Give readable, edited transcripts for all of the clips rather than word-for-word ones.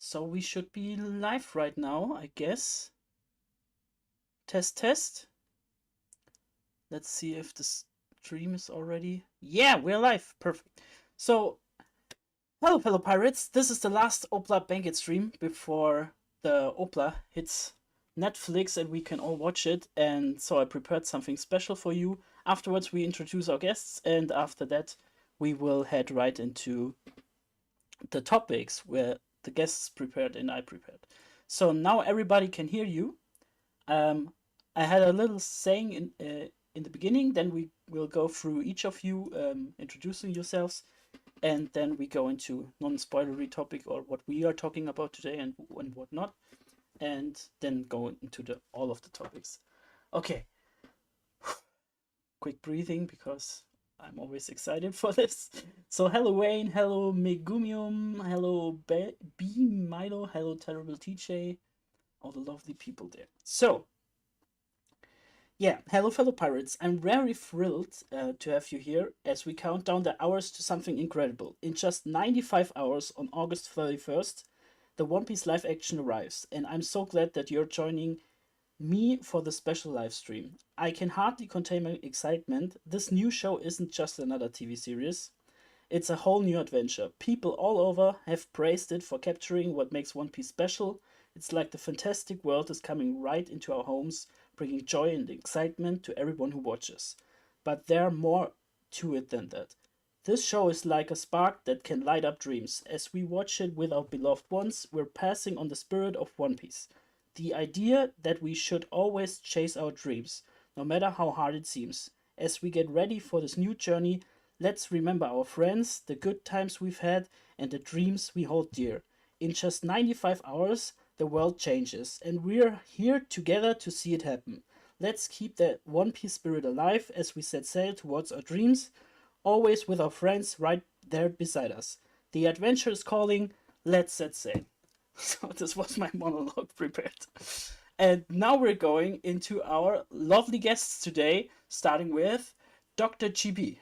So we should be live right now, I guess. Test, test. Let's see if the stream is already. Yeah, we're live. Perfect. So, hello, fellow pirates. This is the last OPLA Banquet stream before the OPLA hits Netflix and we can all watch it. And so I prepared something special for you. Afterwards, we introduce our guests, and after that, we will head right into the topics where the guests prepared and I prepared. So now everybody can hear you. I had a little saying in the beginning. Then we will go through each of you introducing yourselves, and then we go into non-spoilery topic or what we are talking about today and what not, and then go into all of the topics. Okay, quick breathing because I'm always excited for this. So hello Wayne, hello Megumium, hello B Milo, hello Terrible TJ, all the lovely people there. So yeah, hello fellow pirates. I'm very thrilled to have you here as we count down the hours to something incredible. In just 95 hours on August 31st, the One Piece live action arrives, and I'm so glad that you're joining me for the special live stream. I can hardly contain my excitement. This new show isn't just another TV series. It's a whole new adventure. People all over have praised it for capturing what makes One Piece special. It's like the fantastic world is coming right into our homes, bringing joy and excitement to everyone who watches. But there's more to it than that. This show is like a spark that can light up dreams. As we watch it with our beloved ones, we're passing on the spirit of One Piece. The idea that we should always chase our dreams, no matter how hard it seems. As we get ready for this new journey, let's remember our friends, the good times we've had, and the dreams we hold dear. In just 95 hours, the world changes, and we're here together to see it happen. Let's keep that One Piece spirit alive as we set sail towards our dreams, always with our friends right there beside us. The adventure is calling, let's set sail. So this was my monologue prepared. And now we're going into our lovely guests today, starting with Dr. GB.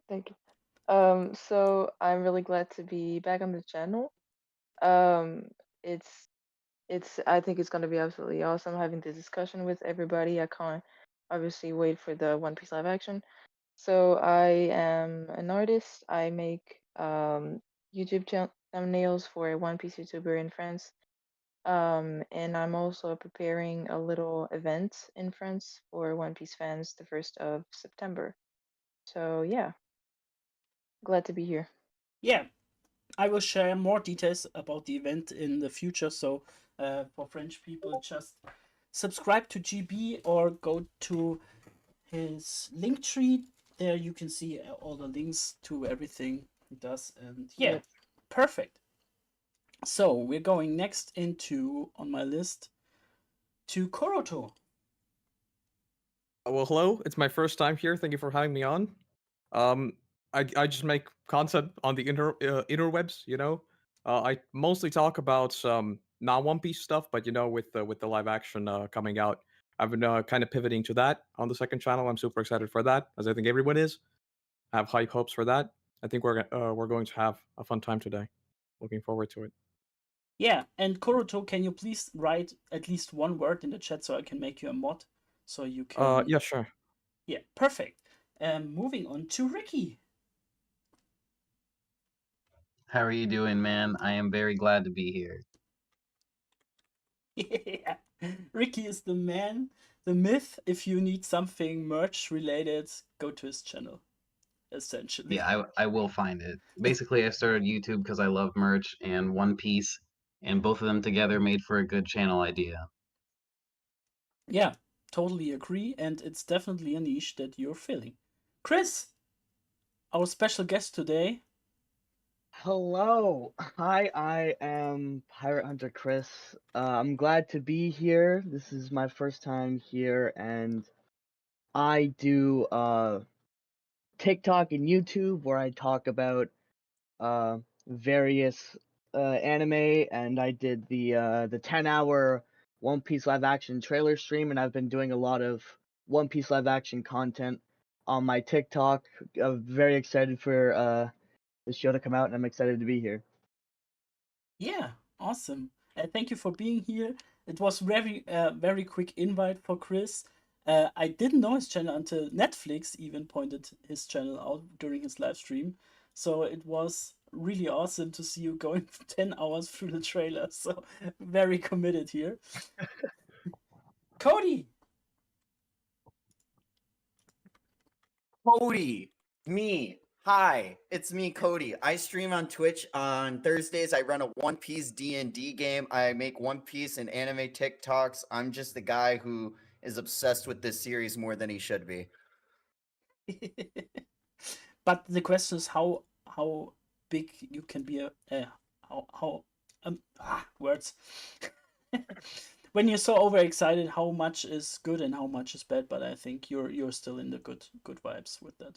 Thank you. So I'm really glad to be back on the channel. Um, it's I think it's gonna be absolutely awesome having this discussion with everybody. I can't obviously wait for the One Piece live action. So I am an artist. I make YouTube thumbnails for a One Piece YouTuber in France. And I'm also preparing a little event in France for One Piece fans the 1st of September. So yeah, glad to be here. Yeah, I will share more details about the event in the future. So for French people, just subscribe to GB or go to his link tree. There you can see all the links to everything he does. And yeah, Yep. perfect. So we're going next into on my list to Koroto. Well, hello. It's my first time here. Thank you for having me on. Um, I just make content on the interwebs. I mostly talk about some non One Piece stuff, but with the live action coming out, I've been kind of pivoting to that on the second channel. I'm super excited for that, as I think everyone is. I have high hopes for that. I think we're going to have a fun time today. Looking forward to it. Yeah, and Koroto, can you please write at least one word in the chat so I can make you a mod? So you can. Yeah, sure. Yeah, perfect. Moving on to Ricky. How are you doing, man? I am very glad to be here. Yeah, Ricky is the man, the myth. If you need something merch related, go to his channel. Essentially. Yeah, I will find it. Basically, I started YouTube because I love merch and One Piece, and both of them together made for a good channel idea. Yeah, totally agree, and it's definitely a niche that you're filling. Chris, our special guest today. Hello. Hi, I am Pirate Hunter Chris. I'm glad to be here. This is my first time here, and I do TikTok and YouTube where I talk about various anime, and I did the 10-hour One Piece live action trailer stream, and I've been doing a lot of One Piece live action content on my TikTok. I'm very excited for the show to come out, and I'm excited to be here. Yeah, awesome. Thank you for being here. It was very quick invite for Chris. I didn't know his channel until Netflix even pointed his channel out during his live stream. So it was really awesome to see you going 10 hours through the trailer. So very committed here. Cody! Cody, me. Hi, it's me, Cody. I stream on Twitch on Thursdays. I run a One Piece D&D game. I make One Piece and anime TikToks. I'm just the guy who is obsessed with this series more than he should be. But the question is how big you can be how words when you're so overexcited, how much is good and how much is bad. But I think you're still in the good vibes with that.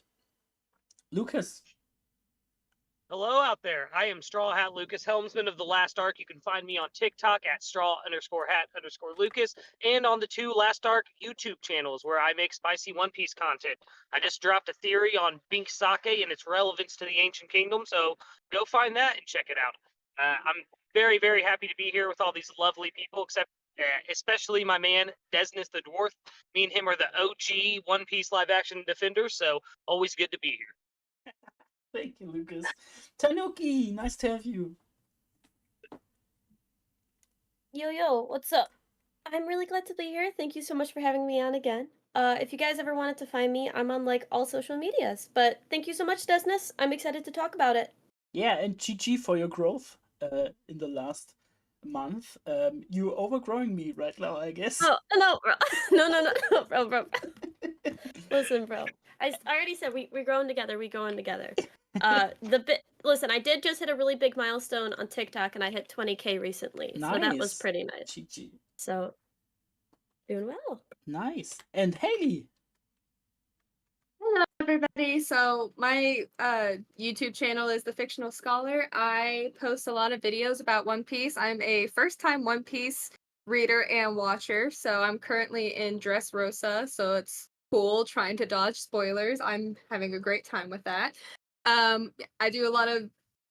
Lucas. Hello out there. I am Straw Hat Lucas, helmsman of the Last Ark. You can find me on TikTok at straw_hat_Lucas and on the two Last Ark YouTube channels where I make spicy One Piece content. I just dropped a theory on Bink Sake and its relevance to the Ancient Kingdom, so go find that and check it out. I'm very, very happy to be here with all these lovely people, especially my man, Desnes the Dwarf. Me and him are the OG One Piece live action defenders, so always good to be here. Thank you, Lucas. Tanuki, nice to have you. Yo, what's up? I'm really glad to be here. Thank you so much for having me on again. If you guys ever wanted to find me, I'm on like all social medias. But thank you so much, Desnes. I'm excited to talk about it. Yeah, and GG for your growth in the last month. You overgrowing me right now, I guess. Oh, no, bro. no, bro. Listen, bro. I already said we're growing together. We're growing together. Listen, I did just hit a really big milestone on TikTok, and I hit 20K recently, so that was pretty nice. GG. So, doing well. Nice. And Haley. Hello, everybody. So my YouTube channel is The Fictional Scholar. I post a lot of videos about One Piece. I'm a first-time One Piece reader and watcher, so I'm currently in Dressrosa, so it's cool trying to dodge spoilers. I'm having a great time with that. I do a lot of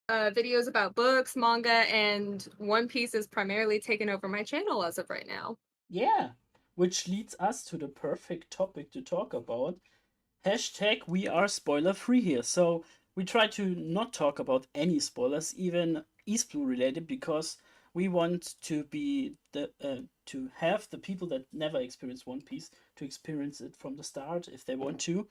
videos about books, manga, and One Piece is primarily taken over my channel as of right now. Yeah, which leads us to the perfect topic to talk about. Hashtag we are spoiler free here. So we try to not talk about any spoilers, even East Blue related, because we want to be to have the people that never experienced One Piece to experience it from the start if they want to.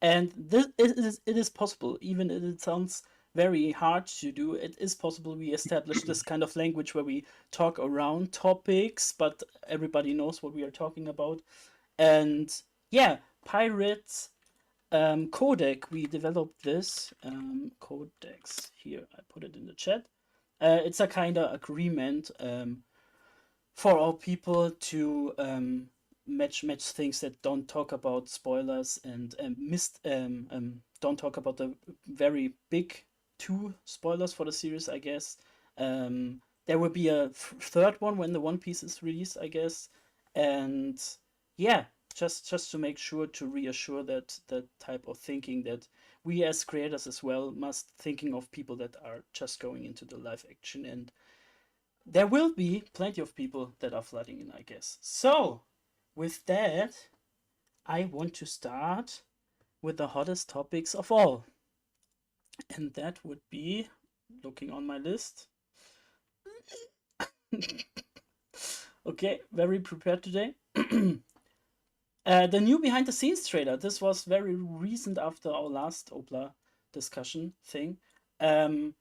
And it is possible, even if it sounds very hard to do. It is possible. We establish this kind of language where we talk around topics, but everybody knows what we are talking about. And yeah, Pirates Codec, we developed this codex here. I put it in the chat. It's a kind of agreement for all people to match things that don't talk about spoilers and don't talk about the very big two spoilers for the series, I guess. There will be a third one when the One Piece is released, I guess. And yeah, just to make sure to reassure that type of thinking that we as creators as well must thinking of people that are just going into the live action, and there will be plenty of people that are flooding in, I guess. So with that, I want to start with the hottest topics of all, and that would be, looking on my list, okay, very prepared today. The new behind the scenes trailer. This was very recent after our last OPLA discussion thing. And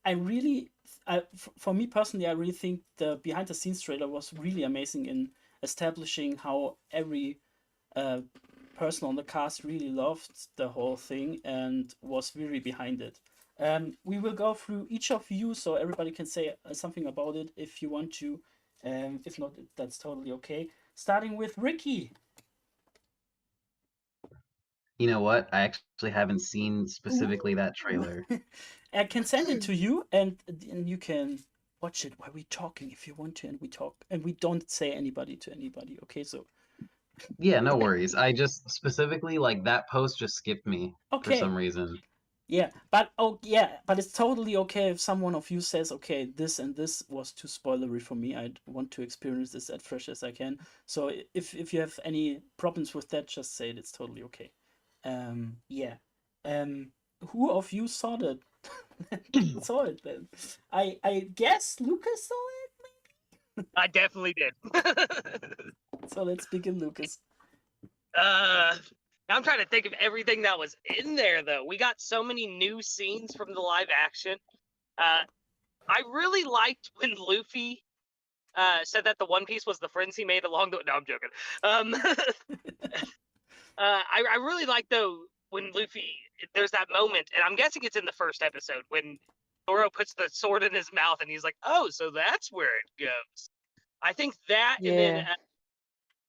I really, for me personally, I really think the behind the scenes trailer was really amazing in establishing how every person on the cast really loved the whole thing and was really behind it. We will go through each of you so everybody can say something about it if you want to. If not, that's totally okay. Starting with Ricky. You know what? I actually haven't seen specifically that trailer. I can send it to you, and you can watch it while we're talking if you want to, and we talk, and we don't say anybody to anybody. Okay, so Yeah, no worries. I just specifically like that post just skipped me for okay. some reason. Yeah, but but it's totally okay if someone of you says, okay, this and this was too spoilery for me. I want to experience this as fresh as I can. So if you have any problems with that, just say it. It's totally okay. Yeah. Who of you saw that? Saw it then? I guess Lucas saw it. I definitely did. So let's begin, Lucas. I'm trying to think of everything that was in there, though. We got so many new scenes from the live action. I really liked when Luffy said that the One Piece was the friends he made along the. No, I'm joking. I really like though when Luffy. There's that moment, and I'm guessing it's in the first episode when Zoro puts the sword in his mouth, and he's like, "Oh, so that's where it goes." I think that, and then Yeah.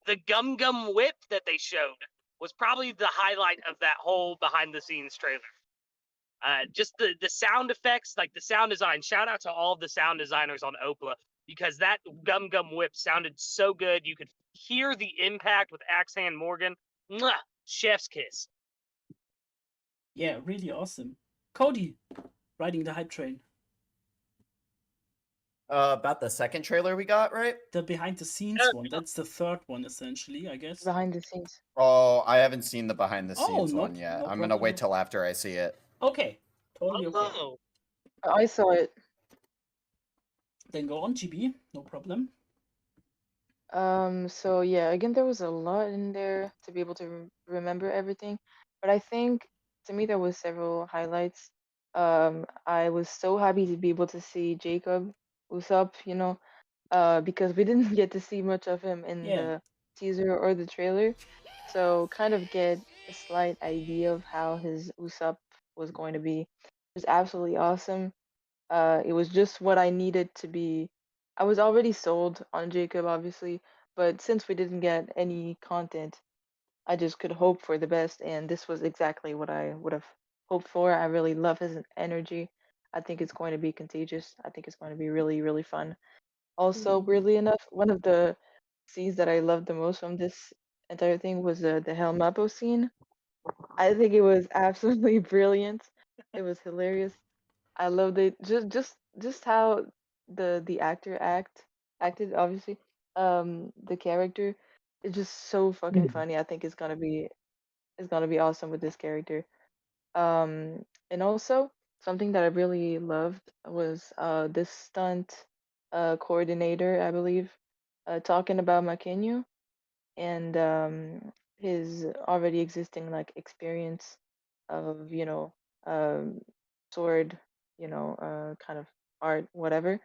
the Gum Gum Whip that they showed was probably the highlight of that whole behind the scenes trailer. Just the sound effects, like the sound design. Shout out to all of the sound designers on OPLA because that Gum Gum Whip sounded so good. You could hear the impact with Axe Hand Morgan. Mwah! Chef's kiss. Yeah, really awesome. Cody, riding the hype train. About the second trailer we got, right? The behind the scenes one. That's the third one, essentially, I guess. Behind the scenes. Oh, I haven't seen the behind the Oh, scenes no- one yet. no I'm gonna wait problem. till after I see it. Okay, totally okay. Oh, I saw it. Then go on, GB. No problem. So yeah, again, there was a lot in there to be able to remember everything, but I think to me there was several highlights. I was so happy to be able to see Jacob Usopp, because we didn't get to see much of him in Yeah. the teaser or the trailer, so kind of get a slight idea of how his Usopp was going to be. It was absolutely awesome. It was just what I needed to be. I was already sold on Jacob, obviously, but since we didn't get any content, I just could hope for the best, and this was exactly what I would have hoped for. I really love his energy. I think it's going to be contagious. I think it's going to be really, really fun. Also, weirdly enough, one of the scenes that I loved the most from this entire thing was the Helmappo scene. I think it was absolutely brilliant. It was hilarious. I loved it. Just how the actor acted, obviously. The character is just so fucking funny. I think it's gonna be awesome with this character. And also something that I really loved was this stunt coordinator, I believe, talking about Makenyu and his already existing like experience of um, sword, kind of art, whatever.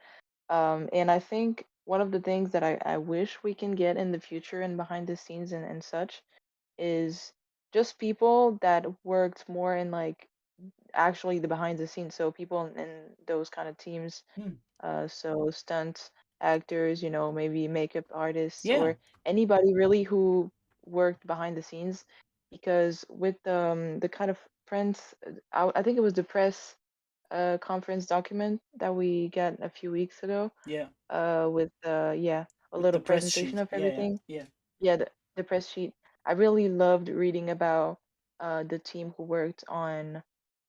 And I think one of the things that I wish we can get in the future and behind the scenes and such is just people that worked more in like actually the behind the scenes. So people in those kind of teams, Hmm. so stunt actors, maybe makeup artists Yeah. or anybody really who worked behind the scenes. Because with the kind of press, I think it was the press conference document that we got a few weeks ago. Yeah. With yeah, a With little the press presentation sheet. of Yeah, everything. yeah. Yeah, the press sheet. I really loved reading about the team who worked on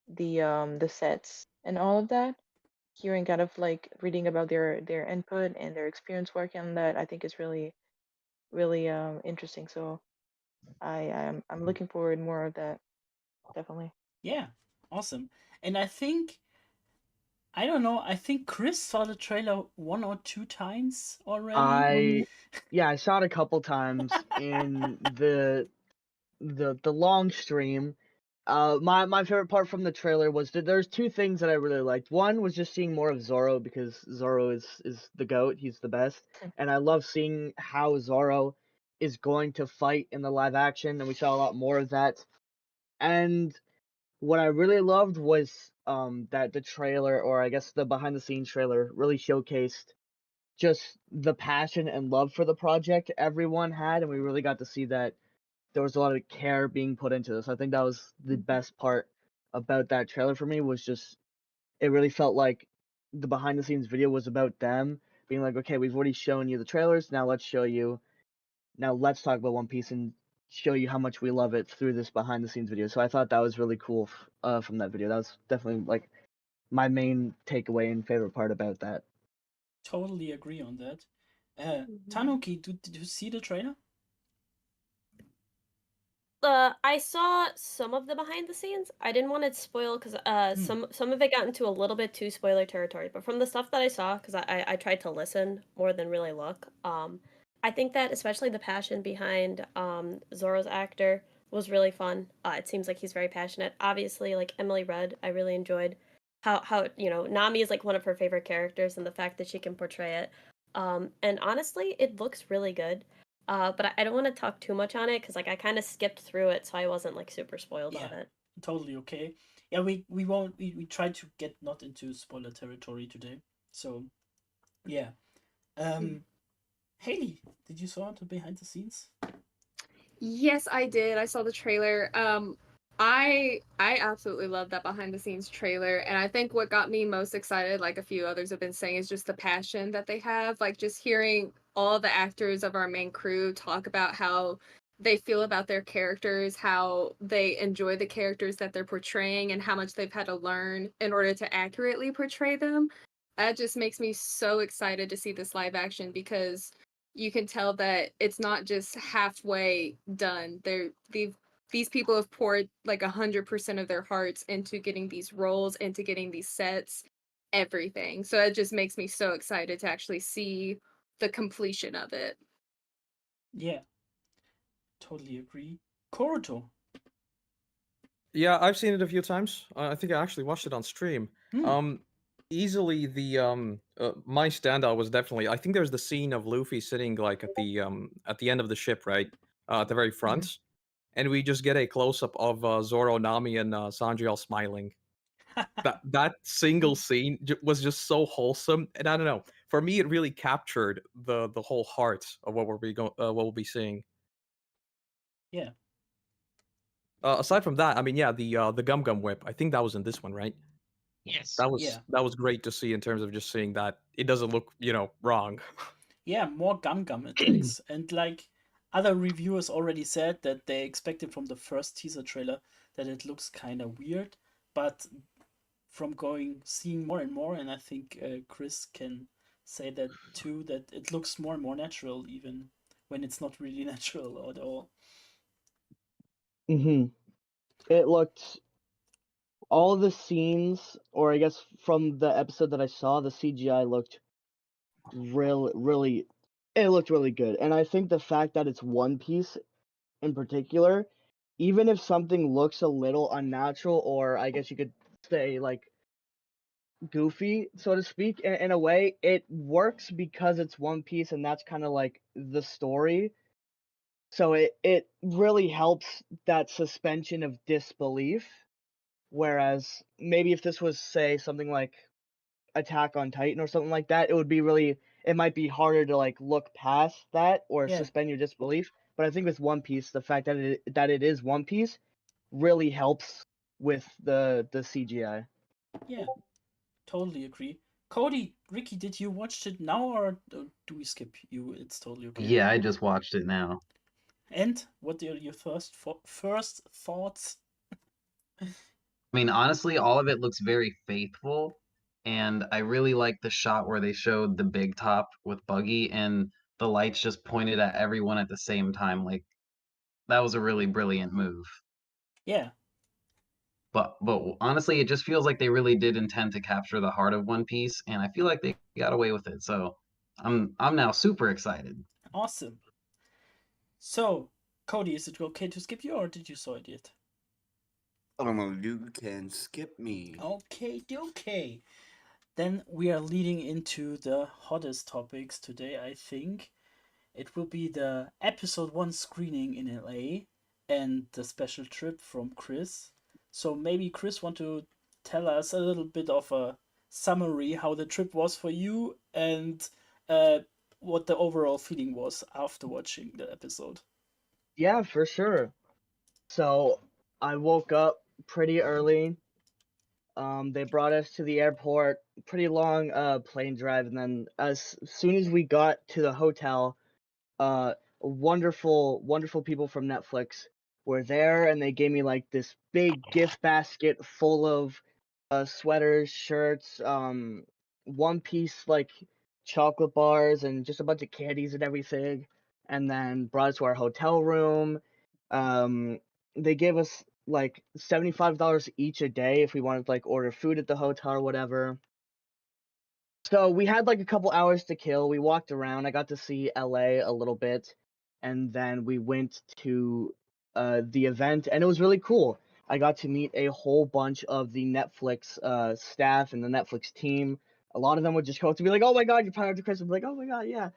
the sets and all of that. Hearing kind of like reading about their input and their experience working on that, I think is really really interesting. So I'm looking forward more of that, definitely. Yeah. Awesome. And I think I don't know, I think Chris saw the trailer 1 or 2 times already. I saw it a couple times in the long stream. My favorite part from the trailer was that there's two things that I really liked. One was just seeing more of Zoro because Zoro is the GOAT, he's the best. And I love seeing how Zoro is going to fight in the live action, and we saw a lot more of that. And what I really loved was that the trailer, or I guess the behind the scenes trailer, really showcased just the passion and love for the project everyone had, and we really got to see that there was a lot of care being put into this. I think that was the best part about that trailer for me, was just it really felt like the behind the scenes video was about them being like, okay, we've already shown you the trailers. Now let's talk about One Piece and show you how much we love it through this behind the scenes video. So I thought that was really cool from that video. That was definitely like my main takeaway and favorite part about that. Totally agree on that. Tanuki, did you see the trailer? I saw some of the behind the scenes. I didn't want to spoil because some of it got into a little bit too spoiler territory. But from the stuff that I saw, because I tried to listen more than really look, I think that especially the passion behind Zoro's actor was really fun. It seems like he's very passionate. Obviously, like Emily Rudd, I really enjoyed how Nami is like one of her favorite characters, and the fact that she can portray it. And honestly, it looks really good. But I don't want to talk too much on it because like I kind of skipped through it, so I wasn't like super spoiled on it. Totally okay. Yeah, we won't we try to get not into spoiler territory today. So yeah. Haley, did you saw the behind the scenes? Yes, I did. I saw the trailer. I absolutely love that behind the scenes trailer, and I think what got me most excited, like a few others have been saying, is just the passion that they have. Like just hearing all the actors of our main crew talk about how they feel about their characters, how they enjoy the characters that they're portraying, and how much they've had to learn in order to accurately portray them. That just makes me so excited to see this live action because you can tell that it's not just halfway done. These people have poured like 100% of their hearts into getting these roles, into getting these sets, everything. So it just makes me so excited to actually see the completion of it. Yeah, totally agree. Koruto. Yeah, I've seen it a few times. I think I actually watched it on stream. Easily the my standout was definitely, I think there's the scene of Luffy sitting like at the end of the ship, right? At the very front. And we just get a close up of Zoro, Nami, and Sanji all smiling. That single scene was just so wholesome, and I don't know. For me, it really captured the whole heart of what we'll be seeing. Yeah. Aside from that, I mean, yeah, the Gum Gum Whip. I think that was in this one, right? Yes. That was great to see in terms of just seeing that it doesn't look wrong. Yeah, more Gum Gum attacks, and like other reviewers already said that they expected from the first teaser trailer that it looks kind of weird, but from seeing more and more, and I think Chris can say that too, that it looks more and more natural even when it's not really natural at all. It looked, all the scenes, or I guess from the episode that I saw, the CGI looked really it looked really good. And I think the fact that it's One Piece in particular, even if something looks a little unnatural, or I guess you could say like goofy, so to speak, in a way, it works because it's One Piece and that's kind of like the story. So it really helps that suspension of disbelief. Whereas maybe if this was, say, something like Attack on Titan or something like that, it might be harder to like look past that or suspend your disbelief. But I think with One Piece, the fact that it is One Piece really helps with the CGI. Yeah, totally agree. Cody, Ricky, did you watch it now or do we skip you? It's totally okay. Yeah, I just watched it now. And what are your first thoughts? I mean, honestly, all of it looks very faithful, and I really like the shot where they showed the big top with Buggy and the lights just pointed at everyone at the same time. Like, that was a really brilliant move. Yeah. But honestly, it just feels like they really did intend to capture the heart of One Piece, and I feel like they got away with it. So I'm now super excited. Awesome. So, Cody, is it okay to skip you or did you saw it yet? You can skip me. Okay. Then we are leading into the hottest topics today, I think. It will be the episode 1 screening in LA and the special trip from Chris. So maybe Chris want to tell us a little bit of a summary how the trip was for you and what the overall feeling was after watching the episode. Yeah, for sure. So I woke up pretty early. They brought us to the airport plane drive, and then as soon as we got to the hotel, wonderful people from Netflix were there, and they gave me like this big gift basket full of sweaters, shirts, One Piece like chocolate bars, and just a bunch of candies and everything. And then brought us to our hotel room. They gave us like $75 each a day if we wanted to like order food at the hotel or whatever. So we had like a couple hours to kill. We walked around. I got to see LA a little bit, and then we went to the event, and it was really cool. I got to meet a whole bunch of the Netflix staff and the Netflix team. A lot of them would just come up to me like, "Oh my God, you're Pirate of Chris." I'm like, "Oh my God, yeah,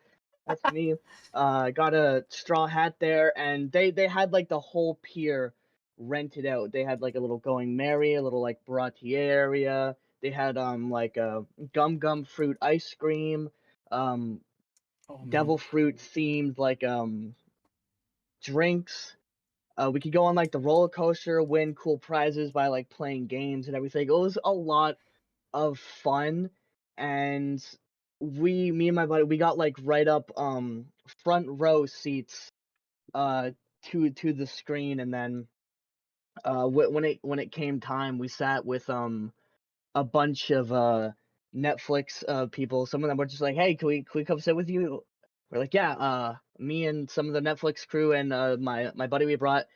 that's me." I got a straw hat there, and they had like the whole pier rented out. They had like a little Going Merry, a little like Baratier area. They had like a gum fruit ice cream, Oh devil man. fruit themed like drinks. We could go on like the roller coaster, win cool prizes by like playing games and everything. It was a lot of fun, and me and my buddy, we got like right up front row seats to the screen, and then when it came time, we sat with a bunch of Netflix people. Some of them were just like, "Hey, can we come sit with you?" We're like, "Yeah." Me and some of the Netflix crew and my buddy we brought,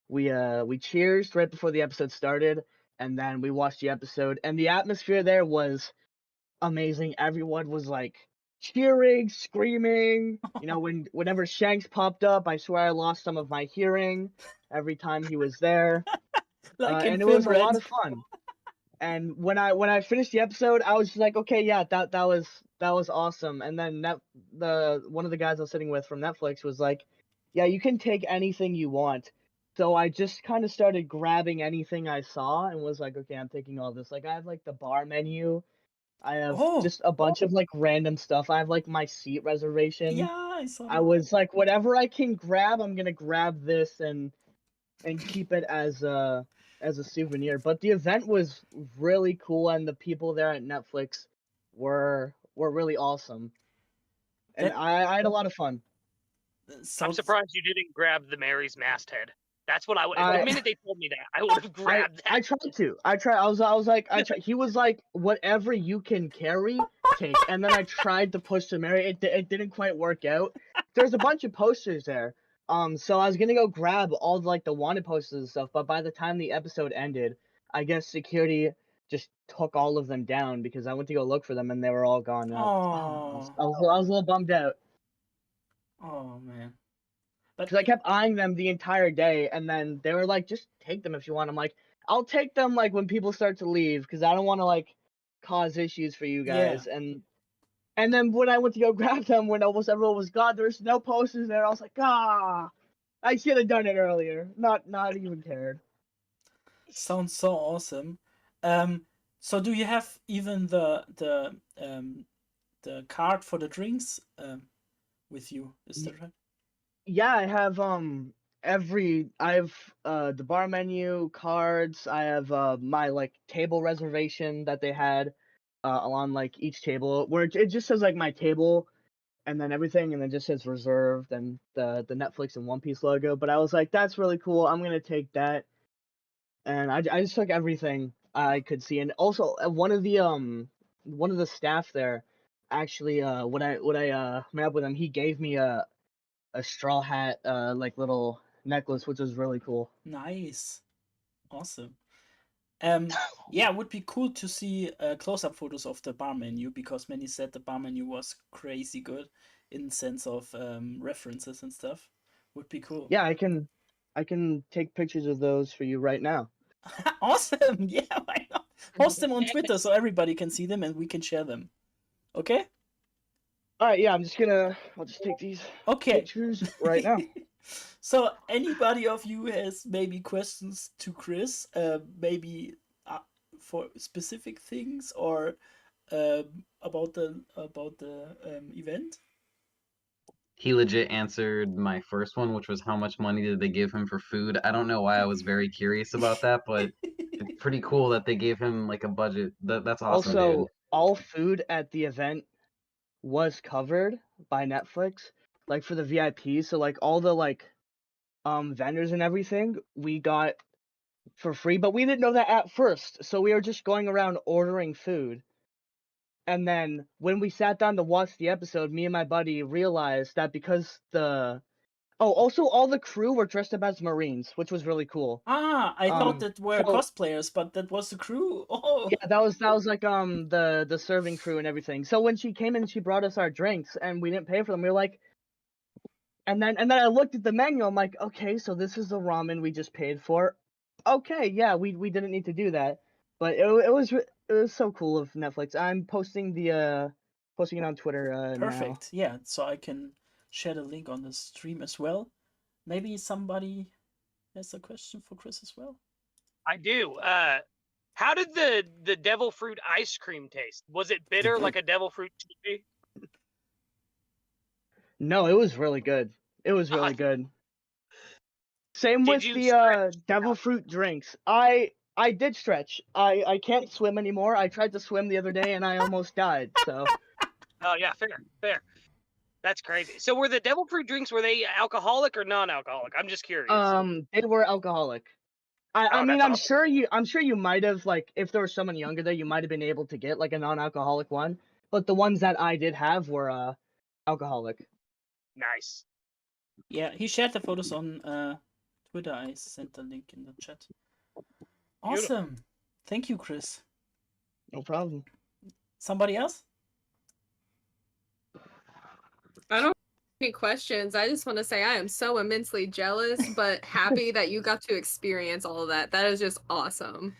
we cheersed right before the episode started, and then we watched the episode, and the atmosphere there was amazing. Everyone was like cheering, screaming. You know, whenever Shanks popped up, I swear I lost some of my hearing every time he was there, Like in and it film was a lot Red. of fun. And when I finished the episode, I was just like, okay, yeah, that was awesome. And then one of the guys I was sitting with from Netflix was like, yeah, you can take anything you want. So I just kind of started grabbing anything I saw and was like, okay, I'm taking all this. Like I have like the bar menu. I have Oh just a bunch of like random stuff. I have like my seat reservation. yeah, I saw I that. was like, whatever I can grab, I'm gonna grab this and keep it as a souvenir. But the event was really cool, and the people there at Netflix were really awesome, and That I had a lot of fun. I'm sounds. surprised you didn't grab the Mary's masthead. That's what I would. The I minute they told me that, I would have grabbed that. I tried to. I was like he was like, whatever you can carry, take. And then I tried to push the Mary. It didn't quite work out. There's a bunch of posters there. So I was gonna go grab all like the wanted posters and stuff, but by the time the episode ended, I guess security just took all of them down because I went to go look for them and they were all gone. I Oh, was a little bummed out oh man. But because I kept eyeing them the entire day, and then they were like, "Just take them if you want." I'm like, "I'll take them like when people start to leave, because I don't want to like cause issues for you yeah, guys." And then when I went to go grab them, when almost everyone was gone, there's no posters there. I was like, "Ah, I should have done it earlier. Not even cared." sounds so awesome. So do you have even the card for the drinks with you? Is that right? Yeah, I have the bar menu, cards. I have my like table reservation that they had on like each table, where it just says like my table and then everything, and then just says reserved and the Netflix and One Piece logo. But I was like, that's really cool. I'm gonna take that, and I just took everything I could see. And also one of the staff there actually when I met up with him, he gave me a straw hat like little necklace, which was really cool. Nice, awesome. Yeah, it would be cool to see close-up photos of the bar menu because many said the bar menu was crazy good in sense of references and stuff. Would be cool. Yeah, I can take pictures of those for you right now. Awesome! Yeah, why not? Post them on Twitter so everybody can see them and we can share them. Okay? All right, yeah, I'll just take these Okay. pictures right now. So, anybody of you has maybe questions to Chris, maybe for specific things or about the event? He legit answered my first one, which was how much money did they give him for food? I don't know why I was very curious about that, but it's pretty cool that they gave him like a budget. That's awesome, Also, dude. all food at the event was covered by Netflix, like for the VIPs. So like all the vendors and everything we got for free, but we didn't know that at first. So we were just going around ordering food. And then when we sat down to watch the episode, me and my buddy realized that because also all the crew were dressed up as Marines, which was really cool. Ah, I thought that were so- cosplayers, but that was the crew. Oh, Yeah, that was like the serving crew and everything. So when she came in, she brought us our drinks, and we didn't pay for them. We were like, and then I looked at the menu. I'm like, okay, so this is the ramen we just paid for. Okay, yeah, we didn't need to do that, but it was so cool of Netflix. I'm posting it on Twitter now. perfect. Yeah, so I can share the link on the stream as well. Maybe somebody has a question for Chris as well. I do. How did the devil fruit ice cream taste? Was it bitter like a devil fruit TV? No, it was really good. It was really good. Same Did with you the stretch? devil fruit drinks. I did stretch. I can't swim anymore. I tried to swim the other day and I almost died. So Oh yeah, fair. That's crazy. So were the devil fruit drinks, were they alcoholic or non-alcoholic? I'm just curious. they were alcoholic. I Oh, mean, that's awesome. I'm sure you might have, like, if there was someone younger there, you might have been able to get like a non-alcoholic one. But the ones that I did have were alcoholic. Nice. Yeah, he shared the photos on Twitter. I sent the link in the chat. Beautiful. Awesome. Thank you, Chris. No problem. Somebody else? I don't have any questions. I just want to say I am so immensely jealous, but happy that you got to experience all of that. That is just awesome.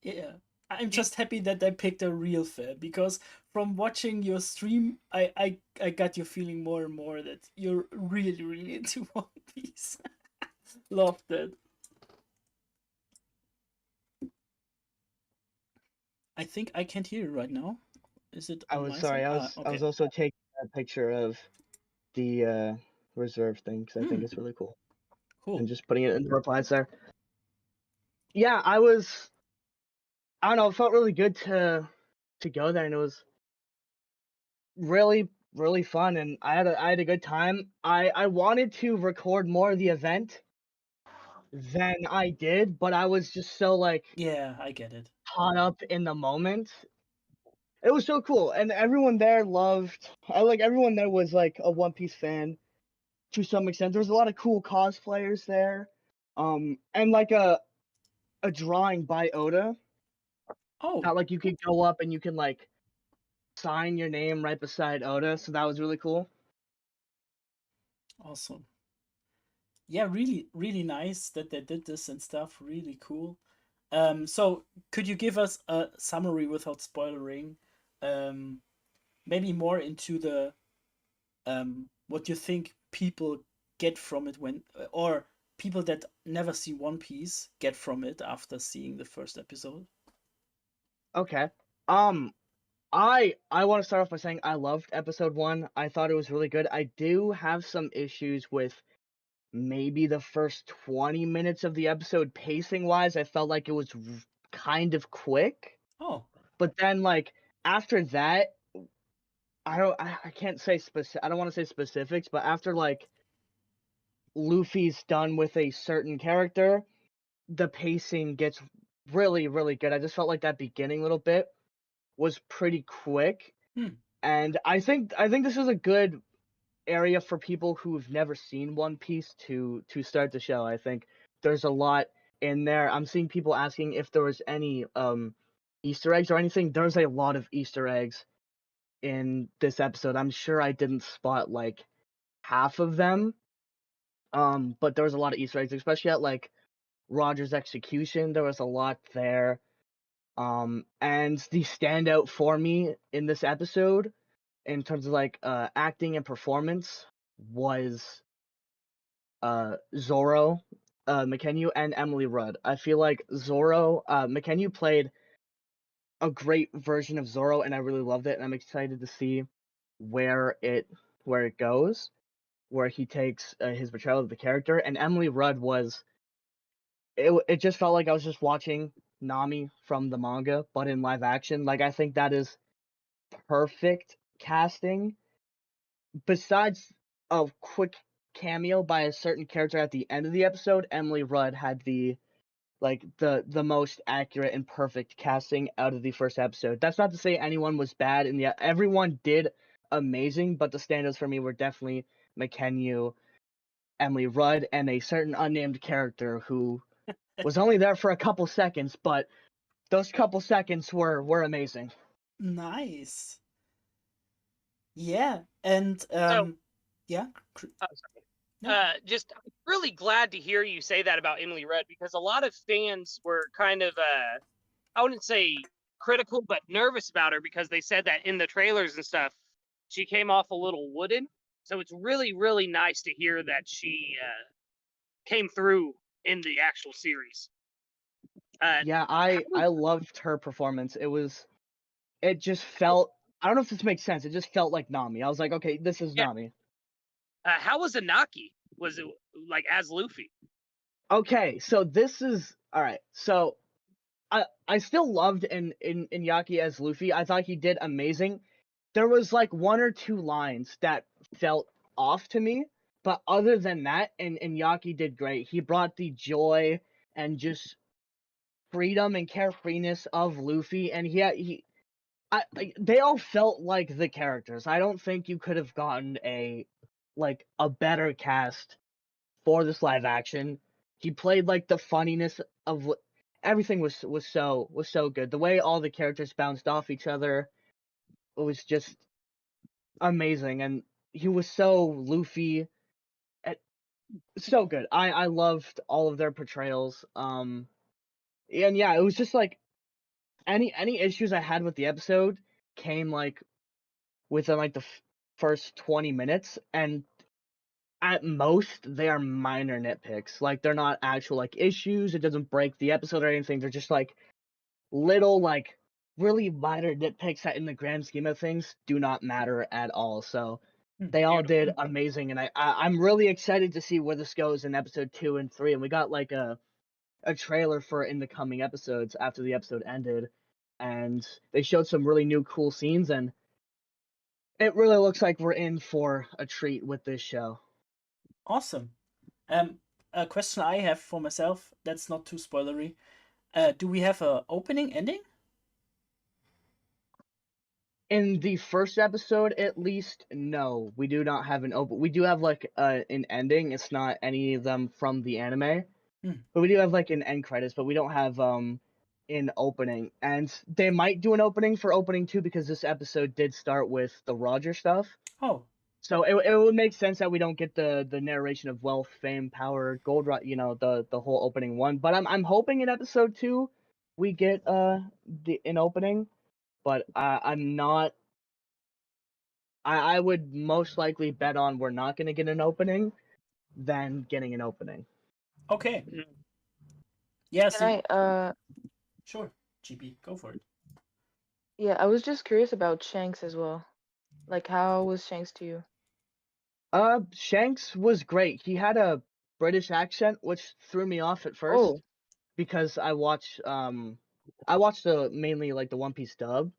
Yeah. I'm just happy that I picked a real fan, because from watching your stream, I got you feeling more and more that you're really into One Piece. Love that. I think I can't hear you right now. Is it I on was my sorry. side? I was also taking a picture of the reserve thing because I think it's really cool. Cool. And just putting it in the replies there. Yeah, I don't know, it felt really good to go there, and it was really fun, and I had a good time. I wanted to record more of the event than I did, but I was just so like Yeah, I get it. caught up in the moment. It was so cool, and everyone there everyone there was like a One Piece fan to some extent. There was a lot of cool cosplayers there, and like a drawing by Oda. Oh, That like you could go up and you can like sign your name right beside Oda, so that was really cool. awesome. Yeah, really nice that they did this and stuff. Really cool. So could you give us a summary without spoiling? Maybe more into the what you think people get from it when, or people that never see One Piece get from it after seeing the first episode. Okay. I want to start off by saying I loved episode 1. I thought it was really good. I do have some issues with maybe the first 20 minutes of the episode pacing wise. I felt like it was kind of quick. Oh. But then like after that, I can't say I don't want to say specifics, but after like Luffy's done with a certain character, the pacing gets really good. I just felt like that beginning little bit was pretty quick. And I think this is a good area for people who've never seen One Piece to start the show. I think there's a lot in there. I'm seeing people asking if there was any Easter eggs or anything. There's a lot of Easter eggs in this episode. I'm sure I didn't spot like half of them. But there was a lot of Easter eggs, especially at like Roger's execution. There was a lot there. And the standout for me in this episode, in terms of like acting and performance, was Zoro, McKenyu, and Emily Rudd. I feel like McKenyu played a great version of Zoro, and I really loved it. And I'm excited to see where it goes, where he takes his portrayal of the character. And Emily Rudd was. It just felt like I was just watching Nami from the manga, but in live action. Like I think that is perfect casting. Besides a quick cameo by a certain character at the end of the episode, Emily Rudd had the most accurate and perfect casting out of the first episode. That's not to say anyone was bad, and yet everyone did amazing, but the standouts for me were definitely McKenyu, Emily Rudd, and a certain unnamed character who was only there for a couple seconds, but those couple seconds were amazing. Nice. Yeah, and So, yeah. oh, sorry. No. Just I'm really glad to hear you say that about Emily Rudd, because a lot of fans were kind of I wouldn't say critical, but nervous about her because they said that in the trailers and stuff, she came off a little wooden. So it's really, really nice to hear that she came through in the actual series. Yeah, I loved her performance. It just felt, I don't know if this makes sense. It just felt like Nami. I was like, okay, this is Yeah. Nami. How was Anaki? Was it like as Luffy? Okay, so this is all right. So I still loved in Yaki as Luffy. I thought he did amazing. There was like one or two lines that felt off to me, but other than that, and Yaki did great. He brought the joy and just freedom and carefreeness of Luffy, and they all felt like the characters. I don't think you could have gotten a better cast for this live action. He played like the funniness of everything was so good. The way all the characters bounced off each other, it was just amazing, and he was so Luffy, so good. I loved all of their portrayals. And yeah, it was just like any issues I had with the episode came like within like the first 20 minutes, and at most they are minor nitpicks. Like they're not actual like issues. It doesn't break the episode or anything. They're just like little like really minor nitpicks that in the grand scheme of things do not matter at all. So they all did amazing, and I'm really excited to see where this goes in episode 2 and 3. And we got like a trailer for in the coming episodes after the episode ended, and they showed some really new cool scenes, and it really looks like we're in for a treat with this show. Awesome. A question I have for myself that's not too spoilery. Do we have a opening ending? In the first episode, at least, no, we do not have an open. We do have like an ending. It's not any of them from the anime, but we do have like an end credits. But we don't have an opening, and they might do an opening for opening 2 because this episode did start with the Roger stuff. Oh, so it would make sense that we don't get the narration of wealth, fame, power, gold, the whole opening one. But I'm hoping in episode 2 we get an opening. But I'm not. I would most likely bet on we're not going to get an opening than getting an opening. okay. Yeah, Can I sure, GB, go for it. yeah, I was just curious about Shanks as well. Like how was Shanks to you? Shanks was great. He had a British accent, which threw me off at first Oh, because I watched the mainly like the One Piece dub,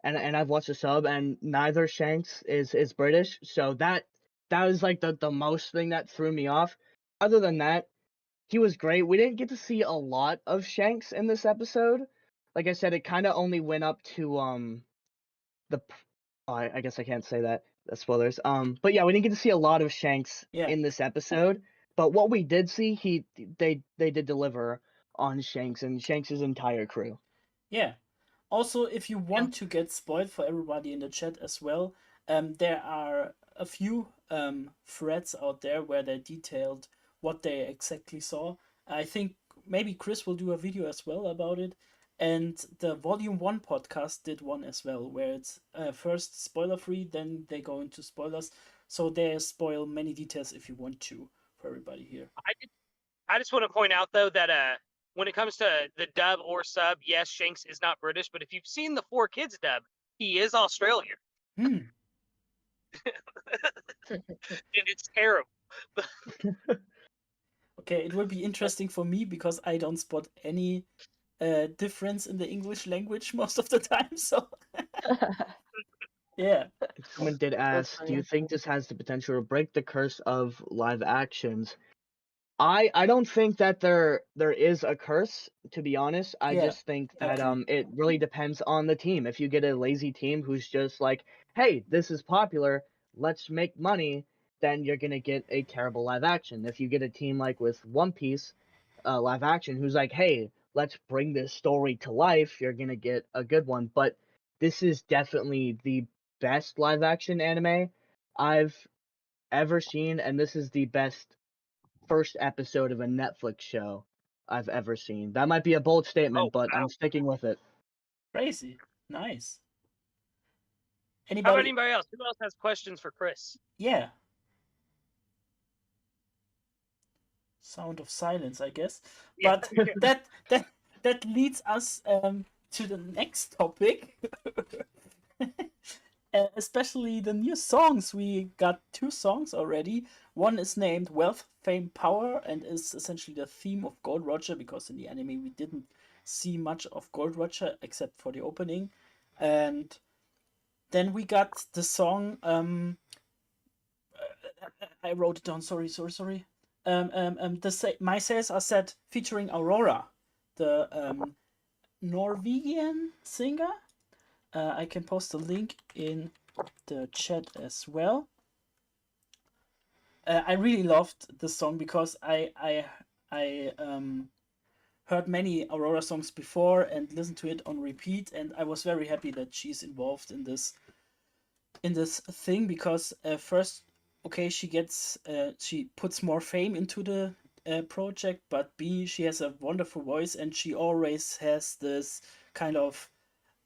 and I've watched the sub, and neither Shanks is British, so that was like the most thing that threw me off. Other than that, he was great. We didn't get to see a lot of Shanks in this episode. Like I said, it kind of only went up to I guess I can't say that. That's spoilers. But yeah, we didn't get to see a lot of Shanks in this episode. But what we did see, they did deliver on Shanks and Shanks' entire crew. Yeah. Also, if you want to get spoiled for everybody in the chat as well, there are a few threads out there where they detailed what they exactly saw. I think maybe Chris will do a video as well about it. And the Volume 1 podcast did one as well, where it's first spoiler free, then they go into spoilers. So they spoil many details if you want to for everybody here. I just want to point out though that when it comes to the dub or sub, yes, Shanks is not British, but if you've seen the 4Kids dub, he is Australian. And it's terrible. Okay, it will be interesting for me because I don't spot any difference in the English language most of the time. So yeah, Someone did That's ask, do you funny. think this has the potential to break the curse of live actions? I don't think that there is a curse, to be honest. I yeah, just think that okay, it really depends on the team. If you get a lazy team who's just like, hey, this is popular, let's make money, then you're gonna get a terrible live action. If you get a team like with One Piece, live action, who's like, hey, let's bring this story to life, you're gonna get a good one. But this is definitely the best live action anime I've ever seen, and this is the best first episode of a Netflix show I've ever seen. That might be a bold Oh statement, but wow! I'm sticking with it. crazy, nice. How about Anybody? anybody else? Who else has questions for Chris? Yeah. Sound of silence, I guess. Yeah. But that leads us to the next topic. Especially the new songs. We got 2 songs already. One is named Wealth, Fame, Power and is essentially the theme of Gold Roger, because in the anime we didn't see much of Gold Roger except for the opening. And then we got the song. I wrote it down. Sorry. My Sails Are Set featuring Aurora, the Norwegian singer. I can post a link in the chat as well. I really loved this song because I heard many Aurora songs before and listened to it on repeat, and I was very happy that she's involved in this thing, because first, okay, she puts more fame into the project, but B, she has a wonderful voice and she always has this kind of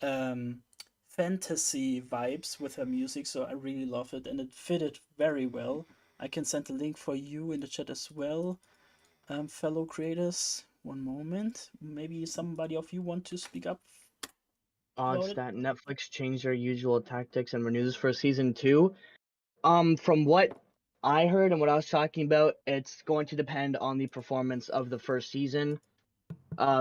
um, fantasy vibes with her music, so I really love it and it fitted very well. I can send the link for you in the chat as well, fellow creators. One moment, maybe somebody of you want to speak up about Odds it. that Netflix changed their usual tactics and renews for season 2. From what I heard and what I was talking about, it's going to depend on the performance of the first season.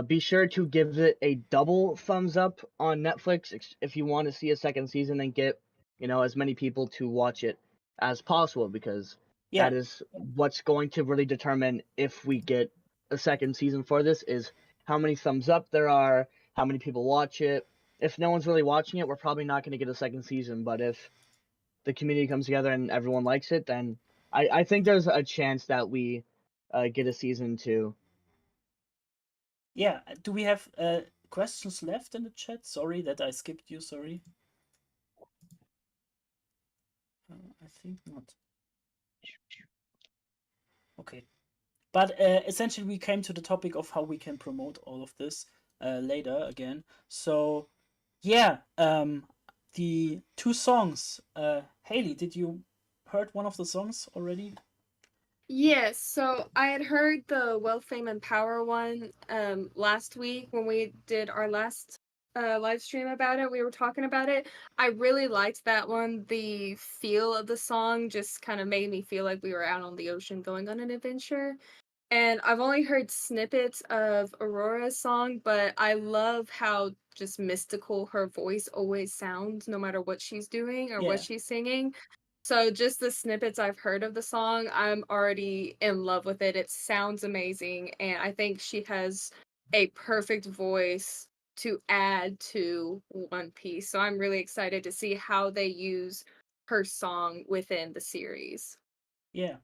Be sure to give it a double thumbs up on Netflix if you want to see a second season and get, as many people to watch it as possible, because Yeah, that is what's going to really determine if we get a second season for this, is how many thumbs up there are, how many people watch it. If no one's really watching it, we're probably not going to get a second season, but if the community comes together and everyone likes it, then I think there's a chance that we get a season 2. yeah. Do we have questions left in the chat? Sorry that I skipped you. Sorry. I think not. Okay. But essentially, we came to the topic of how we can promote all of this later again. So, yeah, the 2 songs. Haley, did you heard one of the songs already? Yes, so I had heard the Wealth, Fame, and Power one last week when we did our last live stream about it. We were talking about it. I really liked that one. The feel of the song just kind of made me feel like we were out on the ocean going on an adventure. And I've only heard snippets of Aurora's song, but I love how just mystical her voice always sounds, no matter what she's doing or what Yeah, she's singing. So just the snippets I've heard of the song, I'm already in love with it. It sounds amazing, and I think she has a perfect voice to add to One Piece. So I'm really excited to see how they use her song within the series. yeah.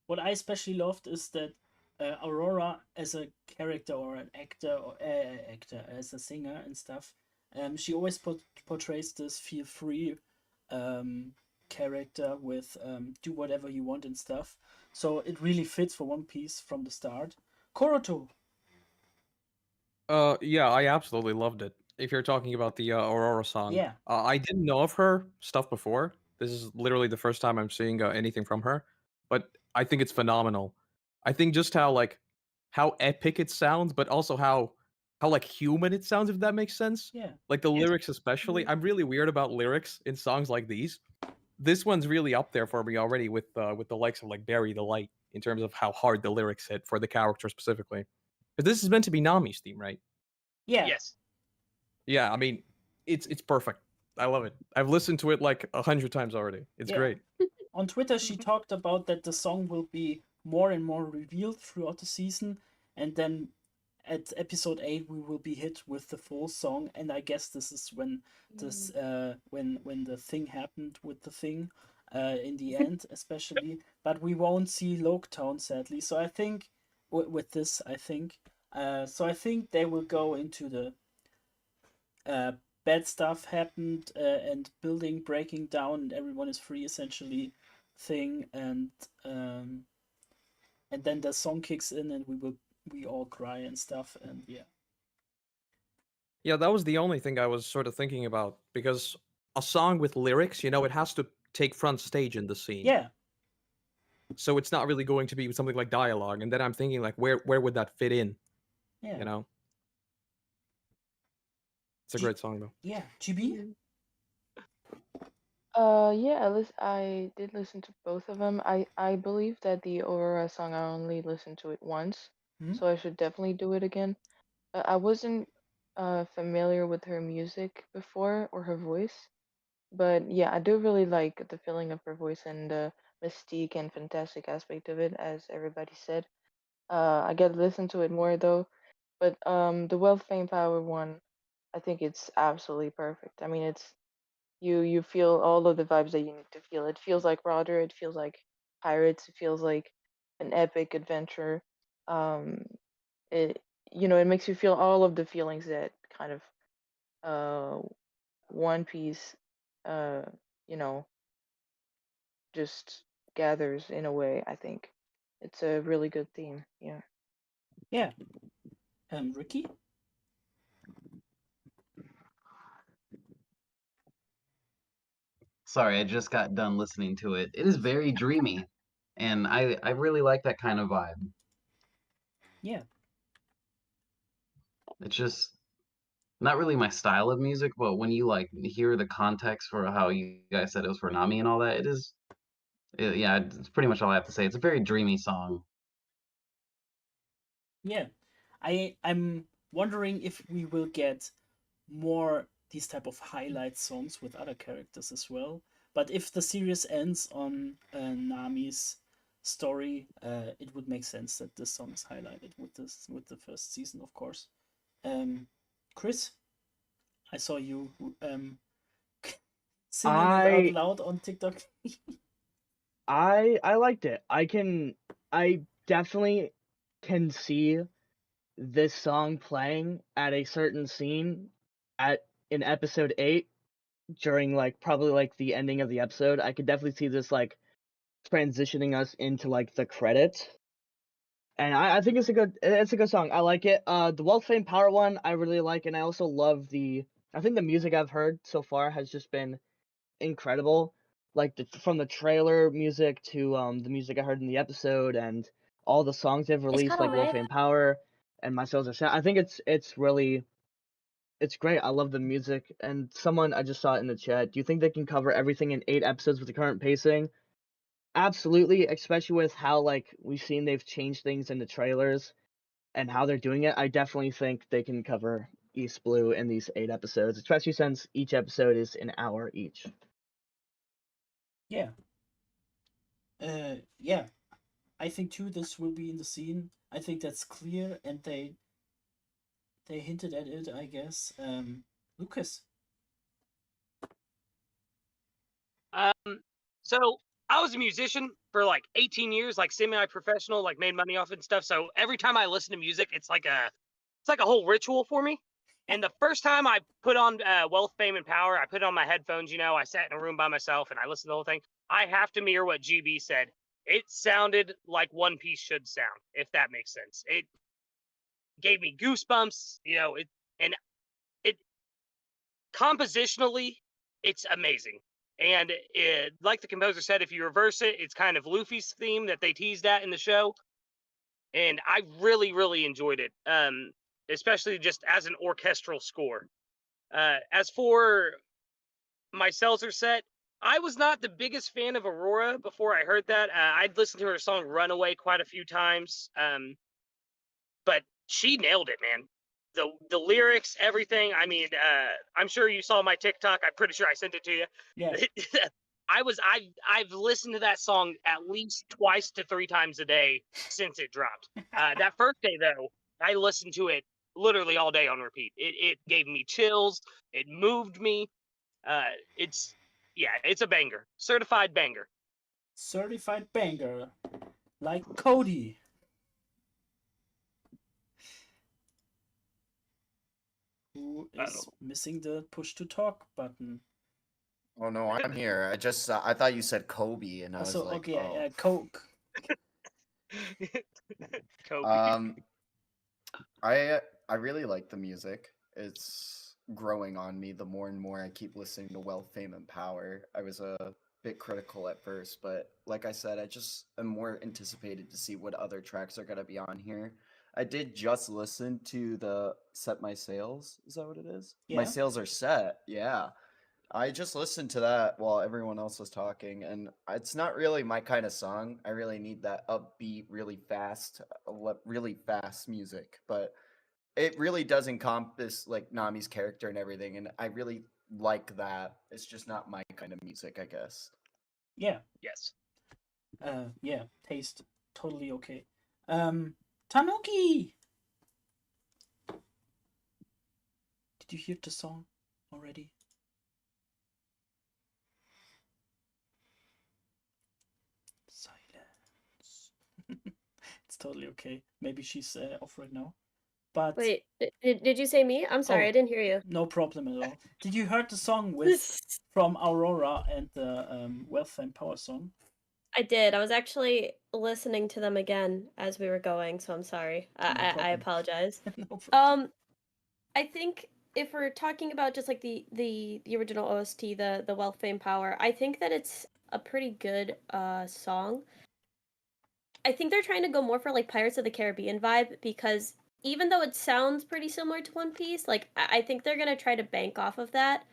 What I especially loved is that Aurora, as a character or an actor or actor as a singer and stuff, she always portrays this feel free um, character with do whatever you want and stuff. So it really fits for One Piece from the start. Koroto, Yeah, I absolutely loved it. If you're talking about the Aurora song, yeah, I didn't know of her stuff before. This is literally the first time I'm seeing anything from her, but I think it's phenomenal. I think just how epic it sounds, but also how like human it sounds, if that makes sense. yeah, Like the lyrics, especially. I'm really weird about lyrics in songs like these. This one's really up there for me already with the likes of like Bury the Light in terms of how hard the lyrics hit for the character specifically. But this is meant to be Nami's theme, right? Yeah. Yes. Yeah, I mean, it's perfect. I love it. I've listened to it like 100 times already. It's Yeah. great. On Twitter, she talked about that the song will be more and more revealed throughout the season, and then at episode 8 we will be hit with the full song. And I guess this is when this when the thing happened with the thing in the end, especially. But we won't see Loketown, sadly. So I think with this, I think so I think they will go into the bad stuff happened and building breaking down and everyone is free essentially thing, and then the song kicks in and we all cry and stuff, and yeah. Yeah, that was the only thing I was sort of thinking about because a song with lyrics, you know, it has to take front stage in the scene. Yeah. So it's not really going to be something like dialogue, and then I'm thinking like where would that fit in? Yeah. You know? It's a great song though. Yeah. GB? Yeah, I did listen to both of them. I believe that the Aurora song I only listened to it once, Mhm. so I should definitely do it again. I wasn't familiar with her music before or her voice, but yeah, I do really like the feeling of her voice and the mystique and fantastic aspect of it, as everybody said. I get to listen to it more though, but the Wealth, Fame, Power one, I think it's absolutely perfect. I mean, it's you feel all of the vibes that you need to feel. It feels like Roger, it feels like pirates, it feels like an epic adventure. Um, it it makes you feel all of the feelings that kind of uh One Piece uh you know just gathers in a way. I think it's a really good theme. Yeah. Yeah. Ricky? Sorry, I just got done listening to it. It is very dreamy, and I really like that kind of vibe. Yeah. It's just not really my style of music, but when you like hear the context for how you guys said it was for Nami and all that, yeah, it's pretty much all I have to say. It's a very dreamy song. Yeah. I'm wondering if we will get more these type of highlight songs with other characters as well. But if the series ends on Nami's story, it would make sense that this song is highlighted with the first season, of course. Chris, I saw you singing it out I loud on TikTok. I liked it. I definitely can see this song playing at a certain scene at in episode 8 during like probably like the ending of the episode. I could definitely see this like transitioning us into like the credits. And I think it's a good song. I like it. The Wealth, Fame, Power one I really like, and I also love I think the music I've heard so far has just been incredible. Like from the trailer music to the music I heard in the episode and all the songs they've released, like Wealth, Fame, Power and My Souls Are Sad. I think it's great. I love the music. And someone I just saw it in the chat. Do you think they can cover everything in 8 episodes with the current pacing? Absolutely, especially with how like we've seen they've changed things in the trailers and how they're doing it. I definitely think they can cover East Blue in these 8 episodes, especially since each episode is an hour each. Yeah. Yeah. I think too this will be in the scene. I think that's clear, and they hinted at it, I guess. Lucas. So I was a musician for like 18 years, like semi-professional, like made money off it and stuff. So every time I listen to music, it's like a whole ritual for me. And the first time I put on Wealth, Fame, and Power, I put it on my headphones. I sat in a room by myself and I listened to the whole thing. I have to mirror what GB said. It sounded like One Piece should sound, if that makes sense. It gave me goosebumps. And it compositionally, it's amazing. And like the composer said, if you reverse it, it's kind of Luffy's theme that they teased at in the show. And I really, really enjoyed it, especially just as an orchestral score. As for my Seltzer set, I was not the biggest fan of Aurora before I heard that. I'd listened to her song Runaway quite a few times. But she nailed it, man. the lyrics, everything. I mean, I'm sure you saw my TikTok. I'm pretty sure I sent it to you. Yeah. I've listened to that song at least twice to 3 times a day since it dropped. That first day though, I listened to it literally all day on repeat. It gave me chills. It moved me. It's a banger, certified banger. Certified banger, like Cody. Who is missing the push to talk button? Oh no, I'm here. I thought you said Kobe, and I was Also, like, okay, oh. Coke. Kobe. I really like the music. It's growing on me the more and more I keep listening to Wealth, Fame, and Power. I was a bit critical at first, but like I said, I just am more anticipated to see what other tracks are gonna be on here. I did just listen to the Set My Sails. Is that what it is? My Yeah. sails are set. Yeah. I just listened to that while everyone else was talking, and it's not really my kind of song. I really need that upbeat, really fast music, but it really does encompass like Nami's character and everything, and I really like that. It's just not my kind of music, I guess. Yeah. Yes. Yeah. Taste totally okay. Tanuki. Did you hear the song already? Silence. It's totally okay. Maybe she's off right now. But Wait, did you say me? I'm sorry, Oh. I didn't hear you. no problem at all. Did you heard the song with from Aurora and the Wealth and Power song? I did. I was actually listening to them again as we were going, so I'm sorry. No I problem. apologize. No problem. I think if we're talking about just like the original OST, the Wealth, Fame, Power, I think that it's a pretty good song. I think they're trying to go more for like Pirates of the Caribbean vibe because even though it sounds pretty similar to One Piece, like I think they're gonna try to bank off of that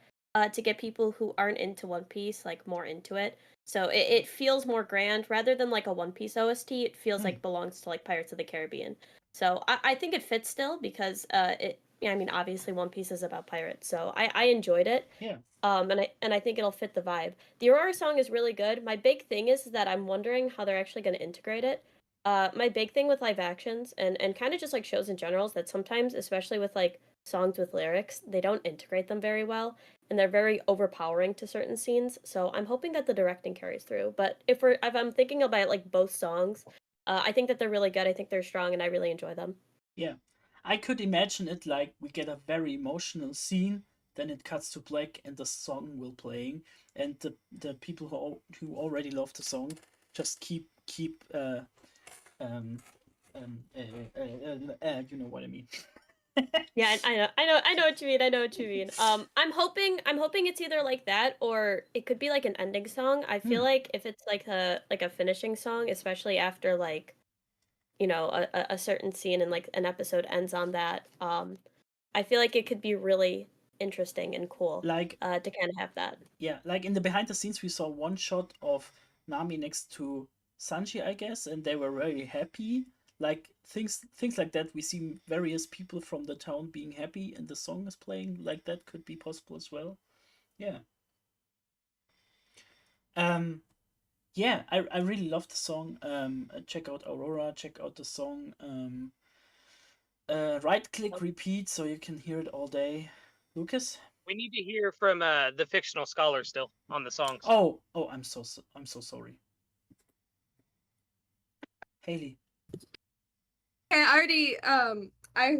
to get people who aren't into One Piece like more into it. So it feels more grand rather than like a One Piece OST. It feels like belongs to like Pirates of the Caribbean. So I think it fits still because I mean obviously One Piece is about pirates, so I enjoyed it. Yeah. And I think it'll fit the vibe. The Aurora song is really good. My big thing is that I'm wondering how they're actually going to integrate it. My big thing with live actions and kind of just like shows in general is that sometimes, especially with like songs with lyrics, they don't integrate them very well, and they're very overpowering to certain scenes. So I'm hoping that the directing carries through. But if I'm thinking about like both songs, I think that they're really good. I think they're strong, and I really enjoy them. Yeah. I could imagine it like we get a very emotional scene, then it cuts to black and the song will playing, and the people who already love the song just keep you know what I mean. Yeah, I know what you mean. I know what you mean. I'm hoping it's either like that or it could be like an ending song. I feel like if it's like a finishing song, especially after like, you know, a certain scene and like an episode ends on that, I feel like it could be really interesting and cool. Like to kind of have that. Yeah, like in the behind the scenes we saw one shot of Nami next to Sanji, I guess, and they were very happy. Like things like that. We see various people from the town being happy, and the song is playing. Like that could be possible as well. Yeah. Yeah, I really love the song. Check out Aurora. Check out the song. Right click repeat so you can hear it all day. Lucas. We need to hear from the fictional scholar still on the songs. Oh, I'm so sorry. Haley. I already I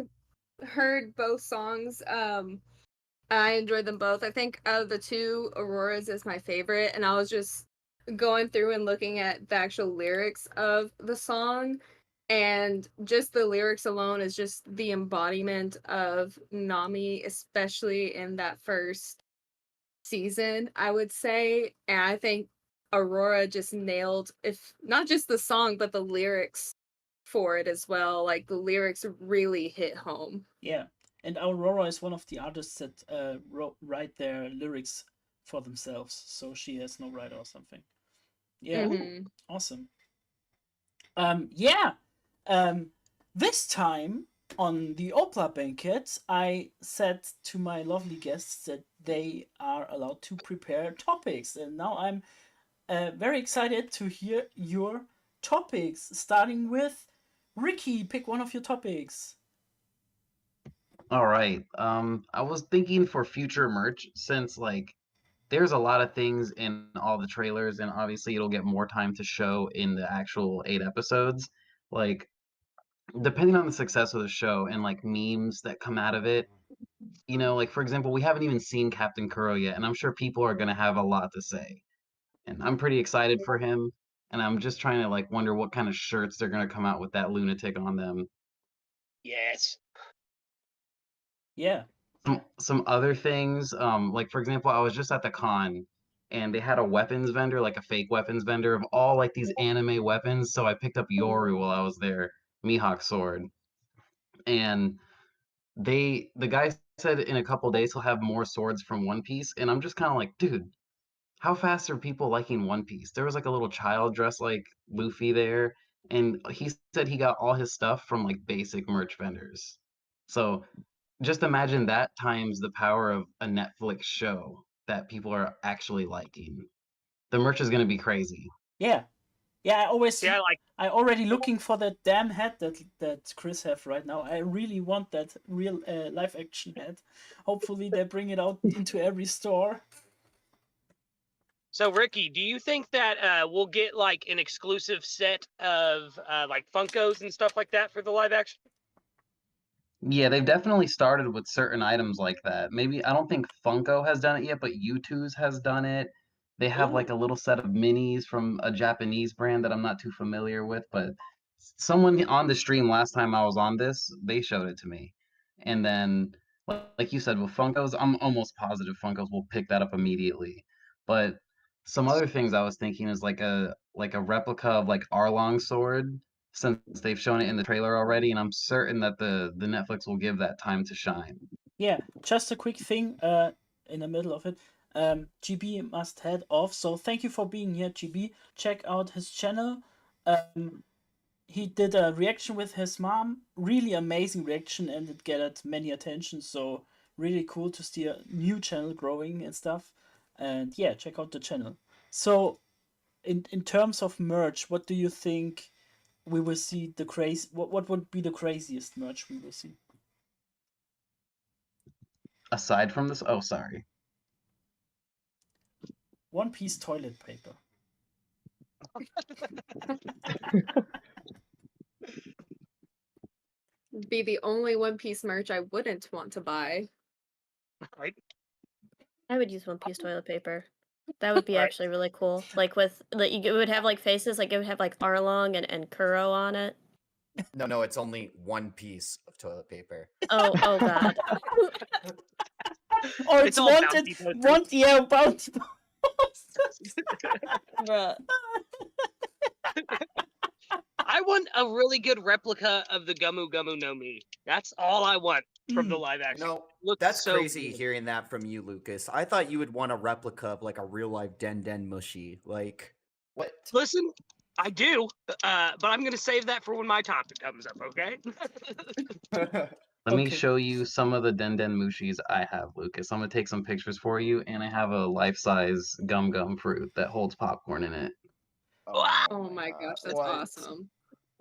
heard both songs. I enjoyed them both. I think out of the two, Aurora's is my favorite, and I was just going through and looking at the actual lyrics of the song, and just the lyrics alone is just the embodiment of Nami, especially in that first season, I would say. And I think Aurora just nailed, if not just the song, but the lyrics for it as well. Like the lyrics really hit home. Yeah, and Aurora is one of the artists that write their lyrics for themselves, so she has no right or something. Yeah, awesome. Yeah, this time on the OPLA banquet, I said to my lovely guests that they are allowed to prepare topics, and now I'm very excited to hear your topics. Starting with Ricky, pick one of your topics. All right. I was thinking for future merch since like there's a lot of things in all the trailers, and obviously it'll get more time to show in the actual 8 episodes. Like depending on the success of the show and like memes that come out of it, like for example, we haven't even seen Captain Kuro yet, and I'm sure people are gonna have a lot to say. And I'm pretty excited for him, and I'm just trying to like wonder what kind of shirts they're gonna come out with that lunatic on them. Yes. Yeah. Some other things, like for example, I was just at the con and they had a weapons vendor, like a fake weapons vendor of all like these anime weapons. So I picked up Yoru while I was there, Mihawk's sword. And the guy said in a couple days he'll have more swords from One Piece, and I'm just kind of like, dude, how fast are people liking One Piece? There was like a little child dressed like Luffy there, and he said he got all his stuff from like basic merch vendors. So just imagine that times the power of a Netflix show that people are actually liking. The merch is going to be crazy. Yeah. Yeah, Yeah, like I already looking for that damn hat that Chris have right now. I really want that real live action hat. Hopefully they bring it out into every store. so. Ricky, do you think that we'll get like an exclusive set of like Funkos and stuff like that for the live action? Yeah, they've definitely started with certain items like that. Maybe I don't think Funko has done it yet, but U2's has done it. They have like a little set of minis from a Japanese brand that I'm not too familiar with, but someone on the stream last time I was on this, they showed it to me. And then like you said with Funkos, I'm almost positive Funkos will pick that up immediately. But some other things I was thinking is like a replica of like Arlong's sword, since they've shown it in the trailer already, and I'm certain that the Netflix will give that time to shine. Yeah, just a quick thing in the middle of it. GB must head off, so thank you for being here, GB. Check out his channel. He did a reaction with his mom, really amazing reaction, and it gathered many attention, so really cool to see a new channel growing and stuff. And yeah, check out the channel. So in terms of merch, what do you think we will see the crazy what would be the craziest merch we will see? Aside from this, oh sorry. One Piece toilet paper. Be the only One Piece merch I wouldn't want to buy. Right. I would use One Piece toilet paper. That would be Right. actually really cool. Like with like it would have like faces, like it would have like Arlong and Kuro on it. No, it's only one piece of toilet paper. Oh god. Or It's it's all wanted, bouncy posters. bounty posters. Bruh. I want a really good replica of the Gumu Gumu no Mi. That's all I want from the live action. No, Looks that's so crazy good. hearing that from you, Lucas. I thought you would want a replica of like a real life Den Mushy. Like, what? Listen, I do, but I'm gonna save that for when my topic comes up. Okay. Let me Okay. show you some of the Den Mushis I have, Lucas. I'm gonna take some pictures for you, and I have a life-size gum gum fruit that holds popcorn in it. Oh my gosh, that's What? awesome.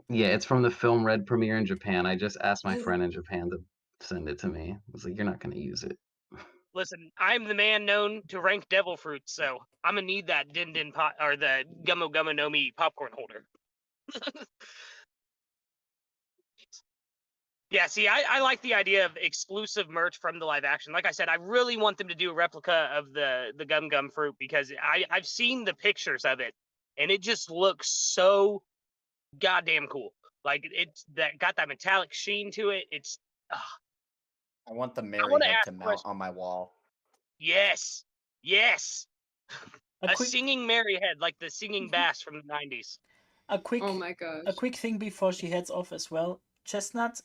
Yeah, it's from the film Red premiere in Japan. I just asked my friend in Japan to send it to me. I was like, you're not gonna use it. Listen, I'm the man known to rank devil fruits, so I'm gonna need that pot or the Gummo Gummo no Mi popcorn holder. Yeah, see, I like the idea of exclusive merch from the live action. Like I said, I really want them to do a replica of the Gum Gum fruit because I've seen the pictures of it, and it just looks so goddamn cool. Like it's that got that metallic sheen to it. It's I want the I Mary wanna head ask to a mount question. on my wall. Yes, yes, A a quick singing Mary head like the singing bass from the '90s. a quick Oh my gosh. a quick thing before she heads off as well. Chestnut,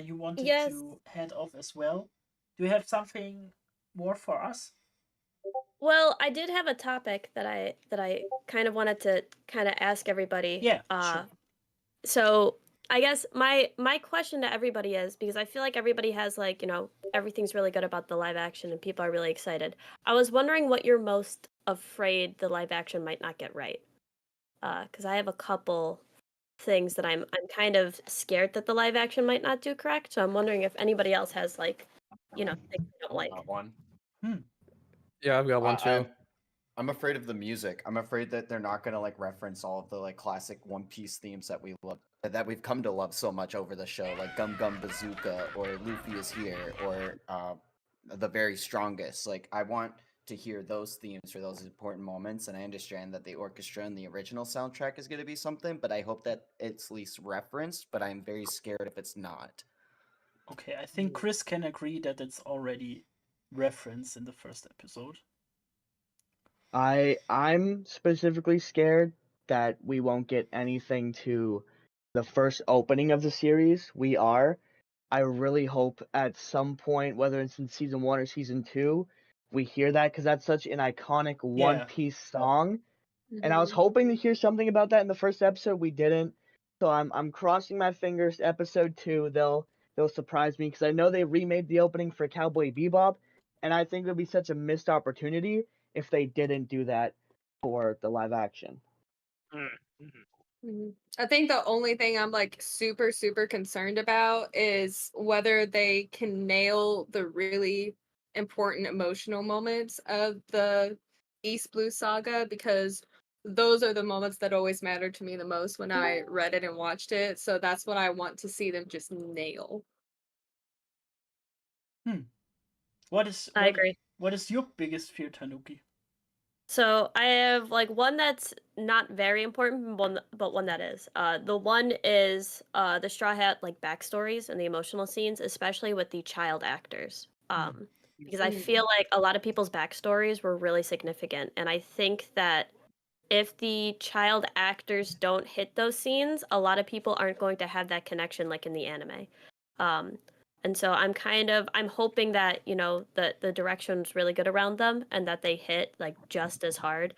you wanted Yes. to head off as well. Do you have something more for us? Well, I did have a topic that I kind of wanted to kind of ask everybody. Yeah, sure. So I guess my question to everybody is, because I feel like everybody has like, everything's really good about the live action and people are really excited. I was wondering what you're most afraid the live action might not get right. Because I have a couple things that I'm kind of scared that the live action might not do correct. So I'm wondering if anybody else has like, things they don't like. Got one. Yeah, I've got one too. I'm afraid of the music. I'm afraid that they're not gonna like reference all of the like classic One Piece themes that we love, that we've come to love so much over the show, like Gum Gum Bazooka or Luffy is Here or the very strongest. Like I want to hear those themes for those important moments, and I understand that the orchestra and the original soundtrack is gonna be something, but I hope that it's at least referenced. But I'm very scared if it's not. Okay, I think Chris can agree that it's already referenced in the first episode. I'm specifically scared that we won't get anything to the first opening of the series. I really hope at some point, whether it's in season 1 or season 2, we hear that, because that's such an iconic One Yeah. Piece song. And I was Mhm. hoping to hear something about that in the first episode. We didn't. So I'm crossing my fingers. Episode 2, they'll surprise me, because I know they remade the opening for Cowboy Bebop, and I think it would be such a missed opportunity if they didn't do that for the live action. I think the only thing I'm like super, super concerned about is whether they can nail the really important emotional moments of the East Blue saga, because those are the moments that always mattered to me the most when I read it and watched it. So that's what I want to see them just nail. I agree. What is your biggest fear, Tanuki? So I have like one that's not very important, but one that is. The one is the Straw Hat like backstories and the emotional scenes, especially with the child actors. Because I feel like a lot of people's backstories were really significant, and I think that if the child actors don't hit those scenes, a lot of people aren't going to have that connection like in the anime. Um, and so I'm hoping that, the direction's really good around them and that they hit like just as hard.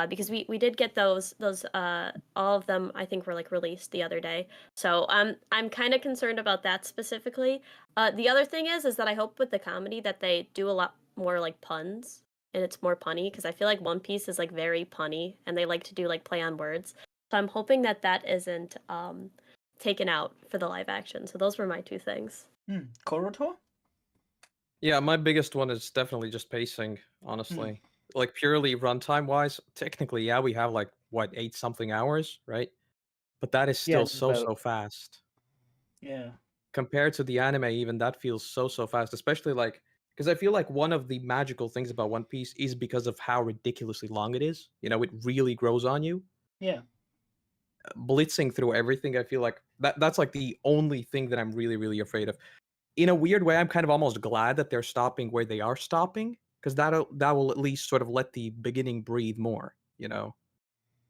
Because we did get those all of them I think were like released the other day. So I'm kind of concerned about that specifically. The other thing is that I hope with the comedy that they do a lot more like puns and it's more punny, because I feel like One Piece is like very punny and they like to do like play on words. So I'm hoping that that isn't taken out for the live action. So those were my two things. Koroto? Yeah, my biggest one is definitely just pacing, honestly. Like purely runtime wise, technically, yeah, we have like what, 8 something hours, right? But that is Yeah, still just so about. fast. Yeah. Compared to the anime, even that feels so fast, especially like because I feel like one of the magical things about One Piece is because of how ridiculously long it is. You know, it really grows on you. Yeah. Blitzing through everything, I feel like that's like the only thing that I'm really afraid of. In a weird way, I'm kind of almost glad that they're stopping where they are stopping, because that will at least sort of let the beginning breathe more, you know.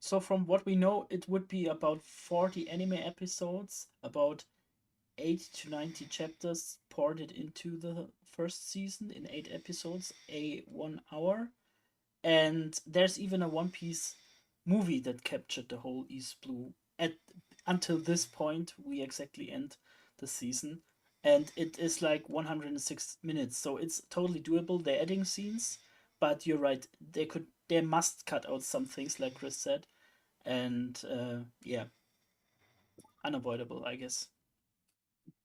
So from what we know, it would be about 40 anime episodes, about 80 to 90 chapters ported into the first season in 8 episodes, a 1 hour. And there's even a One Piece movie that captured the whole East Blue. Until this point, we exactly end the season, and it is like 106 minutes, so it's totally doable. They're adding scenes, but you're right. They must cut out some things, like Chris said, and yeah, unavoidable, I guess.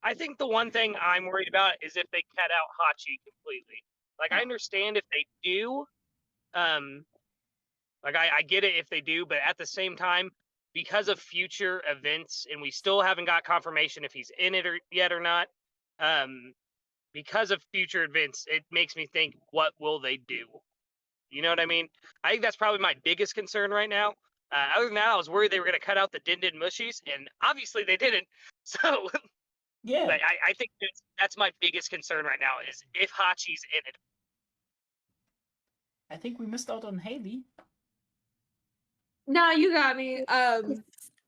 I think the one thing I'm worried about is if they cut out Hachi completely. Like I understand if they do, like I get it if they do, but at the same time, because of future events, and we still haven't got confirmation if he's in it yet or not. Because of future events, it makes me think, what will they do? You know what I mean? I think that's probably my biggest concern right now. Other than that, I was worried they were going to cut out the Din Din Mushies, and obviously they didn't. So, Yeah, but I think that's my biggest concern right now is if Hachi's in it. I think we missed out on Haley. No, you got me.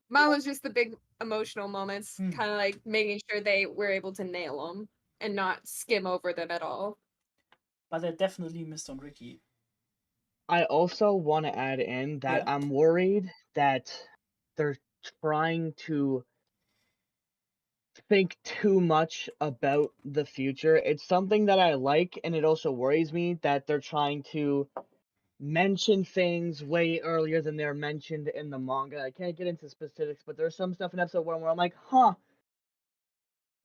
Mine was just the big emotional moments, kind of like making sure they were able to nail them and not skim over them at all. But I definitely missed on Ricky. I also want to add in that Yeah. I'm worried that they're trying to think too much about the future. It's something that I like, and it also worries me that they're trying to mention things way earlier than they're mentioned in the manga. I can't get into specifics, but there's some stuff in episode 1 where I'm like, huh,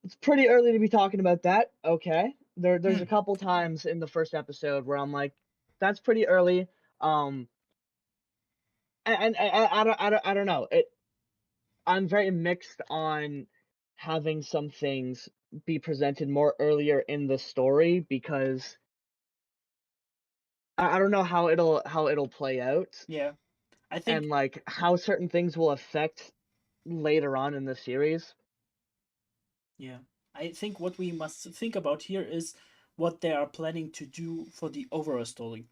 it's pretty early to be talking about that. Okay. There's a couple times in the first episode where I'm like, that's pretty early. And I don't know. I'm very mixed on having some things be presented more earlier in the story because I don't know how it'll play out Yeah, I think and like how certain things will affect later on in the series. yeah, I think what we must think about here is what they are planning to do for the overall story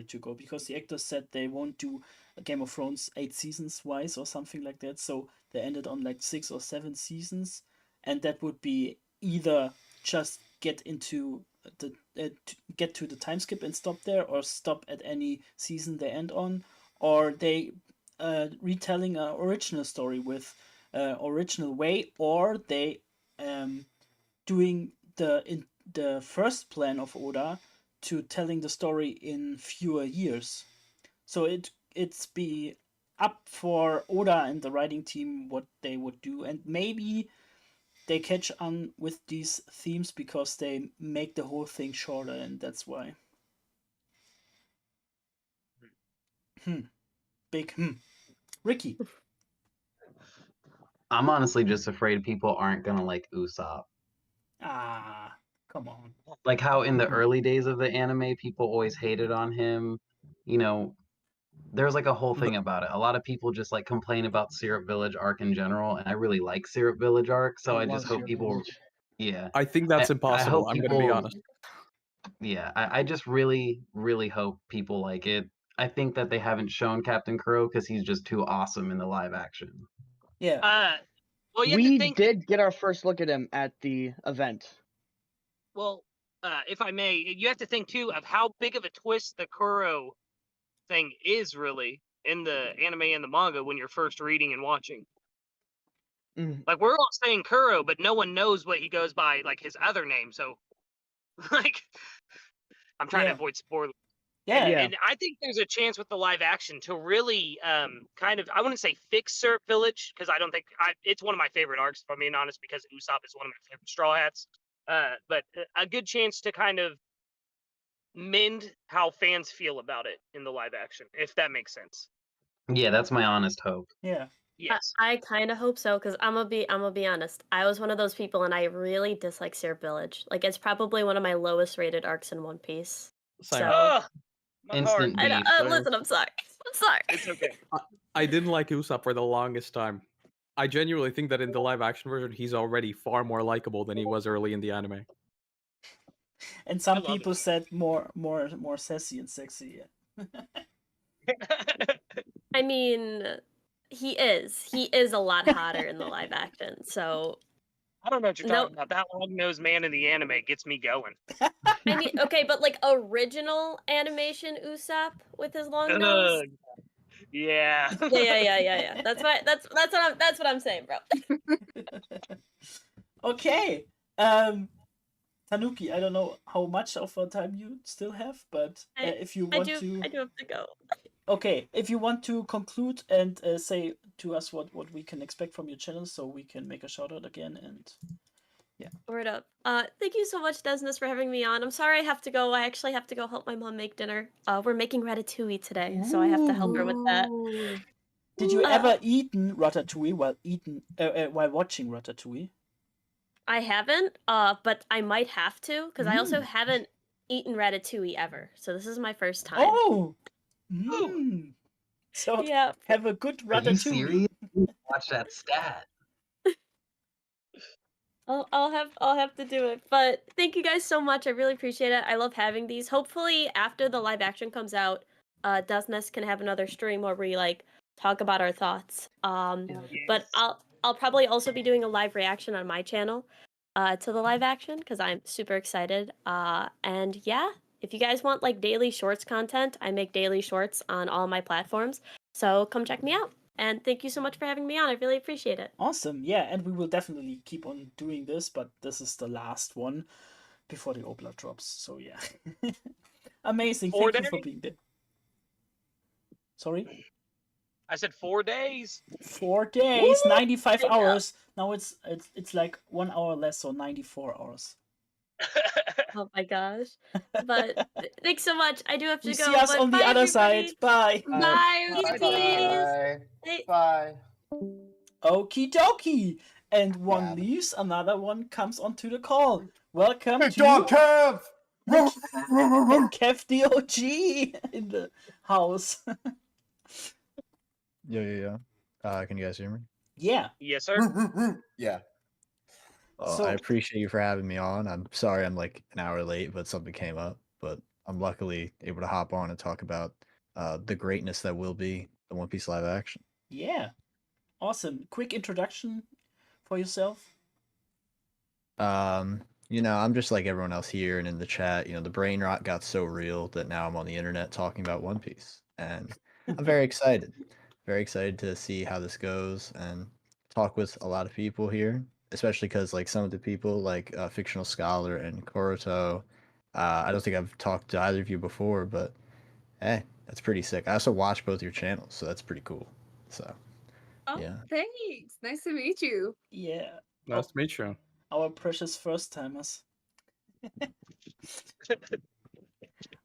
to go, because the actors said they won't do a Game of Thrones 8 seasons wise or something like that, so they ended on like 6 or 7 seasons, and that would be either just get into the get to the time skip and stop there, or stop at any season they end on, or they retelling a original story with original way, or they doing the first plan of Oda to telling the story in fewer years. So it's be up for Oda and the writing team what they would do, and maybe they catch on with these themes because they make the whole thing shorter, and that's why. Big Ricky. I'm honestly just afraid people aren't gonna like Usopp. Ah, come on. Like how in the early days of the anime, people always hated on him. You know, there's like a whole thing about it. A lot of people just like complain about Syrup Village arc in general, and I really like Syrup Village arc, so I I love just hope Syrup people, Village. yeah, I think that's I impossible. hope I'm gonna be people, honest. yeah, I just really, really hope people like it. I think that they haven't shown Captain Crow because he's just too awesome in the live action. Yeah. Well, you have to We think. did get our first look at him at the event. Well, if I may, you have to think too of how big of a twist the Kuro thing is really in the anime and the manga when you're first reading and watching. Like we're all saying Kuro, but no one knows what he goes by, like his other name. So, like, I'm trying to avoid spoilers. Yeah. And I think there's a chance with the live action to really kind of, I wouldn't say fix Syrup Village, because I don't think it's one of my favorite arcs, if I'm being honest, because Usopp is one of my favorite Straw Hats. But a good chance to kind of mend how fans feel about it in the live action, if that makes sense. Yeah, that's my honest hope. Yeah. Yes. I kind of hope so, because I'm gonna be honest. I was one of those people, and I really dislike Syrup Village. Like, it's probably one of my lowest rated arcs in One Piece. Same. So Instant beef. listen, I'm sorry. I'm sorry. It's okay. I didn't like Usopp for the longest time. I genuinely think that in the live action version, he's already far more likable than he was early in the anime. And some people said more sassy and sexy. I mean, he is a lot hotter in the live action. So I don't know what you're talking about. That long-nosed man in the anime gets me going. I mean, okay, but like original animation Usopp with his long nose. Yeah. Yeah. That's what I'm saying, bro. Okay. Tanuki, I don't know how much of a time you still have, but if you want to, I do have to go. Okay, if you want to conclude and say to us what we can expect from your channel, so we can make a shout out again, and yeah. Word up. Thank you so much, Desnes, for having me on. I'm sorry I have to go. I actually have to go help my mom make dinner. We're making ratatouille today, so I have to help her with that. Did you ever eaten ratatouille while watching ratatouille? I haven't, but I might have to, because I also haven't eaten ratatouille ever. So this is my first time. Oh! So yeah. Have a good ratatouille. Are you serious? Watch that stat. I'll have to do it. But thank you guys so much. I really appreciate it. I love having these. Hopefully after the live action comes out, Desnes can have another stream where we like talk about our thoughts. But I'll probably also be doing a live reaction on my channel to the live action, because I'm super excited. And yeah, if you guys want like daily shorts content, I make daily shorts on all my platforms. So come check me out. And thank you so much for having me on. I really appreciate it. Awesome. Yeah, and we will definitely keep on doing this, but this is the last one before the OPLA drops. So yeah. Amazing. 4 Thank you for days. being there. Sorry? I said 4 days. 4 days, 95 I know. hours. Now it's like 1 hour less, so 94 hours. Oh my gosh. But thanks so much. I do have to We go. see us but on the bye, other everybody. side. Bye. Bye. Peace, Bye. peace. Bye. Okie dokie. And one Yeah. leaves, another one comes onto the call. Welcome Hey, to dog Kev! Kev DOG in the house. Yeah. Can you guys hear me? Yeah. Yes, sir. Yeah. Well, So- I appreciate you for having me on. I'm sorry I'm like an hour late, but something came up. But I'm luckily able to hop on and talk about the greatness that will be the One Piece live action. Yeah. Awesome. Quick introduction for yourself. I'm just like everyone else here and in the chat. The brain rot got so real that now I'm on the internet talking about One Piece. And I'm very excited. Very excited to see how this goes and talk with a lot of people here, especially because like some of the people like Fictional Scholar and Koroto, I don't think I've talked to either of you before, but hey, that's pretty sick. I also watch both your channels, so that's pretty cool. So Oh, yeah. thanks. Nice to meet you. Yeah. Nice to meet you. Our precious first timers.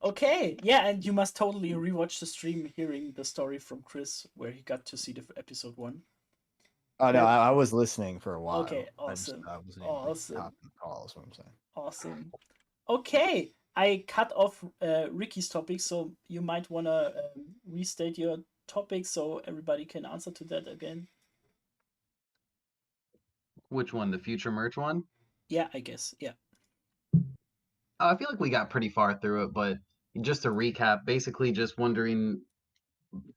Okay, yeah, and you must totally rewatch the stream hearing the story from Chris where he got to see the episode 1. Oh no, Cool. I was listening for a while. Okay, I awesome. wasn't able to Awesome. hop on the call, is what I'm saying. Awesome. Okay, I cut off Ricky's topic, so you might want to restate your topic so everybody can answer to that again. Which one? The future merch one? Yeah, I guess. Yeah. I feel like we got pretty far through it, but just to recap, basically just wondering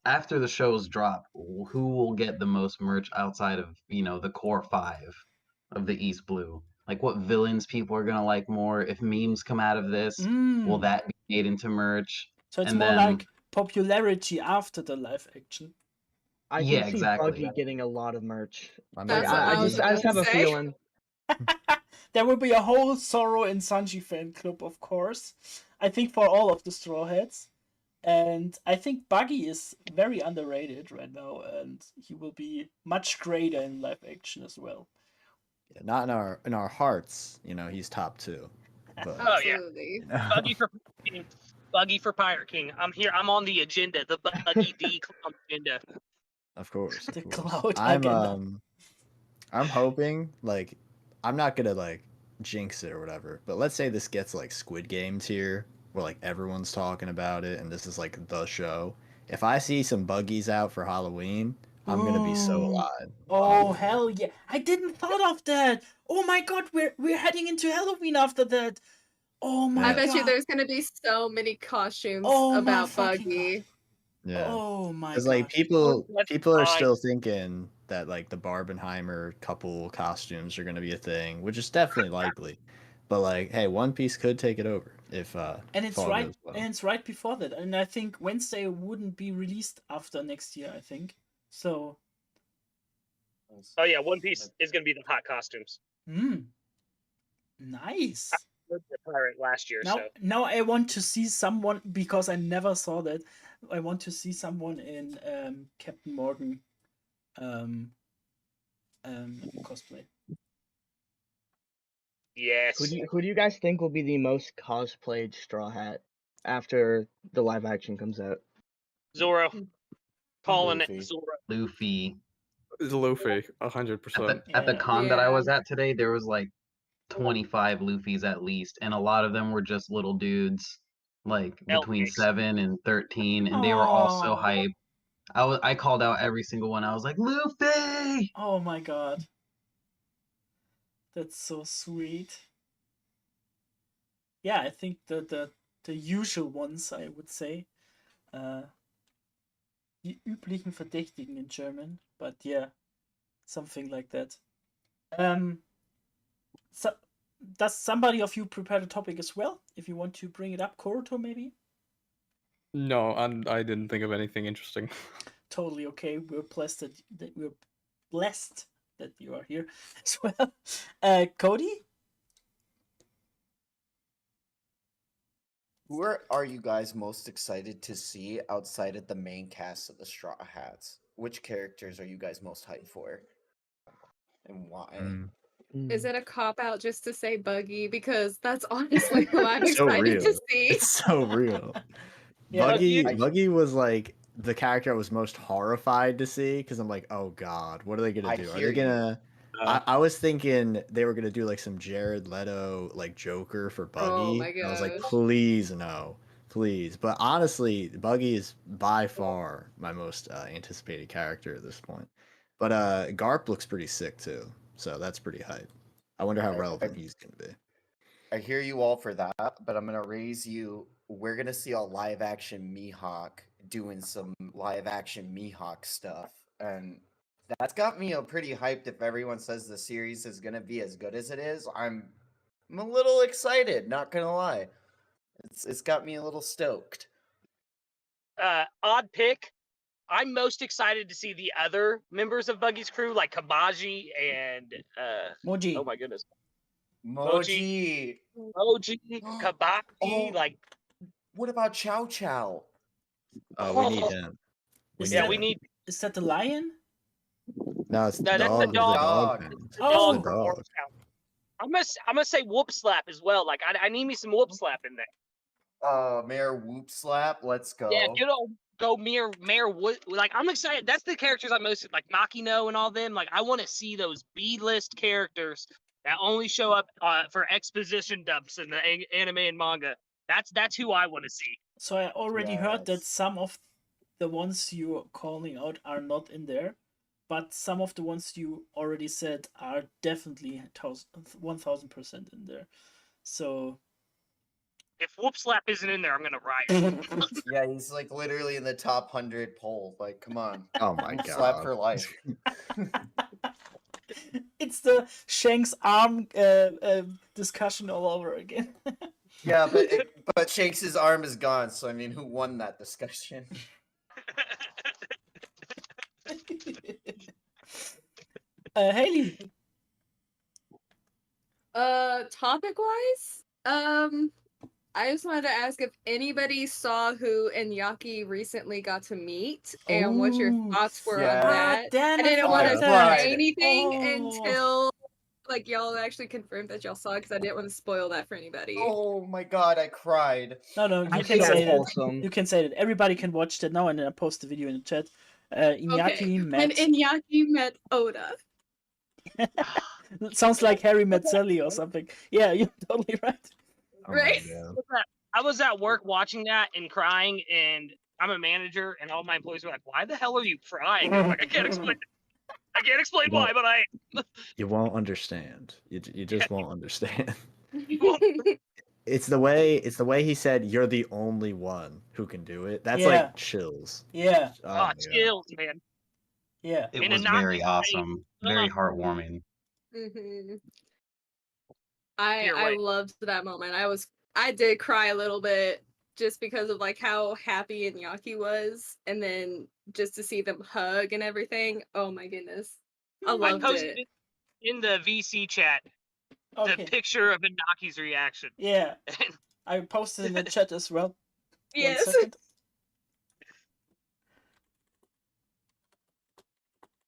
after the shows drop, who will get the most merch outside of, the core 5 of the East Blue? Like what villains people are gonna like more? If memes come out of this, will that be made into merch? So it's And more then- like popularity after the live action. I can Yeah, see exactly. Buggy getting a lot of merch. I'm That's not- what I was I just have about a to say. feeling. There will be a whole Sorrow and Sanji fan club, of course. I think for all of the Straw Hats. And I think Buggy is very underrated right now, and he will be much greater in live action as well. Yeah, not in our hearts, he's top 2. But Oh yeah, Absolutely. Buggy for Pirate King. I'm here. I'm on the agenda. The Buggy D clown agenda. Of course. The Of course. cloud I'm agenda. I'm hoping like I'm not gonna like jinx it or whatever, but let's say this gets like Squid Game tier where like everyone's talking about it and this is like the show. If I see some buggies out for Halloween, I'm gonna be so Ooh. alive. Oh hell yeah! I didn't thought of that. Oh my god, we're heading into Halloween after that. Oh my I god. bet you there's gonna be so many costumes Oh my about fucking Buggy. Yeah. Oh my Because god. like people That's are fine. still thinking that like the Barbenheimer couple costumes are gonna be a thing, which is definitely likely. But like, hey, One Piece could take it over if And it's all right goes well. and it's right before that. And I think Wednesday wouldn't be released after next year, I think. So Oh yeah, One Piece is gonna be the hot costumes. nice. I was a pirate last year, Now so now I want to see someone because I never saw that. I want to see someone in Captain Morgan cosplay. yes. Who do you guys think will be the most cosplayed Straw Hat after the live action comes out? Zoro. Calling Luffy. it Zoro. Luffy. It's Luffy, 100%. At the Yeah. con that I Yeah. was at today, there was like 25 Luffys at least, and a lot of them were just little dudes, like between Cakes. 7 and 13, and they were all so Aw. hype. I called out every single one. I was like, Luffy! Oh my god. That's so sweet. Yeah, I think the usual ones, I would say. Die üblichen Verdächtigen in German, but yeah, something like that. So, does somebody of you prepare a topic as well? If you want to bring it up, Koruto maybe? No, I didn't think of anything interesting. totally okay. We're blessed that you are here as well. Cody? Who are you guys most excited to see outside of the main cast of the Straw Hats? Which characters are you guys most hyped for? And why? Is it a cop out just to say Buggy? Because that's honestly who I'm So excited to real. see. It's so real. Yeah, Buggy was like the character I was most horrified to see because I'm like, oh god, what are they gonna I do? Are hear they you. gonna? I was thinking they were gonna do like some Jared Leto like Joker for Oh Buggy. my And I was like, gosh. please no, please. But honestly, Buggy is by far my most anticipated character at this point. But Garp looks pretty sick too, so that's pretty hype. I wonder how relevant he's gonna be. I hear you all for that, but I'm gonna raise you. We're gonna see a live action Mihawk doing some live action Mihawk stuff, and that's got me pretty hyped. If everyone says the series is gonna be as good as it is, I'm a little excited. Not gonna lie, it's got me a little stoked. Odd pick. I'm most excited to see the other members of Buggy's crew, like Kabaji and Moji. oh my goodness, Moji, Kabaji. Like, what about Chow Chow? We need him. Is yeah, that, we need. Is that the lion? No, it's the No, that's the dog. dog. The dog. The Oh. dog from Orange Town. I'm gonna say Whoop Slap as well. Like, I need me some Whoop Slap in there. Mayor Whoop Slap, let's go. Yeah, go Mayor Wood. Like, I'm excited. That's the characters I'm most like Makino and all them. Like, I want to see those B-list characters that only show up for exposition dumps in the anime and manga. That's who I want to see. So I already heard that Yes. some of the ones you're calling out are not in there, but some of the ones you already said are definitely 1000% in there. So If Whoop Slap isn't in there, I'm gonna riot. Yeah, he's like literally in the top 100 poll. Like, come on. Oh my Whoop god. Slap for life. it's the Shanks arm discussion all over again. Yeah, but Shanks' arm is gone, so I mean, who won that discussion? Haley. Topic wise, I just wanted to ask if anybody saw who Inyaki recently got to meet and what your Ooh. thoughts were Yeah. on that. Damn, I didn't want to forgot. say anything Oh. until like y'all actually confirmed that y'all saw it because I didn't want to spoil that for anybody. Oh my god, I cried. No, you I can think say that's that. wholesome. You can say that. Everybody can watch that now, and then I post the video in the chat. Inyaki When met. Inyaki met Oda. It sounds like Harry met Sally or something. Yeah, you're totally right. Oh my Right? god. I was at work watching that and crying, and I'm a manager, and all my employees were like, "Why the hell are you crying?" I'm like, I can't explain it. I can't explain why, but I am. You won't understand. You just won't understand. Well, It's the way he said you're the only one who can do it. That's Yeah. like chills. Yeah, Oh my god. chills, man. yeah. It In a was Nazi very way. awesome, very heartwarming. Mhm. You're I right. loved that moment. I did cry a little bit just because of like how happy Inyaki was, and then just to see them hug and everything. Oh my goodness, I I loved posted it. in the VC chat the Okay. picture of Inaki's reaction. Yeah, I posted in the chat as well. Yes. 1 second.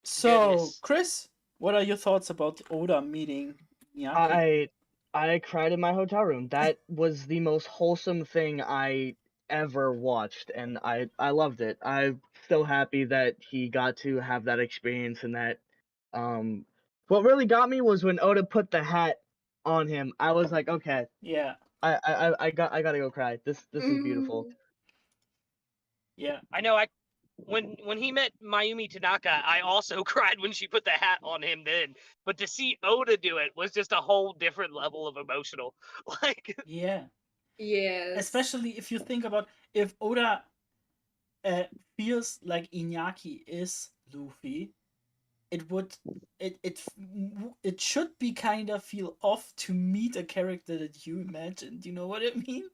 So, Goodness. Chris, what are your thoughts about Oda meeting Inyaki? I cried in my hotel room. That was the most wholesome thing I ever watched, and I loved it. I'm so happy that he got to have that experience and that. What really got me was when Oda put the hat on him. I was like, okay, Yeah, I gotta go cry. This is beautiful. yeah. I know. When he met Mayumi Tanaka, I also cried when she put the hat on him then. But to see Oda do it was just a whole different level of emotional. Like, Yeah. Yes. Especially if you think about if Oda feels like Inyaki is Luffy, it should be kind of feel off to meet a character that you imagined. You know what I mean?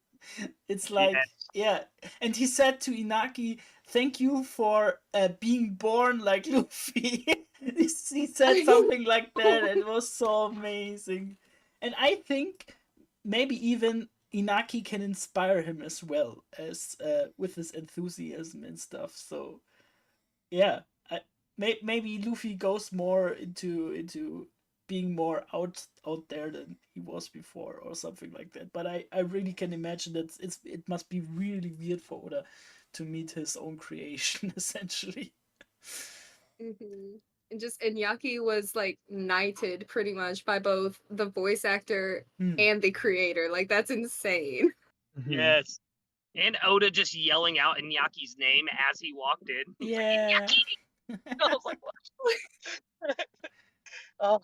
It's like, Yes. yeah. And he said to Inaki, "Thank you for being born like Luffy." he said something like that. It was so amazing. And I think maybe even Inaki can inspire him as well as with his enthusiasm and stuff. So yeah, maybe Luffy goes more into being more out there than he was before or something like that. But I really can imagine that it must be really weird for Oda to meet his own creation essentially. And just Inyaki was like knighted pretty much by both the voice actor Hmm. and the creator. Like that's insane. Yes. And Oda just yelling out Inyaki's name as he walked in. He's like, Yeah. Inyaki! I was like, what? Oh,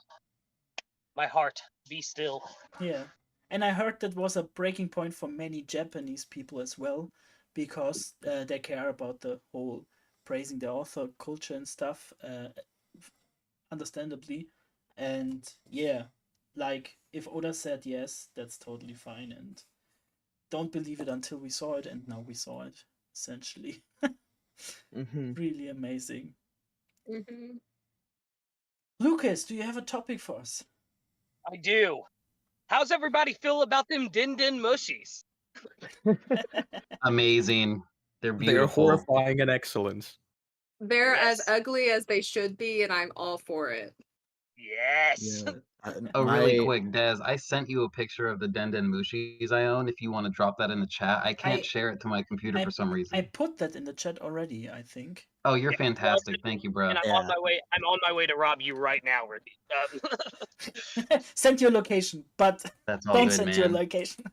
my heart, be still. Yeah. And I heard that was a breaking point for many Japanese people as well, because they care about the whole praising the author culture and stuff, understandably. And yeah, like if Oda said yes, that's totally fine. And don't believe it until we saw it, and now we saw it, essentially. Really amazing. Lucas, do you have a topic for us? I do. How's everybody feel about them Din Din Mushies? Amazing. They're They are beautiful. horrifying and excellent. They're as Yes. ugly as they should be, and I'm all for it. Yes. Oh, really quick, Des, I sent you a picture of the Denden Mushis I own. If you want to drop that in the chat, I can't share it to my computer for some reason. I put that in the chat already, I think. Oh, you're fantastic. Thank you, bro. And I'm on my way. I'm on my way to rob you right now, Ricky. Send your location, but That's all don't good, send your man. location.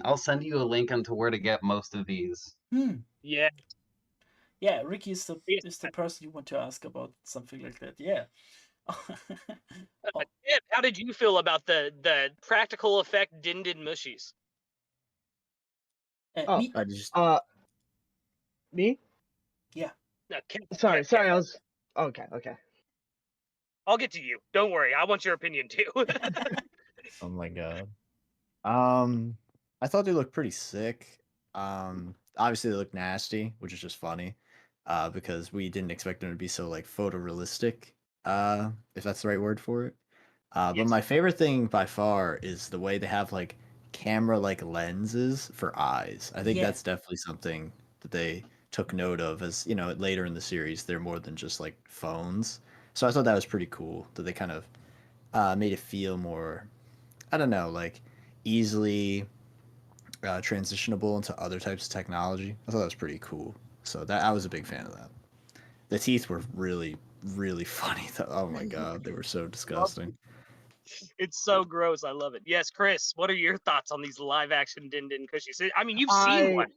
I'll send you a link onto where to get most of these. Yeah. Yeah, Ricky is the person you want to ask about something like that. Yeah. Ed, how did you feel about the practical effect Din Din Mushies? Me? Me? Yeah. No, Sorry, I was okay. I'll get to you. Don't worry. I want your opinion too. Oh my god. I thought they looked pretty sick. Obviously they look nasty, which is just funny. Because we didn't expect them to be so like photorealistic. If that's the right word for it. But my favorite thing by far is the way they have like camera like lenses for eyes. I think Yeah. that's definitely something that they took note of, as you know, later in the series they're more than just like phones. So I thought that was pretty cool that they kind of made it feel more, I don't know, like easily transitionable into other types of technology. I thought that was pretty cool. So that I was a big fan of that. The teeth were really, really funny. Oh my god, they were so disgusting. It's so gross. I love it. Yes, Chris, what are your thoughts on these live action Din Din Mushies? I mean, you've seen one.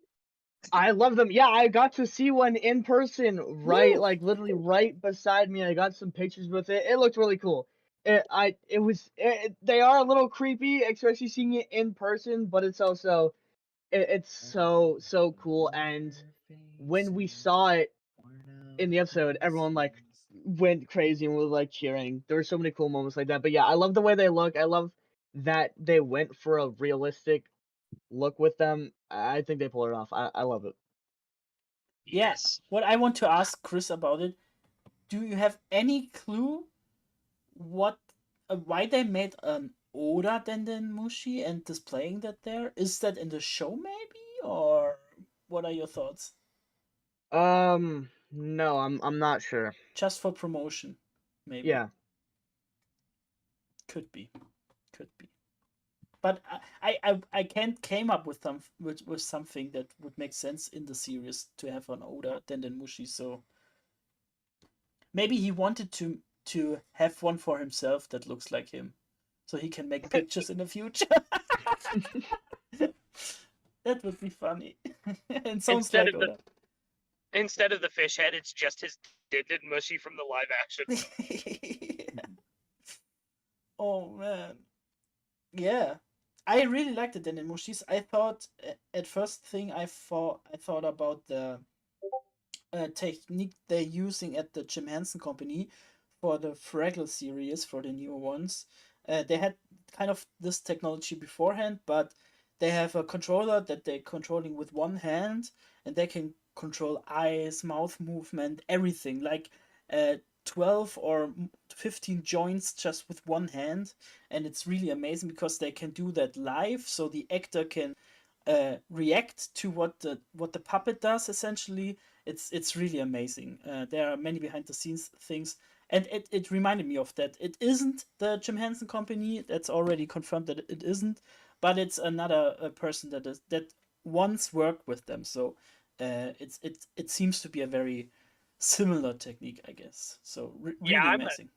I love them. Yeah, I got to see one in person, right, Woo! like literally right beside me. I got some pictures with it. It looked really cool. They are a little creepy, especially seeing it in person, but it's also it's so cool. And when we saw it in the episode, everyone like went crazy and was like cheering. There were so many cool moments like that. But yeah, I love the way they look. I love that they went for a realistic look with them. I think they pull it off. I love it. Yes. What I want to ask Chris about it, do you have any clue what why they made an Oda Denden Mushi and displaying that there? Is that in the show maybe, or what are your thoughts? No, I'm not sure. Just for promotion, maybe. Yeah. Could be. But I can't came up with something that would make sense in the series to have an Oda Denden Mushi. So maybe he wanted to have one for himself that looks like him, so he can make pictures in the future. That would be funny. And sounds like Oda. Instead of the fish head, it's just his Din Din Mushi from the live action. Oh man, yeah. I really liked the Denden Mushis. I thought at first thing I thought about the technique they're using at the Jim Henson Company for the Fraggle series, for the newer ones. They had kind of this technology beforehand, but they have a controller that they're controlling with one hand, and they can control eyes, mouth movement, everything. Like 12 or 15 joints just with one hand, and it's really amazing because they can do that live, so the actor can react to what the puppet does. Essentially, it's really amazing. There are many behind the scenes things, and it reminded me of that. It isn't the Jim Henson Company. That's already confirmed that it isn't, but it's another person that once worked with them. So it seems to be a very similar technique, I guess. So Yeah, really amazing.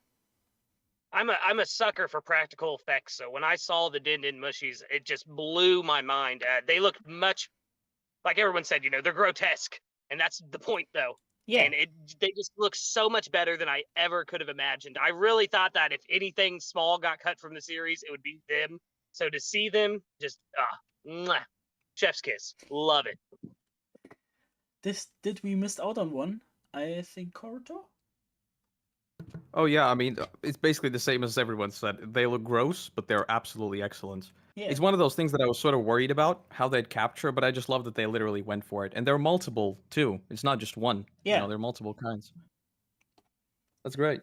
I'm a sucker for practical effects. So when I saw the Din Din Mushies, it just blew my mind. They looked much like everyone said. They're grotesque, and that's the point, though. Yeah. And they just look so much better than I ever could have imagined. I really thought that if anything small got cut from the series, it would be them. So to see them, just mwah, chef's kiss, love it. Did we miss out on one? I think Corridor. Oh yeah, I mean, it's basically the same as everyone said. They look gross, but they're absolutely excellent. Yeah. It's one of those things that I was sort of worried about how they'd capture, but I just love that they literally went for it. And there are multiple too. It's not just one. Yeah. There are multiple kinds. That's great.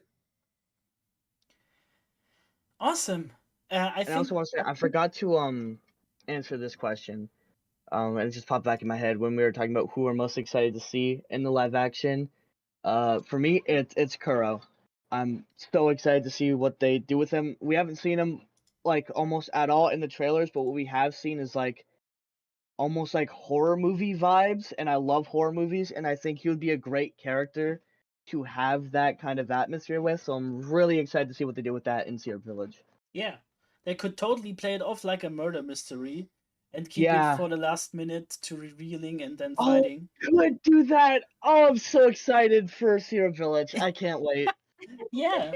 Awesome. I also want to say I forgot to answer this question. It just popped back in my head when we were talking about who we're most excited to see in the live action. For me, it's Kuro. I'm so excited to see what they do with him. We haven't seen him like almost at all in the trailers, but what we have seen is like almost like horror movie vibes, and I love horror movies, and I think he would be a great character to have that kind of atmosphere with. So I'm really excited to see what they do with that in Syrup Village. Yeah, they could totally play it off like a murder mystery, and keep Yeah. it for the last minute to revealing and then Oh, fighting. could do that. Oh, I'm so excited for Syrup Village. I can't wait. Yeah.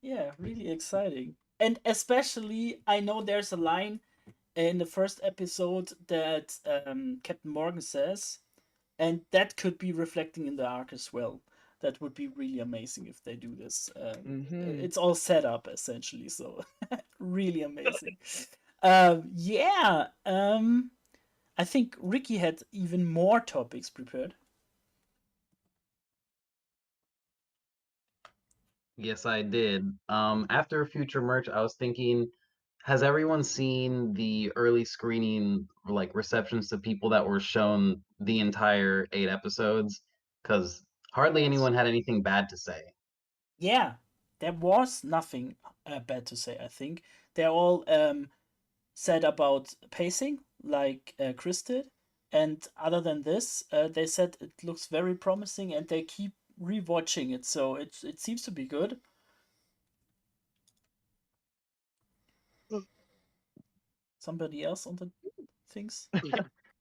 Yeah, really exciting. And especially, I know there's a line in the first episode that Captain Morgan says, and that could be reflecting in the arc as well. That would be really amazing if they do this. It's all set up essentially, so really amazing. Yeah, I think Ricky had even more topics prepared. Yes, I did. After future merch, I was thinking, has everyone seen the early screening like receptions to people that were shown the entire 8 episodes? Because hardly anyone had anything bad to say. Yeah, there was nothing bad to say, I think. They're all said about pacing, like Chris did. And other than this, they said it looks very promising and they keep rewatching it, so it seems to be good. Somebody else on the things?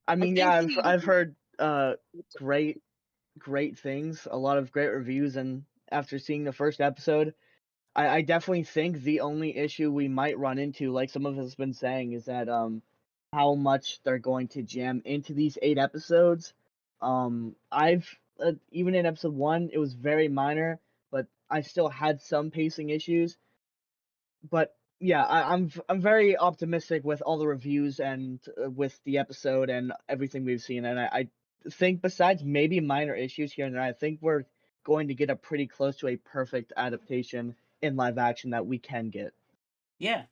I mean, yeah, I've heard great things, a lot of great reviews, and after seeing the first episode, I definitely think the only issue we might run into, like some of us have been saying, is that how much they're going to jam into these 8 episodes. I've even in episode 1, it was very minor, but I still had some pacing issues. But yeah, I'm very optimistic with all the reviews and with the episode and everything we've seen, and I think besides maybe minor issues here and there, I think we're going to get a pretty close to a perfect adaptation in live action that we can get. Yeah.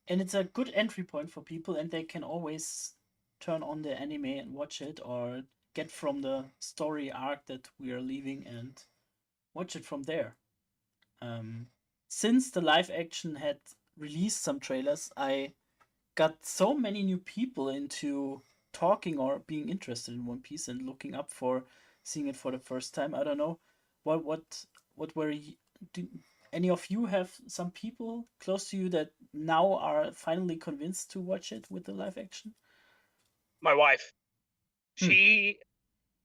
And it's a good entry point for people, and they can always turn on the anime and watch it, or get from the story arc that we are leaving and watch it from there. Since the live action had released some trailers, I got so many new people into talking or being interested in One Piece and looking up for seeing it for the first time. I don't know what were do any of you have some people close to you that now are finally convinced to watch it with the live action? My wife, she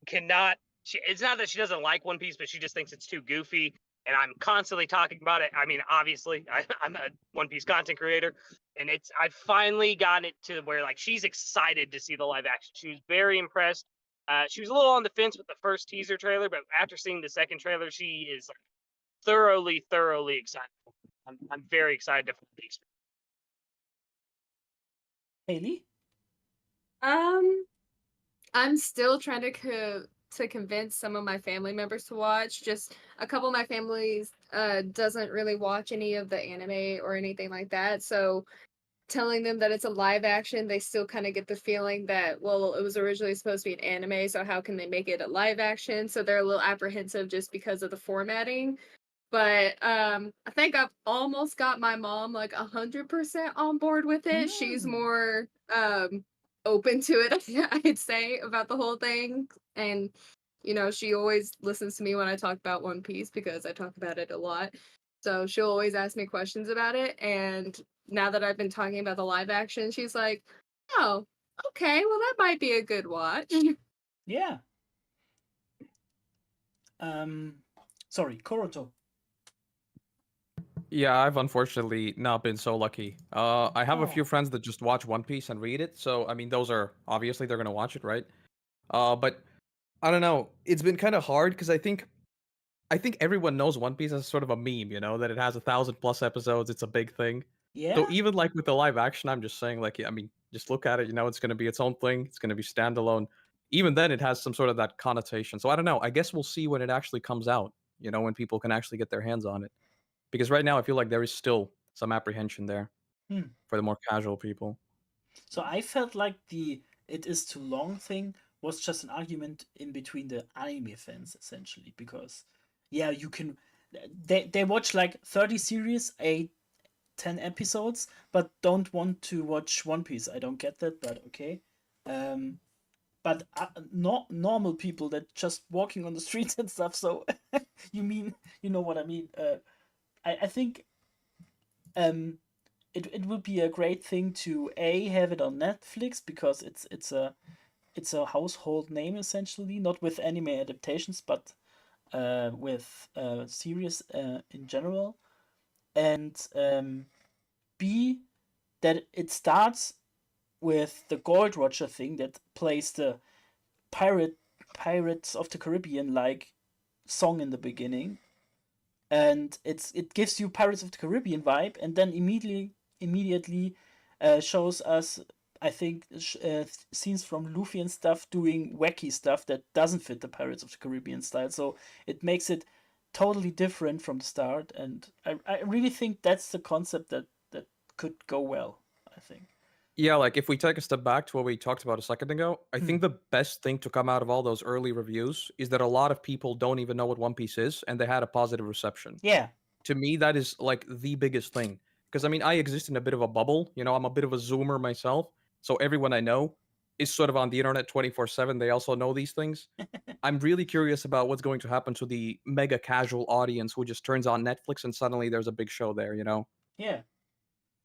cannot. It's not that she doesn't like One Piece, but she just thinks it's too goofy. And I'm constantly talking about it. I mean, obviously, I'm a One Piece content creator, and I've finally gotten it to where like she's excited to see the live action. She was very impressed. She was a little on the fence with the first teaser trailer, but after seeing the second trailer, she is like, thoroughly excited. I'm very excited for the experience. Haley? I'm still trying to convince some of my family members to watch. Just a couple of my families doesn't really watch any of the anime or anything like that. So telling them that it's a live action, they still kind of get the feeling that, well, it was originally supposed to be an anime, so how can they make it a live action? So they're a little apprehensive just because of the formatting. But I think I've almost got my mom like 100% on board with it. She's more open to it, I'd say, about the whole thing. And she always listens to me when I talk about One Piece because I talk about it a lot. So she'll always ask me questions about it. And now that I've been talking about the live action, she's like, "Oh, okay, well that might be a good watch." Yeah. Sorry, Koroto. Yeah, I've unfortunately not been so lucky. I have a few Oh. friends that just watch One Piece and read it, so I mean, those are obviously they're gonna watch it, right? But I don't know. It's been kind of hard because I think everyone knows One Piece as sort of a meme, that it has 1,000+ episodes. It's a big thing. Yeah. So even like with the live action, I'm just saying, like, I mean, just look at it. It's going to be its own thing. It's going to be standalone. Even then, it has some sort of that connotation. So I don't know. I guess we'll see when it actually comes out. When people can actually get their hands on it. Because right now, I feel like there is still some apprehension there for the more casual people. So I felt like the "it is too long" thing was just an argument in between the anime fans, essentially, because yeah, you can they watch like 30 series, 10 episodes, but don't want to watch One Piece. I don't get that, but okay. But not normal people that just walking on the streets and stuff. So you know what I mean. I think it would be a great thing to have it on Netflix because it's a household name, essentially, not with anime adaptations, but with series in general. And B, that it starts with the Gold Roger thing that plays the Pirates of the Caribbean like song in the beginning, and it gives you Pirates of the Caribbean vibe, and then immediately shows us, I think, scenes from Luffy and stuff doing wacky stuff that doesn't fit the Pirates of the Caribbean style. So it makes it totally different from the start, and I really think that's the concept that could go well, I think. Yeah, like if we take a step back to what we talked about a second ago, I think the best thing to come out of all those early reviews is that a lot of people don't even know what One Piece is and they had a positive reception. Yeah. To me, that is like the biggest thing. Because I mean, I exist in a bit of a bubble. I'm a bit of a zoomer myself. So everyone I know is sort of on the internet 24/7. They also know these things. I'm really curious about what's going to happen to the mega casual audience who just turns on Netflix and suddenly there's a big show there, Yeah.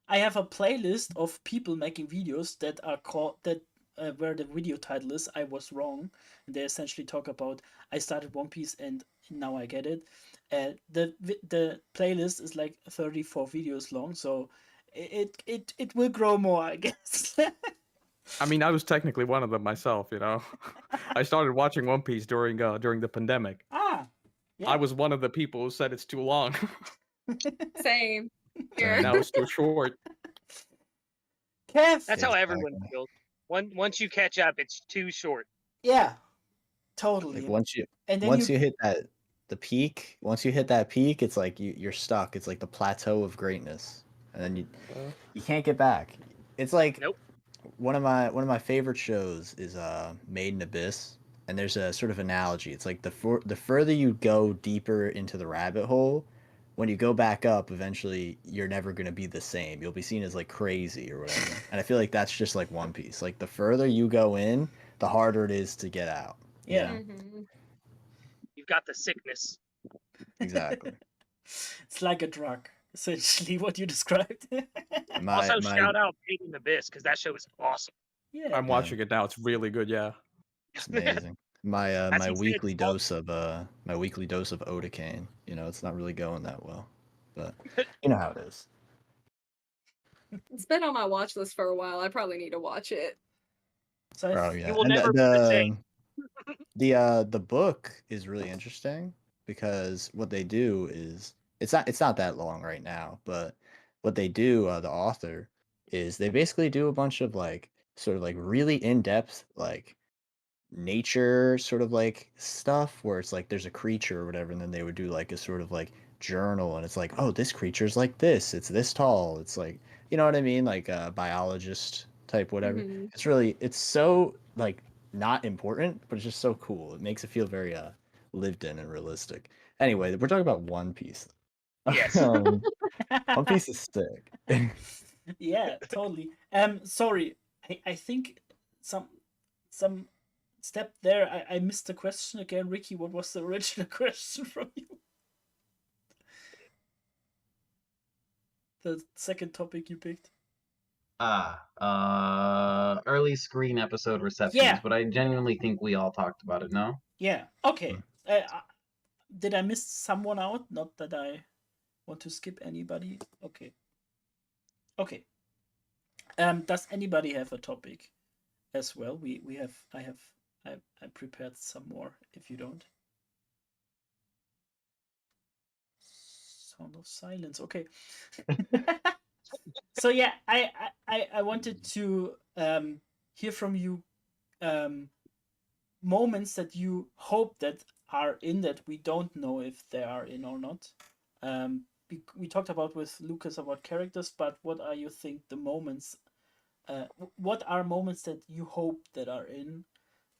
I have a playlist of people making videos that are called that where the video title is "I Was Wrong," and they essentially talk about I started One Piece and now I get it. The playlist is like 34 videos long, so it will grow more, I guess. I mean, I was technically one of them myself, I started watching One Piece during the pandemic. Yeah. I was one of the people who said it's too long. Same. And now it's too short. Kev. That's how everyone feels. Once you catch up, it's too short. Yeah, totally. Like once you and then once you hit the peak, once you hit that peak, it's like you're stuck. It's like the plateau of greatness, and then you can't get back. It's like Nope. one of my favorite shows is Made in Abyss, and there's a sort of analogy. It's like the further you go deeper into the rabbit hole, when you go back up, eventually you're never going to be the same. You'll be seen as like crazy or whatever. And I feel like that's just like One Piece. Like the further you go in, the harder it is to get out. Yeah. You've got the sickness. Exactly. It's like a drug, essentially, what you described. Also, shout out Made in Abyss because that show is awesome. Yeah. I'm watching it now. It's really good. Yeah. It's amazing. My weekly dose of Odacane. It's not really going that well, but you know how it is. It's been on my watch list for a while. I probably need to watch it. So yeah. You will And never be the same. The book is really interesting because what they do is it's not that long right now, but what they do, the author, is they basically do a bunch of like sort of like really in depth, like nature sort of like stuff where it's like there's a creature or whatever, and then they would do like a sort of like journal, and it's like, oh, this creature's like this, it's this tall, it's like, you know what I mean, like a biologist type whatever. Mhm. It's so like not important, but it's just so cool. It makes it feel very lived in and realistic. Anyway, we're talking about One Piece. Yes. One Piece is sick. Yeah, totally. Sorry, I think some step there. I missed the question again, Ricky. What was the original question from you? The second topic you picked. Early screen episode receptions, Yeah. but I genuinely think we all talked about it, no? Yeah. Okay. Did I miss someone out? Not that I want to skip anybody. Okay. Okay. Does anybody have a topic as well? We have. I prepared some more. If you don't. Sound of silence. Okay. So yeah, I wanted to hear from you moments that you hope that are in that we don't know if they are in or not. We talked about with Lucas about characters, but what are you think the moments? What are moments that you hope that are in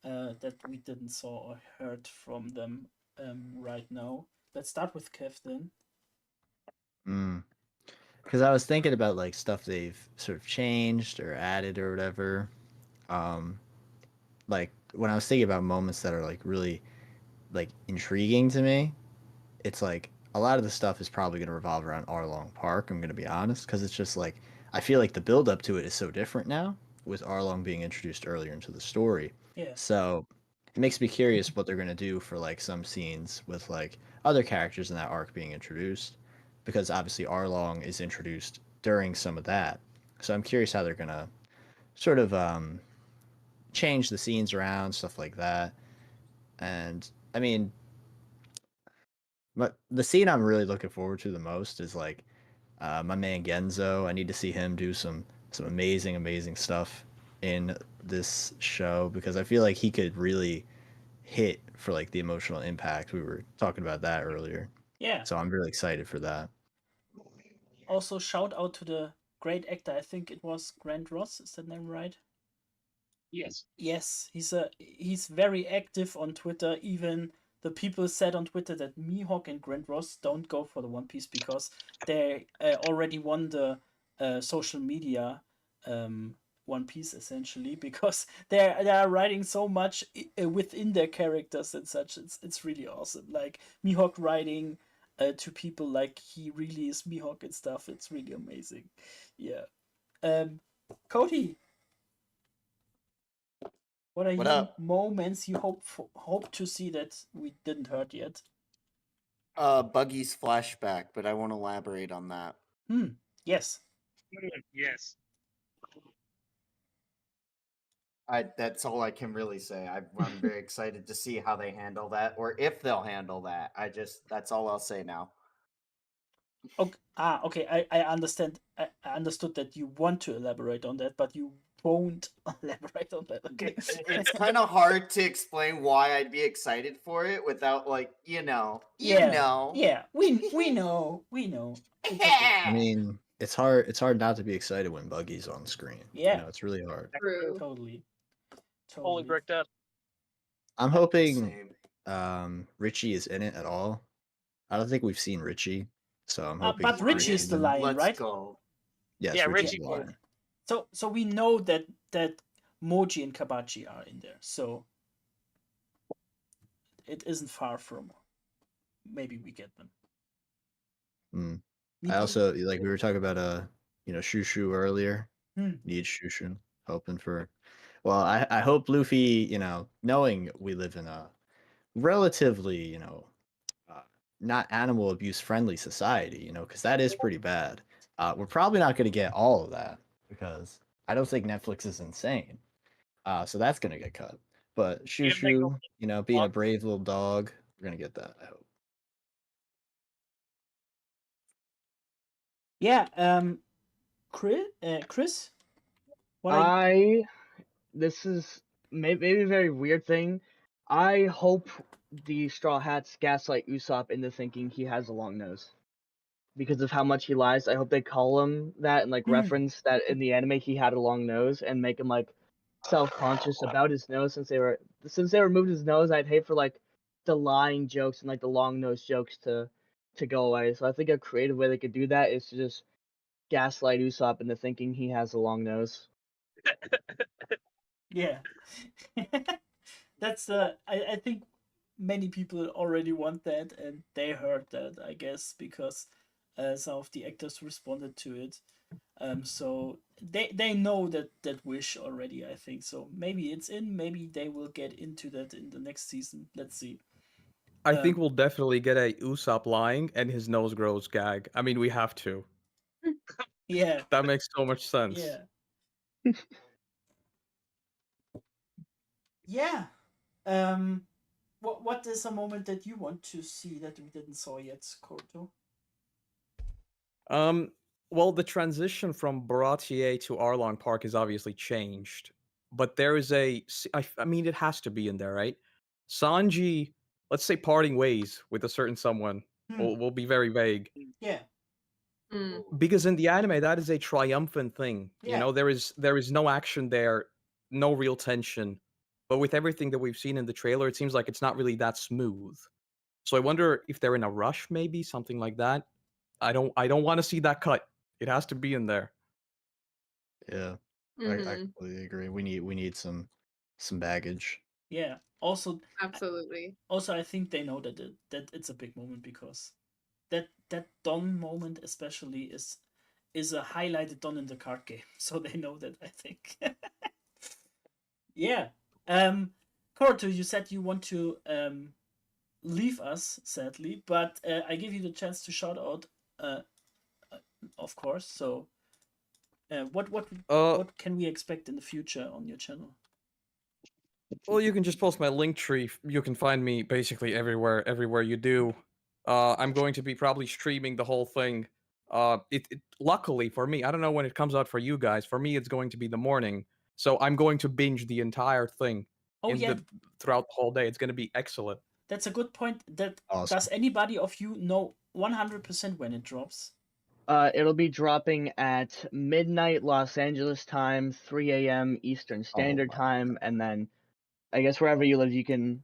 that we didn't saw or heard from them right now? Let's start with Kev then. Because I was thinking about like stuff they've sort of changed or added or whatever. Like when I was thinking about moments that are like really like intriguing to me, it's like a lot of the stuff is probably going to revolve around Arlong Park. I'm going to be honest, because it's just like I feel like the build up to it is so different now with Arlong being introduced earlier into the story. Yeah. So it makes me curious what they're going to do for like some scenes with like other characters in that arc being introduced, because obviously Arlong is introduced during some of that. So I'm curious how they're going to sort of change the scenes around, stuff like that. And I mean, but the scene I'm really looking forward to the most is like my man Genzo. I need to see him do some amazing stuff in this show, because I feel like he could really hit for like the emotional impact. We were talking about that earlier. Yeah. So I'm really excited for that. Also, shout out to the great actor. I think it was Grant Ross. Is that name right? Yes. Yes, he's very active on Twitter. Even the people said on Twitter that Mihawk and Grant Ross don't go for the One Piece because they already won the social media One Piece essentially, because they are writing so much within their characters and such. It's really awesome. Like Mihawk writing to people like he really is Mihawk and stuff. It's really amazing. Yeah. Cody, what are What your up? moments you hope to see that we didn't heard yet? Buggy's flashback, but I won't elaborate on that. Yes. Yes. That's all I can really say. I'm very excited to see how they handle that, or if they'll handle that. That's all I'll say now. Okay. Okay. I understand. I understood that you want to elaborate on that, but you won't elaborate on that. Okay. It's kind of hard to explain why I'd be excited for it without, like, you know. Yeah. We know. It's okay. I mean, it's hard not to be excited when Buggy's on screen. Yeah. You know, it's really hard. True. Totally. Fully bricked up. I'm hoping Same. Richie is in it at all. I don't think we've seen Richie, so I'm hoping. But he Richie brings is the in- lion, Let's right? go. Yes, Yeah, Richie's Richie the will. lion. So we know that Moji and Kabachi are in there. So it isn't far from. Maybe we get them. I also like we were talking about Shushu earlier. Hmm. Need Shushu. Hoping for. Well, I hope Luffy, knowing we live in a relatively, not animal abuse friendly society, because that is pretty bad. We're probably not going to get all of that because I don't think Netflix is insane. So that's going to get cut. But Shushu, being a brave little dog, we're going to get that, I hope. Yeah. Chris. What are I this is maybe a very weird thing. I hope the Straw Hats gaslight Usopp into thinking he has a long nose because of how much he lies. I hope they call him that and like reference that in the anime he had a long nose and make him like self-conscious about his nose since they removed his nose. I'd hate for like the lying jokes and like the long nose jokes to go away. So I think a creative way they could do that is to just gaslight Usopp into thinking he has a long nose. Yeah. That's I think many people already want that, and they heard that, I guess, because some of the actors responded to it. So they know that wish already, I think. So maybe it's in, maybe they will get into that in the next season. Let's see. I think we'll definitely get a Usopp lying and his nose grows gag. I mean, we have to. Yeah. That makes so much sense. Yeah. Yeah. What is a moment that you want to see that we didn't saw yet, Koto? Well, the transition from Baratier to Arlong Park is obviously changed, but there is I mean, it has to be in there, right? Sanji, let's say parting ways with a certain someone. Will be very vague. Yeah. Because in the anime, that is a triumphant thing. Yeah. You know, there is no action there, no real tension. But with everything that we've seen in the trailer, it seems like it's not really that smooth. So I wonder if they're in a rush, maybe something like that. I don't want to see that cut. It has to be in there. Yeah, I completely agree. We need some baggage. Yeah. Also, absolutely. Also, I think they know that that it's a big moment because that Don moment especially is a highlighted Don in the card game, so they know that, I think. Yeah. Koruto, you said you want to leave us, sadly, but I give you the chance to shout out, of course. So, what can we expect in the future on your channel? Well, you can just post my link tree. You can find me basically everywhere you do. I'm going to be probably streaming the whole thing. Luckily for me, I don't know when it comes out for you guys. For me, it's going to be the morning, so I'm going to binge the entire thing throughout the whole day. It's going to be excellent. That's a good point. Awesome. Does anybody of you know 100% when it drops? It'll be dropping at midnight Los Angeles time, 3 a.m. Eastern Standard Time, and then I guess wherever you live, you can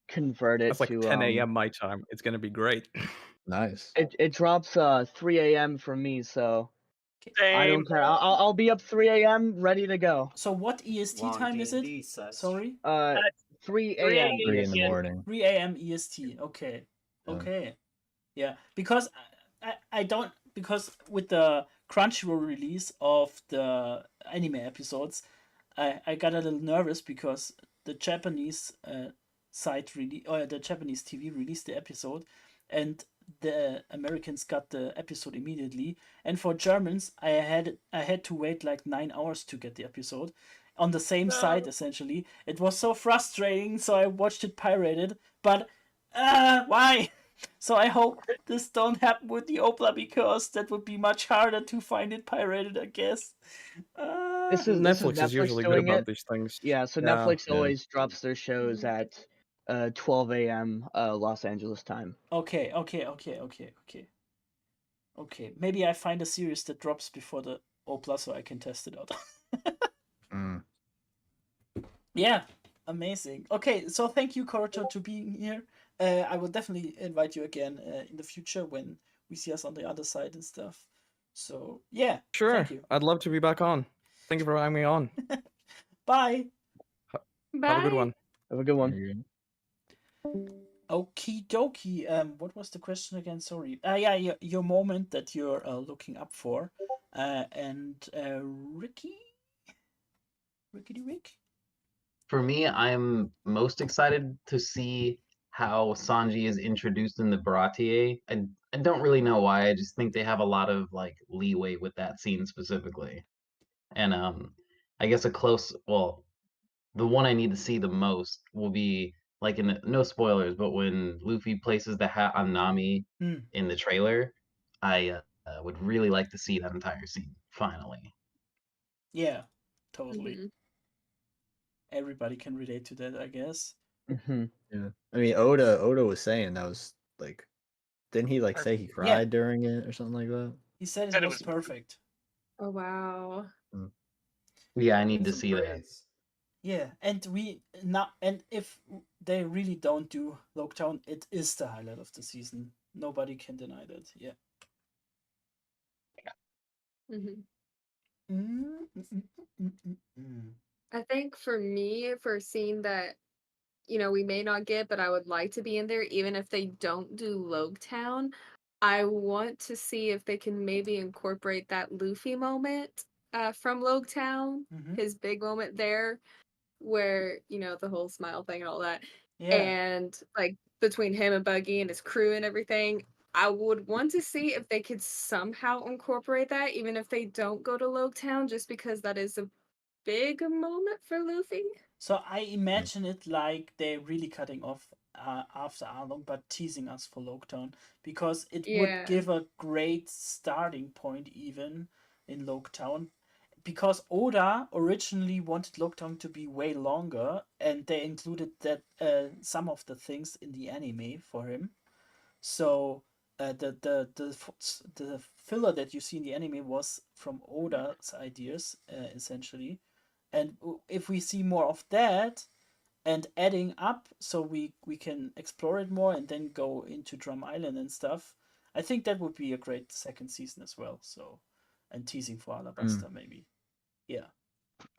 convert it That's like to 10 a.m. my time. It's gonna be great. Nice. It drops 3 a.m. for me, so I don't Same. care. I'll be up 3 a.m. ready to go. So what EST time is it? Sorry. 3 3 a.m. 3 in the morning. 3 a.m. EST. Okay. Yeah. Okay. Yeah, because I don't, because with the Crunchyroll release of the anime episodes, I got a little nervous because the Japanese site really, or the Japanese TV released the episode, and the Americans got the episode immediately. And for Germans, I had to wait like 9 hours to get the episode on the same site. Essentially, it was so frustrating. So I watched it pirated, but why? So I hope this don't happen with the OPLA, because that would be much harder to find it pirated, I guess. Netflix is usually good about these things. Yeah, so Netflix always drops their shows at 12 a.m. Los Angeles time. Okay. Maybe I find a series that drops before the OPLA so I can test it out. Yeah, amazing. Okay, so thank you, Koruto, to being here. I will definitely invite you again in the future when we see us on the other side and stuff. So yeah, Sure. Thank you. I'd love to be back on. Thank you for having me on. Bye. Have a good one. Have a good one. Okie dokie. What was the question again? Sorry. Yeah, your moment that you're looking up for. And Ricky? Rick? For me, I'm most excited to see how Sanji is introduced in the Baratier. I don't really know why. I just think they have a lot of like leeway with that scene specifically. And I guess the one I need to see the most will be like no spoilers, but when Luffy places the hat on Nami in the trailer, I would really like to see that entire scene finally. Yeah, totally. everybody can relate to that, I guess. Mm-hmm. Yeah. I mean, Oda was saying that was like, didn't he like say he Perfect. cried Yeah. during it or something like that? He said Said it it was was perfect. Oh wow. Yeah, I need to Some see that. praise. Yeah, and if they really don't do Loketown, it is the highlight of the season. Nobody can deny that. Yeah. hmm Mm, mm, mm, mm, mm, mm. I think for me, for a scene that we may not get, but I would like to be in there, even if they don't do Loketown. I want to see if they can maybe incorporate that Luffy moment from Loketown, Mhm. his big moment there, where the whole smile thing and all that, Yeah. and like between him and Buggy and his crew and everything. I would want to see if they could somehow incorporate that, even if they don't go to Loketown, just because that is a big moment for Luffy. So I imagine it like they're really cutting off after Arlong, but teasing us for Loketown because it would Yeah. give a great starting point even in Loketown. Because Oda originally wanted Loketown to be way longer, and they included that some of the things in the anime for him. So the filler that you see in the anime was from Oda's ideas, essentially. And if we see more of that and adding up, so we can explore it more and then go into Drum Island and stuff, I think that would be a great second season as well. So, and teasing for Alabasta maybe. Yeah.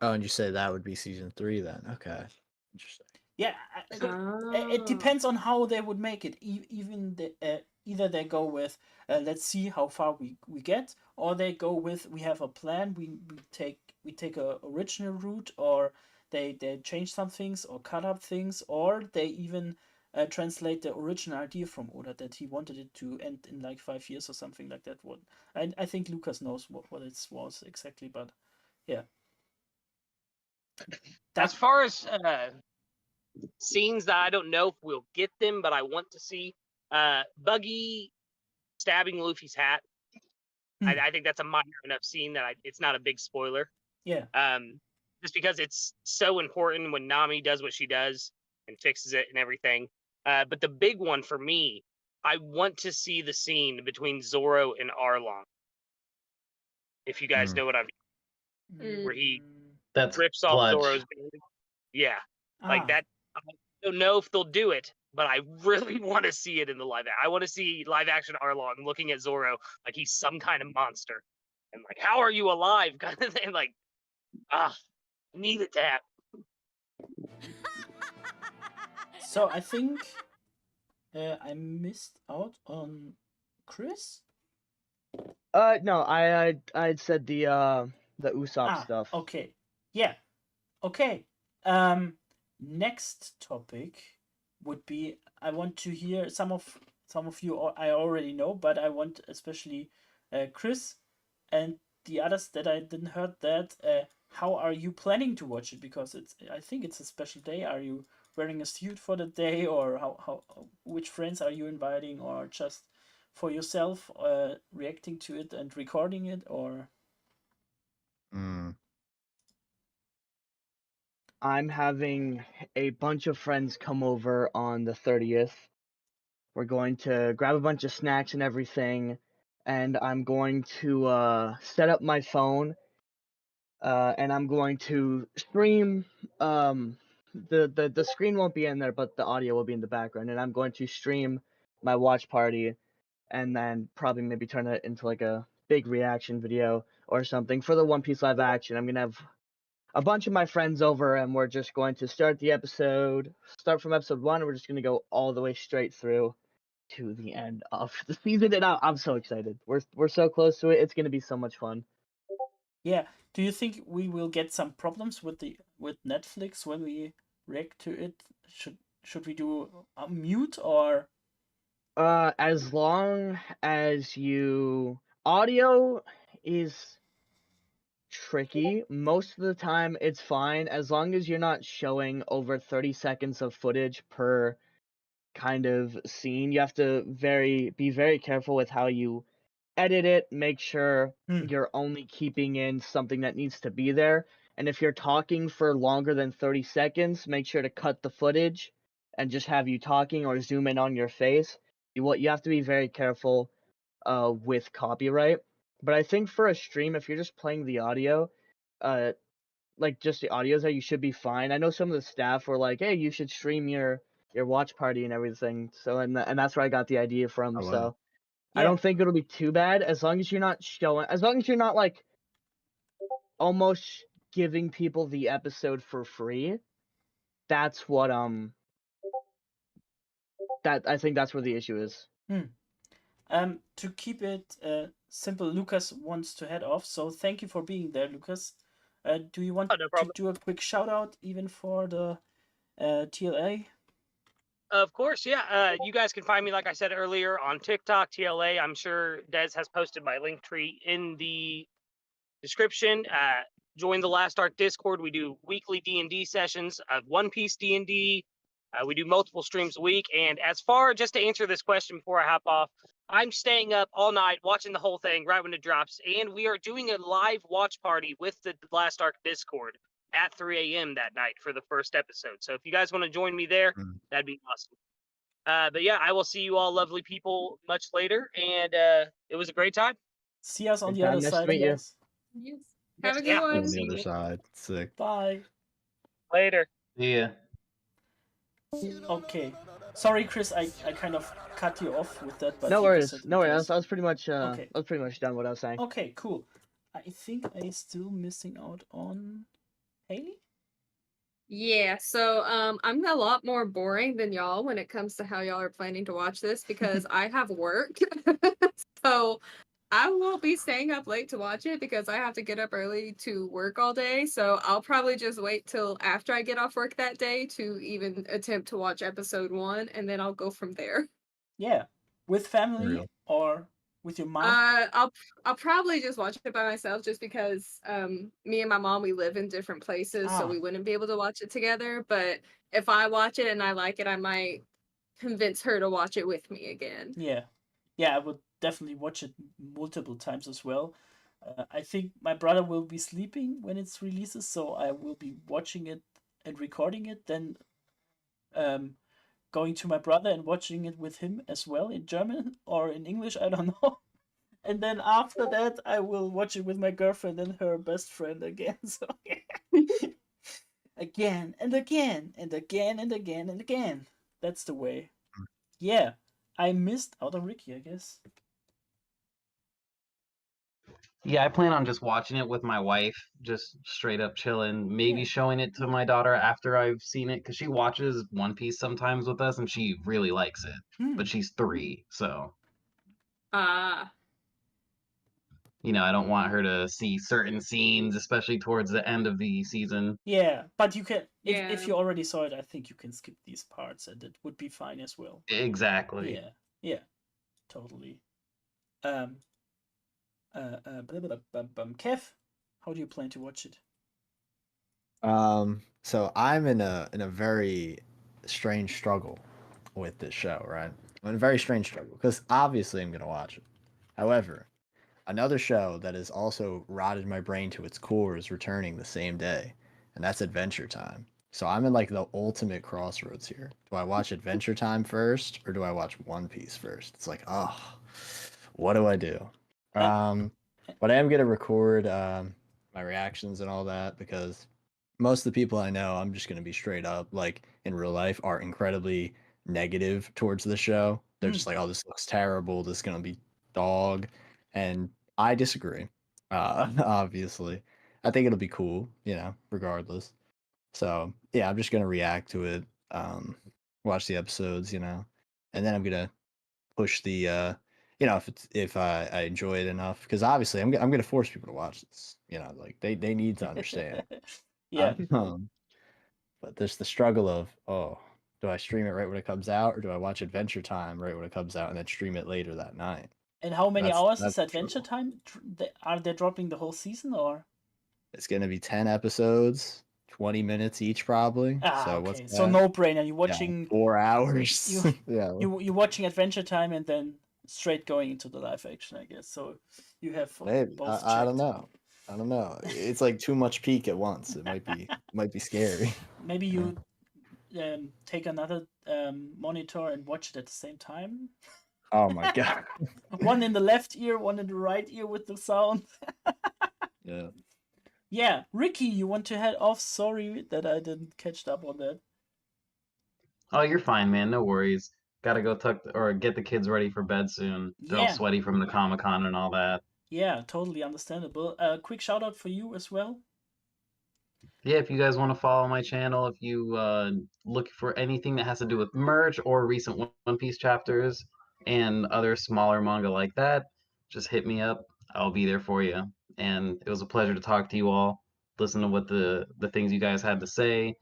Oh, and you say that would be season 3 then? Okay, interesting. Yeah, it depends on how they would make it. Even either they go with let's see how far we get, or they go with we have a plan. We take a original route, or they change some things or cut up things, or they even translate the original idea from Oda that he wanted it to end in like 5 years or something like that. What I think Lucas knows what it was exactly, but yeah. As far as scenes that I don't know if we'll get them, but I want to see, Buggy stabbing Luffy's hat. I think that's a minor enough scene that it's not a big spoiler. Yeah. Just because it's so important when Nami does what she does and fixes it and everything. But the big one for me, I want to see the scene between Zoro and Arlong. If you guys know what I mean, where he That's rips off clutch. Zoro's band. Yeah, like Ah. that. I don't know if they'll do it, but I really want to see it in the live. I want to see live action Arlong looking at Zoro like he's some kind of monster, and like, how are you alive, kind of thing. Like, need it to happen. So I think I missed out on Chris. No, I said the Usopp stuff. Okay. Yeah. Okay. Next topic would be I want to hear some of you I already know, but I want especially Chris and the others that I didn't heard that. How are you planning to watch it? Because I think it's a special day. Are you wearing a suit for the day, or how which friends are you inviting, or just for yourself reacting to it and recording it, or? I'm having a bunch of friends come over on the 30th. We're going to grab a bunch of snacks and everything, and I'm going to set up my phone, and I'm going to stream. The screen won't be in there, but the audio will be in the background, and I'm going to stream my watch party, and then probably maybe turn it into like a big reaction video or something for the One Piece live action. I'm gonna have a bunch of my friends over, and we're just going to start from episode 1, and we're just going to go all the way straight through to the end of the season, and I'm so excited. We're so close to it. It's going to be so much fun. Yeah. Do you think we will get some problems with Netflix when we react to it? Should we do a mute or? As long as audio is tricky. Most of the time it's fine as long as you're not showing over 30 seconds of footage per kind of scene. You have to be very careful with how you edit it, make sure you're only keeping in something that needs to be there, And if you're talking for longer than 30 seconds, make sure to cut the footage and just have you talking or zoom in on your face. You have to be very careful with copyright. But I think for a stream, if you're just playing the audio, like just the audio there, you should be fine. I know some of the staff were like, "Hey, you should stream your watch party and everything." So and that's where I got the idea from. Oh, wow. So I Yeah. don't think it'll be too bad as long as you're not showing, as long as you're not like almost giving people the episode for free. That's what that I think that's where the issue is. To keep it simple, Lucas wants to head off, so thank you for being there, Lucas. Do you want Oh, no to problem. do a quick shout out even for the TLA? Of course, yeah. You guys can find me, like I said earlier, on TikTok, TLA. I'm sure Des has posted my link tree in the description. Join the Last Arc Discord. We do weekly D&D sessions of One Piece D&D. We do multiple streams a week. And as far, just to answer this question before I hop off, I'm staying up all night watching the whole thing right when it drops. And we are doing a live watch party with the Last Arc Discord at 3 a.m. that night for the first episode. So if you guys want to join me there, that'd be awesome. But yeah, I will see you all lovely people much later. And it was a great time. See us on Good the other time. Nice to side, meet you. guys. Yes. Have a good Yeah. On one. the other side. Sick. Bye. Later. Yeah. Okay. Sorry, Chris, I kind of cut you off with that, but No you worries. said No worries. because- I was pretty much Okay. I was pretty much done what I was saying. Okay, cool. I think I still missing out on Haley. Yeah, so I'm a lot more boring than y'all when it comes to how y'all are planning to watch this because I have work. So I won't be staying up late to watch it because I have to get up early to work all day. So I'll probably just wait till after I get off work that day to even attempt to watch episode 1 and then I'll go from there. Yeah, with family Real. or with your mom. I'll probably just watch it by myself just because me and my mom, we live in different places, so Ah. we wouldn't be able to watch it together. But if I watch it and I like it, I might convince her to watch it with me again. Yeah, I would definitely watch it multiple times as well. I think my brother will be sleeping when it's releases, so I will be watching it and recording it, then going to my brother and watching it with him as well in German or in English, I don't know. And then after that, I will watch it with my girlfriend and her best friend again. So again and again and again and again and again. That's the way. Yeah, I missed out on Ricky, I guess. Yeah, I plan on just watching it with my wife, just straight up chilling, maybe Yeah. showing it to my daughter after I've seen it, because she watches One Piece sometimes with us and she really likes it. But she's 3, so Ah, I don't want her to see certain scenes, especially towards the end of the season. Yeah, but you can, if Yeah. you already saw it, I think you can skip these parts and it would be fine as well. Exactly. Yeah, totally. Kev, how do you plan to watch it? So I'm in a very strange struggle with this show, right? I'm in a very strange struggle because obviously I'm gonna watch it. However, another show that has also rotted my brain to its core is returning the same day, and that's Adventure Time. So I'm in like the ultimate crossroads here. Do I watch Adventure Time first or do I watch One Piece first? It's like, oh, what do I do? But I am gonna record my reactions and all that because most of the people I know, I'm just gonna be straight up, like in real life, are incredibly negative towards the show. They're just like, "Oh, this looks terrible. This is gonna be dog," and I disagree. Obviously, I think it'll be cool, regardless. So yeah, I'm just gonna react to it, watch the episodes, and then I'm gonna push the, if I enjoy it enough, because obviously I'm gonna force people to watch this. Like they need to understand. Yeah. But there's the struggle of, oh, do I stream it right when it comes out, or do I watch Adventure Time right when it comes out and then stream it later that night? And how many hours is that's the Adventure struggle. Time? Are they dropping the whole season or? It's gonna be 10 episodes, 20 minutes each probably. So what's Okay. So that? no brainer. You're Yeah, watching 4 hours. Yeah. you're watching Adventure Time and then straight going into the live action, I guess. So you have Maybe. both I don't checked. know. I don't know. It's like too much peak at once. It might be scary. Maybe you take another monitor and watch it at the same time. Oh my god. One in the left ear, one in the right ear with the sound. Yeah. Yeah, Ricky, you want to head off? Sorry that I didn't catch up on that. Oh, you're fine, man. No worries. Gotta go or get the kids ready for bed soon. They're all Yeah. sweaty from the Comic-Con and all that. Yeah, totally understandable. Quick shout out for you as well. Yeah, if you guys want to follow my channel, if you look for anything that has to do with merch or recent One Piece chapters and other smaller manga like that, just hit me up. I'll be there for you. And it was a pleasure to talk to you all, listen to what the things you guys had to say,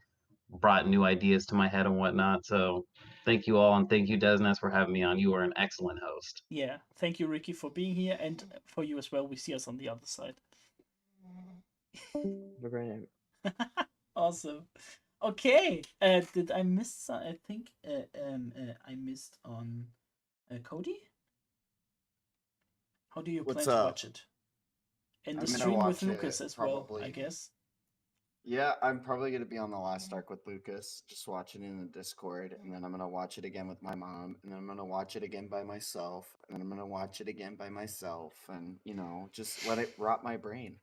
brought new ideas to my head and whatnot. So thank you all, and thank you, Desnes, for having me on. You are an excellent host. Yeah, thank you, Ricky, for being here, and for you as well. We see us on the other side. Awesome. Okay. Did I miss? I think I missed on Cody. How do you What's plan to up? watch it? In the I'm gonna stream with watch Lucas it, as well, probably. I guess. Yeah, I'm probably gonna be on the last arc with Lucas, just watching it in the Discord, and then I'm gonna watch it again with my mom, and then I'm gonna watch it again by myself, and then I'm gonna watch it again by myself, and just let it rot my brain.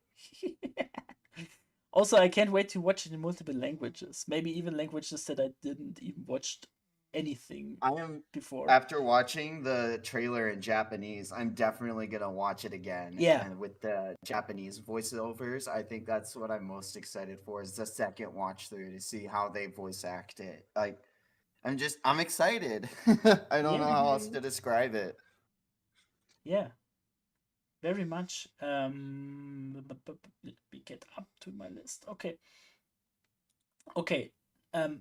Also, I can't wait to watch it in multiple languages. Maybe even languages that I didn't even watch anything I am before. After watching the trailer in Japanese, I'm definitely gonna watch it again. Yeah. And with the Japanese voiceovers, I think that's what I'm most excited for, is the second watch through to see how they voice act it. Like, I'm excited. I don't know how else to describe it. Yeah. Very much. Let me get up to my list. Okay. Okay.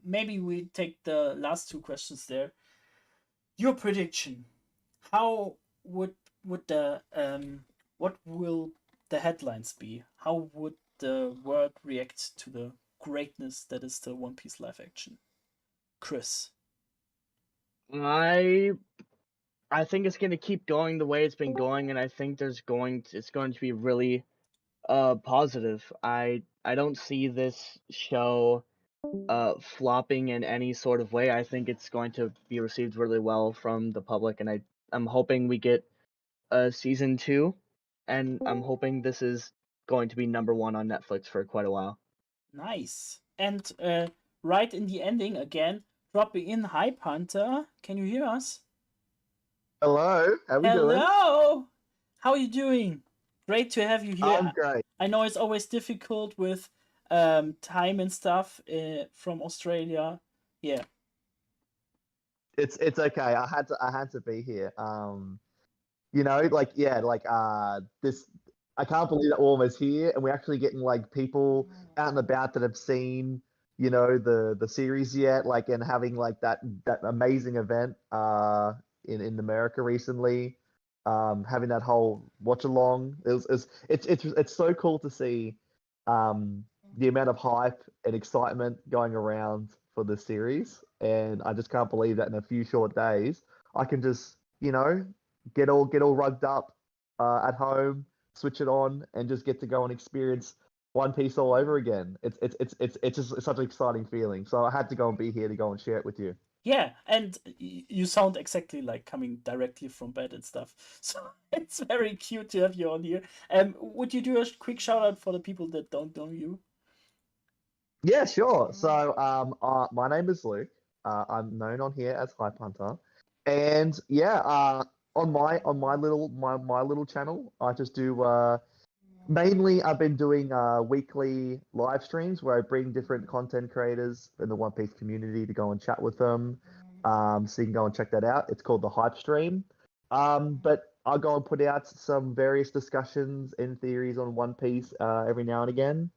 Maybe we take the last two questions there. Your prediction. How would the what will the headlines be? How would the world react to the greatness that is the One Piece live action? Chris. I think it's gonna keep going the way it's been going, and I think it's going to be really positive. I don't see this show flopping in any sort of way. I think it's going to be received really well from the public, and I'm hoping we get a season 2, and I'm hoping this is going to be #1 on Netflix for quite a while. Nice. And right in the ending again, dropping in Hype Hunter. Can you hear us? Hello, how we doing? Hello. How are you doing? Great to have you here. I'm great. I know it's always difficult with time and stuff from Australia. Yeah. It's okay. I had to be here. This. I can't believe that we're almost here, and we're actually getting like people out and about that have seen the series yet, like, and having like that amazing event in America recently. Having that whole watch along, it's so cool to see the amount of hype and excitement going around for the series, and I just can't believe that in a few short days I can just get all rugged up at home, switch it on, and just get to go and experience One Piece all over again. It's just such an exciting feeling. So I had to go and be here to go and share it with you. Yeah, and you sound exactly like coming directly from bed and stuff. So it's very cute to have you on here. Would you do a quick shout out for the people that don't know you? Yeah, sure. So my name is Luke. I'm known on here as Hype Hunter, and yeah, on my little channel, I just do mainly I've been doing weekly live streams where I bring different content creators in the One Piece community to go and chat with them. So you can go and check that out. It's called the Hype Stream. But I'll go and put out some various discussions and theories on One Piece every now and again.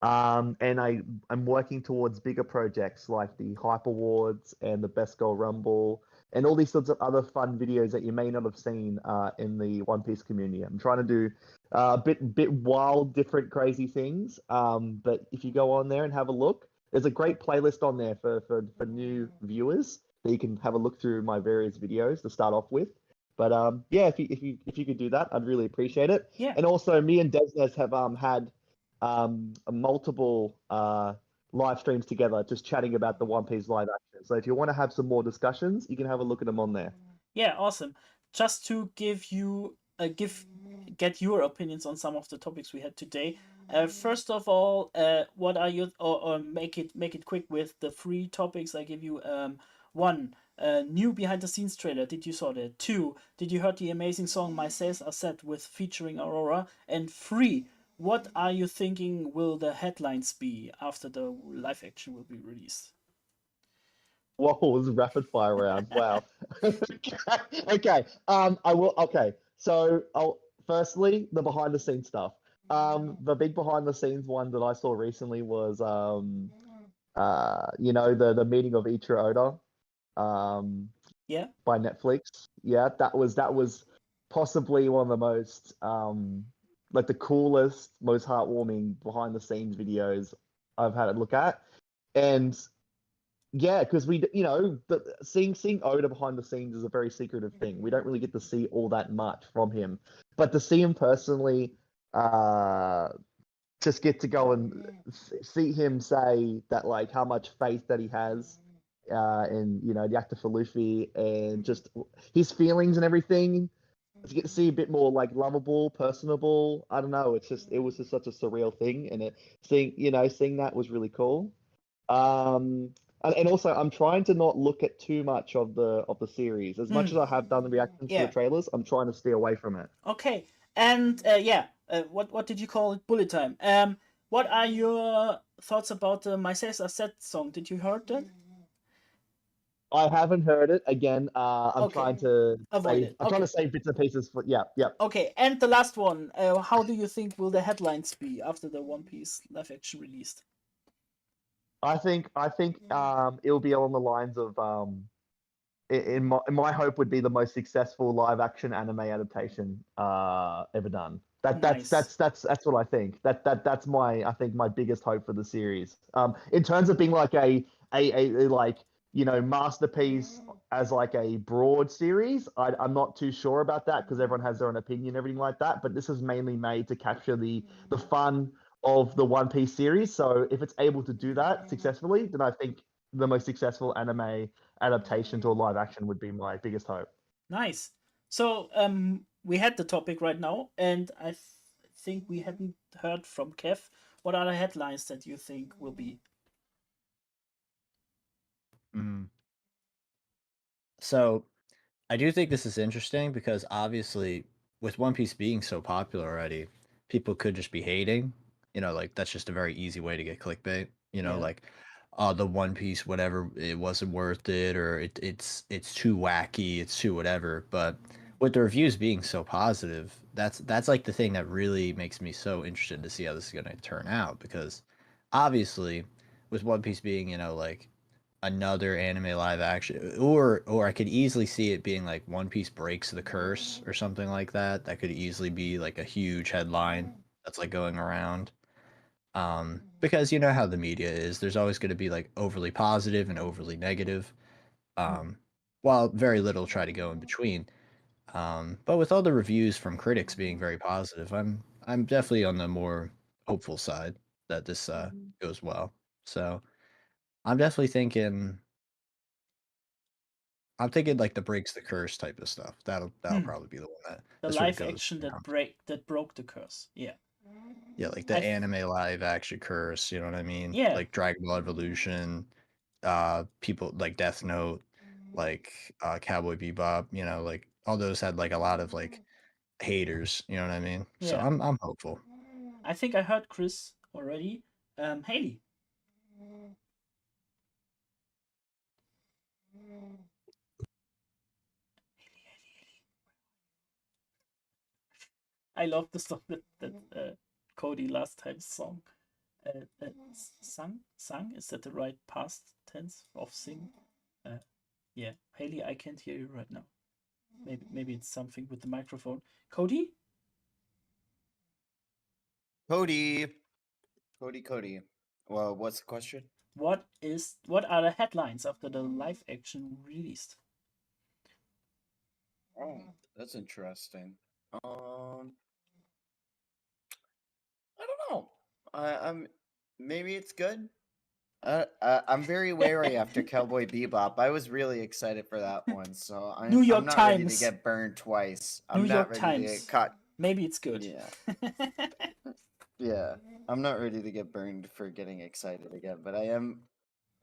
And I'm working towards bigger projects like the Hype Awards and the Best Girl Rumble and all these sorts of other fun videos that you may not have seen in the One Piece community. I'm trying to do a bit wild, different, crazy things. But if you go on there and have a look, there's a great playlist on there for new viewers that you can have a look through my various videos to start off with. But yeah, if you could do that, I'd really appreciate it. Yeah. And also, me and Desnes have had multiple live streams together, just chatting about the One Piece live action. So if you want to have some more discussions, you can have a look at them on there. Yeah, awesome. Just to give you get your opinions on some of the topics we had today. First of all, what are your or make it quick with the 3 topics I give you. 1, new behind the scenes trailer. Did you saw that? 2, did you heard the amazing song My Sails Are Set with featuring Aurora? And 3, what are you thinking will the headlines be after the live action will be released? Whoa, it was a rapid fire round. Wow. Okay. I will. Okay. So, firstly, the behind the scenes stuff. The big behind the scenes one that I saw recently was the meeting of Ichiro Oda, Yeah. by Netflix. Yeah, that was possibly one of the most like the coolest, most heartwarming behind the scenes videos I've had a look at, and yeah, because seeing Oda behind the scenes is a very secretive thing. We don't really get to see all that much from him, but to see him personally, just get to go and see him say that, like, how much faith that he has in the actor for Luffy, and just his feelings and everything. To get to see a bit more like lovable, personable. I don't know. It was just such a surreal thing, and seeing that was really cool. And also, I'm trying to not look at too much of the series. As much as I have done the reactions to Yeah. the trailers, I'm trying to stay away from it. Okay, and what did you call it? Bullet time. What are your thoughts about the My Says Are Set song? Did you heard that? I haven't heard it. Again, I'm Okay. trying to Avoid it. I'm trying to Okay. save bits and pieces for yeah. Okay, and the last one. How do you think will the headlines be after the One Piece live action released? I think it'll be along the lines of in my hope would be the most successful live action anime adaptation ever done. Nice. That's what I think. That's I think my biggest hope for the series. In terms of being like a like masterpiece as like a broad series, I'm not too sure about that because everyone has their own opinion and everything like that. But this is mainly made to capture the fun of the One Piece series. So if it's able to do that successfully, then I think the most successful anime adaptation to a live action would be my biggest hope. Nice. So we had the topic right now, and I think we hadn't heard from Kev. What are the headlines that you think will be? So, I do think this is interesting because obviously, with One Piece being so popular already, people could just be hating. Like that's just a very easy way to get clickbait. Yeah. Like, the One Piece, whatever, it wasn't worth it, or it's too wacky, it's too whatever. But with the reviews being so positive, that's like the thing that really makes me so interested to see how this is gonna turn out because obviously, with One Piece being like another anime live action, or I could easily see it being like One Piece breaks the curse or something like that. That could easily be like a huge headline that's like going around. Because you know how the media is. There's always going to be like overly positive and overly negative. While very little try to go in between. But with all the reviews from critics being very positive, I'm definitely on the more hopeful side that this goes well. So I'm definitely thinking like the breaks the curse type of stuff. That'll probably be the one the sort of live goes action down. that broke the curse. Yeah. Yeah, like the anime live action curse, you know what I mean? Yeah. Like Dragon Ball Evolution, people like Death Note, like Cowboy Bebop, like all those had like a lot of like haters, you know what I mean? So Yeah. I'm hopeful. I think I heard Chris already. Haley. I love the song that Cody last time sung. Sang? Is that the right past tense of sing? Yeah, Haley, I can't hear you right now. Maybe it's something with the microphone. Cody? Cody. Well, what's the question? What are the headlines after the live action released? That's interesting. I don't know. I'm maybe it's good. I'm very wary after Cowboy Bebop. I was really excited for that one, so New I'm York not ready to Times. get burned twice. New I'm not York ready to Times. get caught. Maybe it's good. Yeah. Yeah, I'm not ready to get burned for getting excited again, but I am.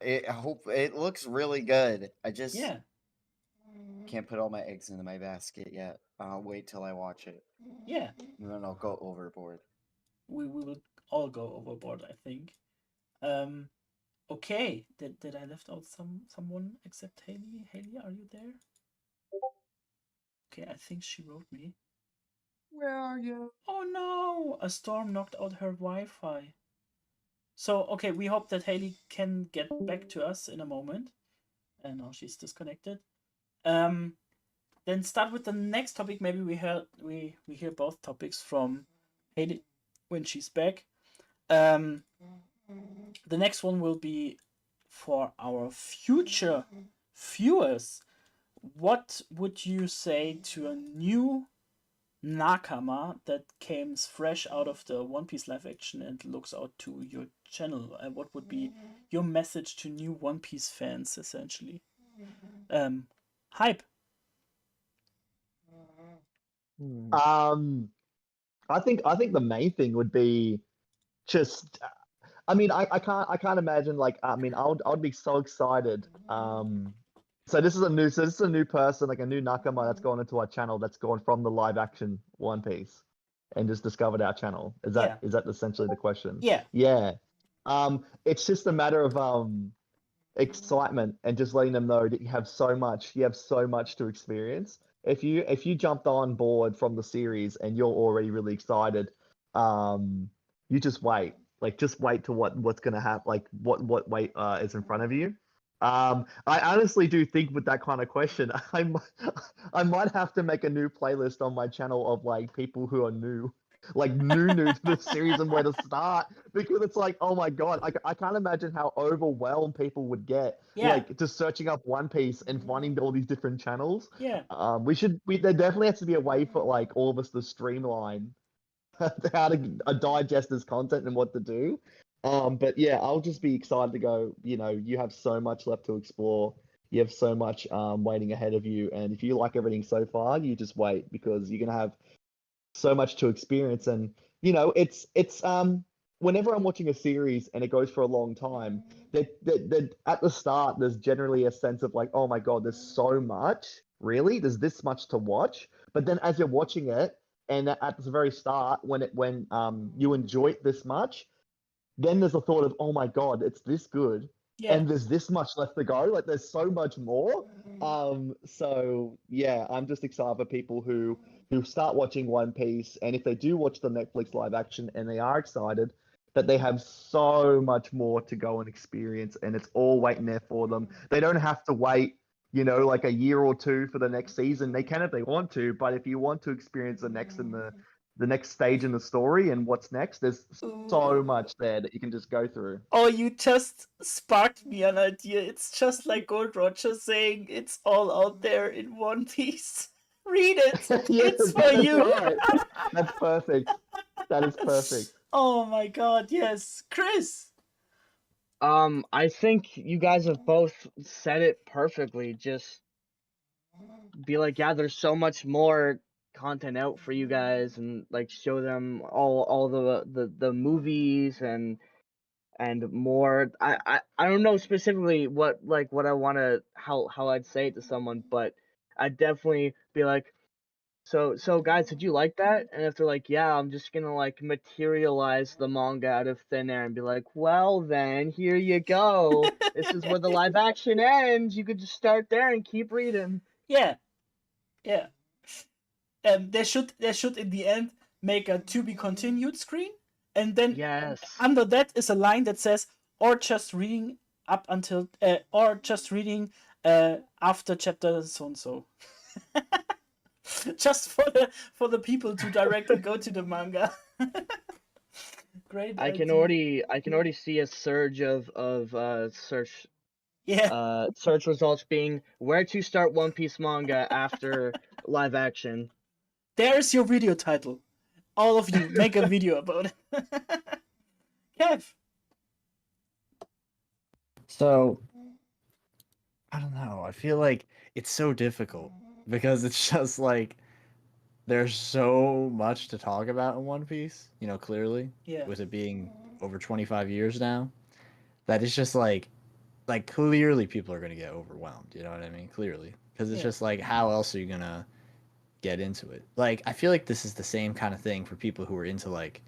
I hope it looks really good. I just Yeah. can't put all my eggs into my basket yet. I'll wait till I watch it. Yeah. And then I'll go overboard. We will all go overboard, I think. Okay. Did I left out someone except Haley? Haley, are you there? Okay, I think she wrote me. Where are you? Oh no! A storm knocked out her Wi-Fi. So, okay, we hope that Haley can get back to us in a moment. And now she's disconnected. Then start with the next topic. Maybe we hear both topics from Haley when she's back. The next one will be for our future viewers. What would you say to a new Nakama that came fresh out of the One Piece live action and looks out to your channel? And what would be your message to new One Piece fans, essentially? Hype. I think the main thing would be just. I mean, I can't imagine like. I mean, I'd be so excited. So this is a new person, like a new Nakama that's gone into our channel, that's gone from the live action One Piece, and just discovered our channel. Is that essentially the question? Yeah. Yeah. It's just a matter of excitement and just letting them know that you have so much to experience. If you jumped on board from the series and you're already really excited, you just wait. Like just wait to what's gonna happen, like what wait is in front of you. I honestly do think with that kind of question, I might have to make a new playlist on my channel of like people who are new, like new to the series and where to start, because it's like, oh my god, I can't imagine how overwhelmed people would get, like just searching up One Piece and finding all these different channels. Yeah. There definitely has to be a way for like all of us to streamline how to digest this content and what to do. But yeah, I'll just be excited to go. You have so much left to explore. You have so much waiting ahead of you, and if you like everything so far, you just wait, because you're gonna have so much to experience. And it's whenever I'm watching a series and it goes for a long time, that at the start there's generally a sense of like, oh my god, there's so much. Really, there's this much to watch. But then as you're watching it, and at the very start, when you enjoy it this much, then there's a thought of, oh my god, it's this good, and there's this much left to go. Like there's so much more. So yeah, I'm just excited for people who start watching One Piece, and if they do watch the Netflix live action and they are excited, that they have so much more to go and experience, and it's all waiting there for them. They don't have to wait, like a year or two for the next season. They can if they want to, but if you want to experience the next stage in the story and what's next, there's so much there that you can just go through. Oh, you just sparked me an idea. It's just like Gold Roger saying it's all out there in One Piece. Read it. It's for you. Right. That's perfect. That is perfect. Oh my god, yes. Chris. I think you guys have both said it perfectly. Just be like, yeah, there's so much more content out for you guys, and like show them all the movies and more. I don't know specifically what I want to how I'd say it to someone, but I'd definitely be like, so guys, did you like that? And if they're like, yeah, I'm just gonna like materialize the manga out of thin air and be like, well then, here you go. This is where the live action ends. You could just start there and keep reading. Yeah. They should in the end make a to be continued screen, and then under that is a line that says, or just reading up until or just reading after chapter so and so. Just for the people to directly go to the manga. Great. I can already see a surge of search Yeah. Search results being where to start One Piece manga after live action. There's your video title. All of you, make a video about it. Kev. So, I don't know. I feel like it's so difficult because it's just like there's so much to talk about in One Piece, clearly, Yeah. with it being over 25 years now, that it's just like clearly people are going to get overwhelmed, you know what I mean? Clearly. Because it's Yeah. just like, how else are you going to get into it? Like, I feel like this is the same kind of thing for people who are into like,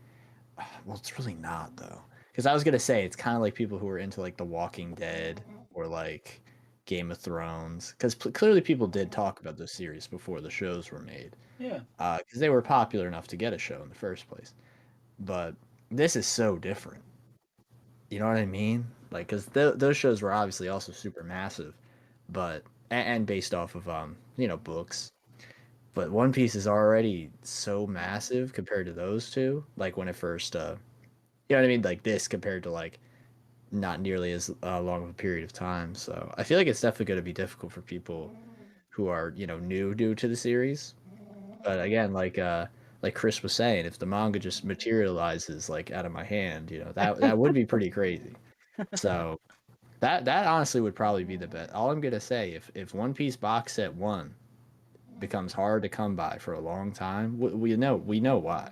well, it's really not though. Because I was going to say, it's kind of like people who are into like The Walking Dead or like Game of Thrones. Because clearly people did talk about those series before the shows were made. Yeah. Because they were popular enough to get a show in the first place. But this is so different. You know what I mean? Like, because those shows were obviously also super massive, but and based off of books. But One Piece is already so massive compared to those two. Like when it first, you know what I mean? Like this compared to like not nearly as long of a period of time. So I feel like it's definitely going to be difficult for people who are new to the series. But again, like Chris was saying, if the manga just materializes like out of my hand, that would be pretty crazy. So that honestly would probably be the bet. All I'm gonna say, if One Piece box set 1 becomes hard to come by for a long time, we know why.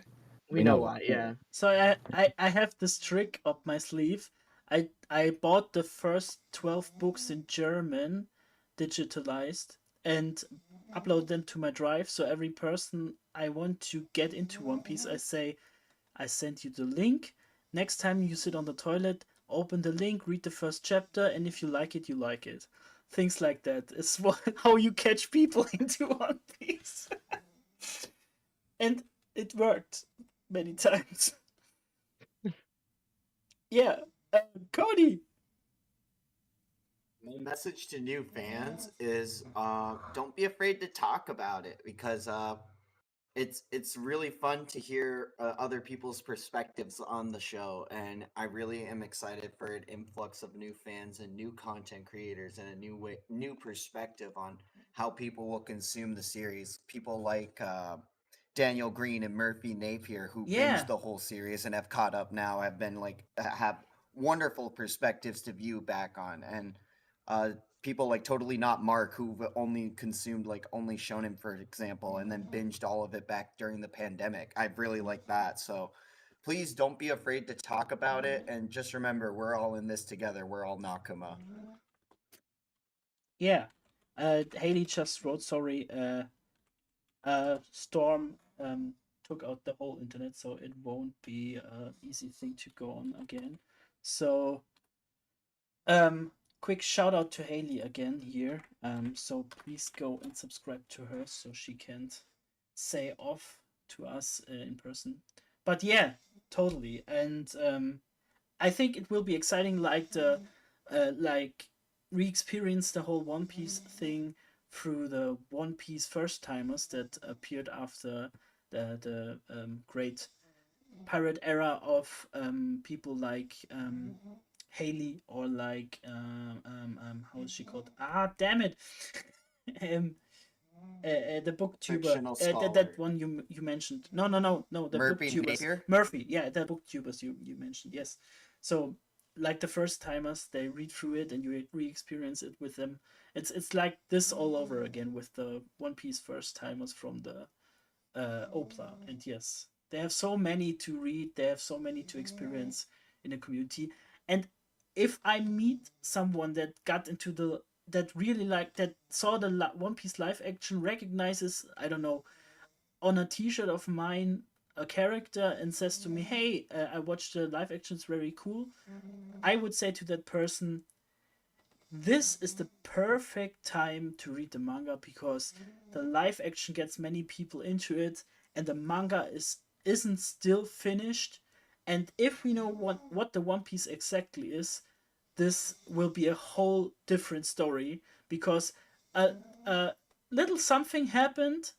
We know why, yeah. So I have this trick up my sleeve. I bought the first 12 books in German, digitalized, and upload them to my drive. So every person I want to get into One Piece, I say, I sent you the link. Next time you sit on the toilet, open the link, read the first chapter, and if you like it, you like it. Things like that is how you catch people into One Piece. And it worked many times. Yeah, Cody. My message to new fans is don't be afraid to talk about it because it's really fun to hear other people's perspectives on the show, and I really am excited for an influx of new fans and new content creators and a new perspective on how people will consume the series. People like Daniel Green and Murphy Napier, who Yeah. binged the whole series and have caught up now, have been like have wonderful perspectives to view back on, and people like Totally Not Mark, who've only consumed like only Shonen, for example, and then binged all of it back during the pandemic. I really like that. So please don't be afraid to talk about it, and just remember, we're all in this together. We're all Nakama. Yeah. Haley just wrote, sorry, Storm took out the whole internet, so it won't be an easy thing to go on again. So, quick shout out to Haley again here. So please go and subscribe to her so she can say off to us in person. But yeah, totally. And I think it will be exciting, like the like re-experience the whole One Piece thing through the One Piece first timers that appeared after the great pirate era of people like Haley or like how is she called? Ah, damn it! um, the booktuber, Fictional that scholar. one you mentioned. No, the Murphy booktubers. Napier? Murphy, yeah, the booktubers you mentioned. Yes, so like the first timers, they read through it and you re-experience it with them. It's like this all over again with the One Piece first timers from the OPLA. And yes, they have so many to read. They have so many to experience in the community. And if I meet someone that got into the that really like that saw the One Piece live action, recognizes, I don't know, on a T-shirt of mine a character and says to me, "Hey, I watched the live action. It's very cool." I would say to that person, this is the perfect time to read the manga because the live action gets many people into it and the manga isn't still finished. And if we know what the One Piece exactly is, this will be a whole different story because a little something happened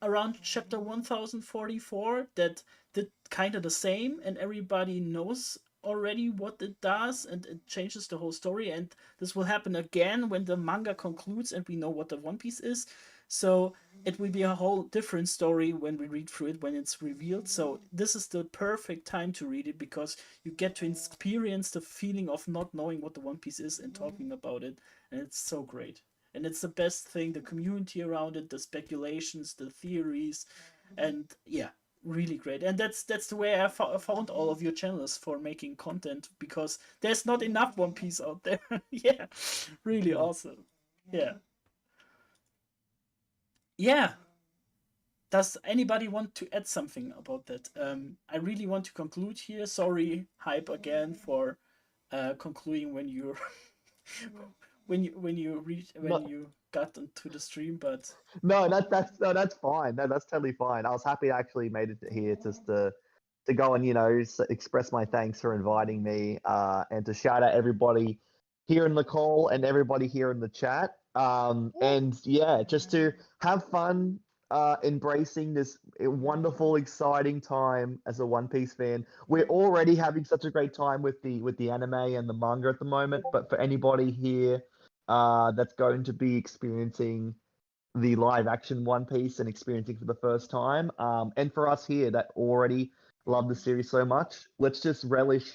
around chapter 1044 that did kind of the same, and everybody knows already what it does, and it changes the whole story. And this will happen again when the manga concludes and we know what the One Piece is. So it will be a whole different story when we read through it, when it's revealed. So this is the perfect time to read it, because you get to experience the feeling of not knowing what the One Piece is and talking about it, and it's so great. And it's the best thing, the community around it, the speculations, the theories, and yeah, really great. And that's the way I found all of your channels for making content, because there's not enough One Piece out there. Yeah, really awesome. Yeah. Yeah. Does anybody want to add something about that? I really want to conclude here. Sorry, Hype, again, for concluding when you're when you got into the stream, but No, that's fine. No, that's totally fine. I was happy I actually made it here just to go and express my thanks for inviting me, and to shout out everybody here in the call and everybody here in the chat. And yeah, just to have fun, embracing this wonderful, exciting time as a One Piece fan. We're already having such a great time with the anime and the manga at the moment, but for anybody here that's going to be experiencing the live action One Piece and experiencing for the first time. And for us here that already love the series so much, let's just relish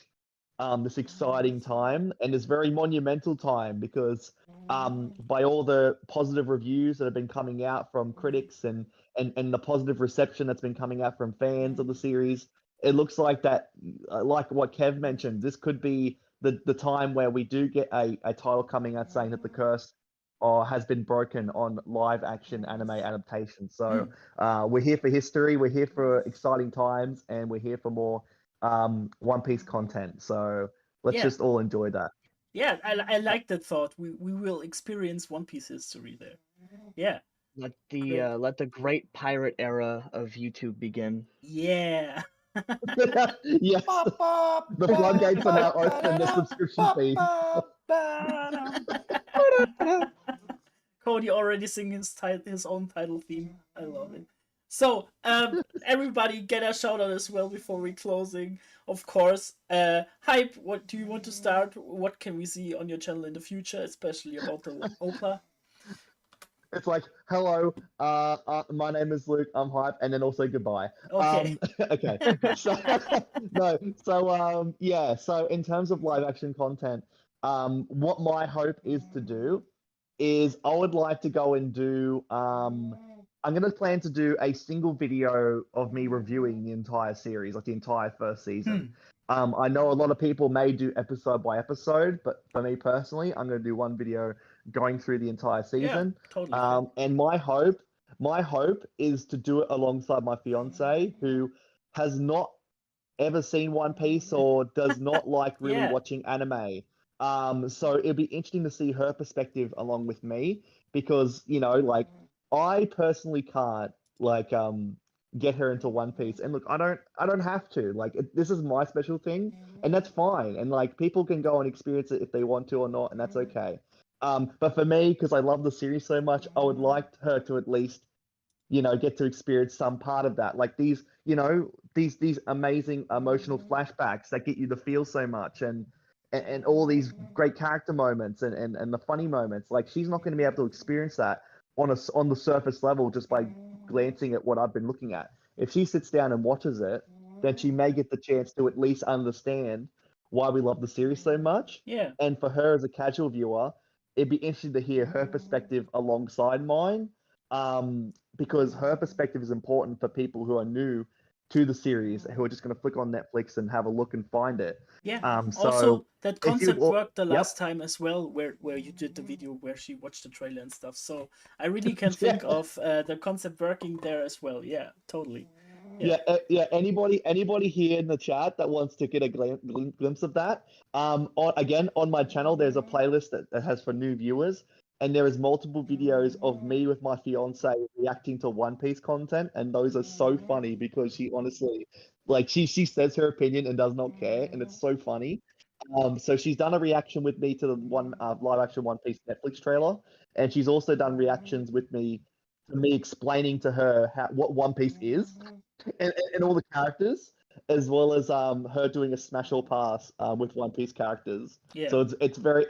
this exciting time and this very monumental time, because by all the positive reviews that have been coming out from critics and the positive reception that's been coming out from fans of the series, it looks like that, like what Kev mentioned, this could be the time where we do get a title coming out saying that the curse or has been broken on live action anime adaptation. So we're here for history, we're here for exciting times, and we're here for more One Piece content. So let's yeah, just all enjoy that. yeah, I like that thought. We will experience One Piece history there. Yeah. Let the great pirate era of YouTube begin. Yeah. Yes. The floodgates are now open, the subscription feed. Cody already singing his own title theme. I love it. So, everybody get a shout out as well before we closing. Of course, Hype, what do you want to start? What can we see on your channel in the future, especially about the OPLA? It's like, hello, my name is Luke, I'm Hype, and then also goodbye. Okay. Okay. So, no, so yeah, so in terms of live action content, what my hope is to do is I would like to go and do I'm gonna plan to do a single video of me reviewing the entire series, like the entire first season. I know a lot of people may do episode by episode, but for me personally, I'm gonna do one video going through the entire season. Yeah, totally. And my hope is to do it alongside my fiance, who has not ever seen One Piece or does not like really Yeah. watching anime. So it'd be interesting to see her perspective along with me, because like I personally can't get her into One Piece, and look, I don't have to. Like this is my special thing, and that's fine. And like people can go and experience it if they want to or not, and that's okay. But for me, because I love the series so much, I would like her to at least get to experience some part of that, like these amazing emotional flashbacks that get you to feel so much, and all these great character moments and the funny moments. Like she's not going to be able to experience that on the surface level just by glancing at what I've been looking at. If she sits down and watches it, then she may get the chance to at least understand why we love the series so much. Yeah. And for her as a casual viewer, it'd be interesting to hear her perspective alongside mine, because her perspective is important for people who are new to the series, who are just going to flick on Netflix and have a look and find it. Yeah. So Also, that concept worked the Yep. last time as well, where you did the video where she watched the trailer and stuff. So I really can think of the concept working there as well. Yeah, totally. Yeah. Anybody here in the chat that wants to get a glimpse of that, on my channel, there's a playlist that has for new viewers, and there is multiple videos of me with my fiance reacting to One Piece content, and those are so funny because she honestly, like, she says her opinion and does not care, and it's so funny. So she's done a reaction with me to the one live action One Piece Netflix trailer, and she's also done reactions with me to me explaining to her what One Piece is and all the characters. as well as her doing a smash or pass with One Piece characters. Yeah. So it's very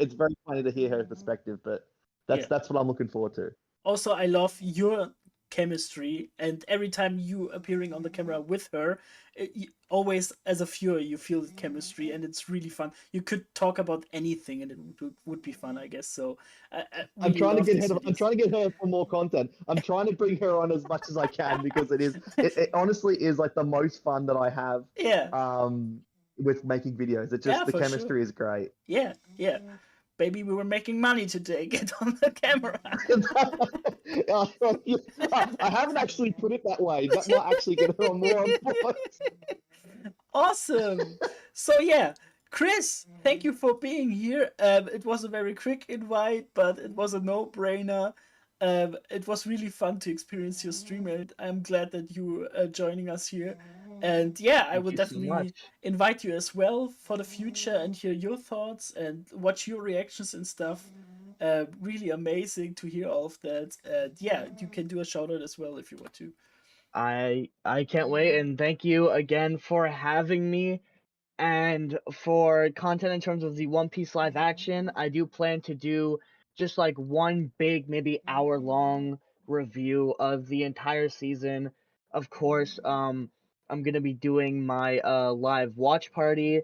funny to hear her perspective, but that's what I'm looking forward to. Also, I love your chemistry, and every time you appearing on the camera with her, always as a viewer you feel the chemistry, and it's really fun. You could talk about anything, and it would be fun, I guess. So I'm trying to get her. I'm videos. trying to get her for more content. I'm trying to bring her on as much as I can because it honestly is like the most fun that I have. Yeah. With making videos, it just the for chemistry sure. is great. Yeah. Baby, we were making money today. Get on the camera. I haven't actually put it that way. That might actually get her on more on board. Awesome. So yeah, Chris, thank you for being here. It was a very quick invite, but it was a no-brainer. It was really fun to experience your stream, and I'm glad that you are joining us here. And yeah, I will definitely invite you as well for the future and hear your thoughts and watch your reactions and stuff. Really amazing to hear all of that. Yeah, you can do a shout out as well if you want to. I can't wait, and thank you again for having me. And for content in terms of the One Piece live action, I do plan to do just like one big, maybe hour-long review of the entire season. Of course, I'm gonna be doing my live watch party,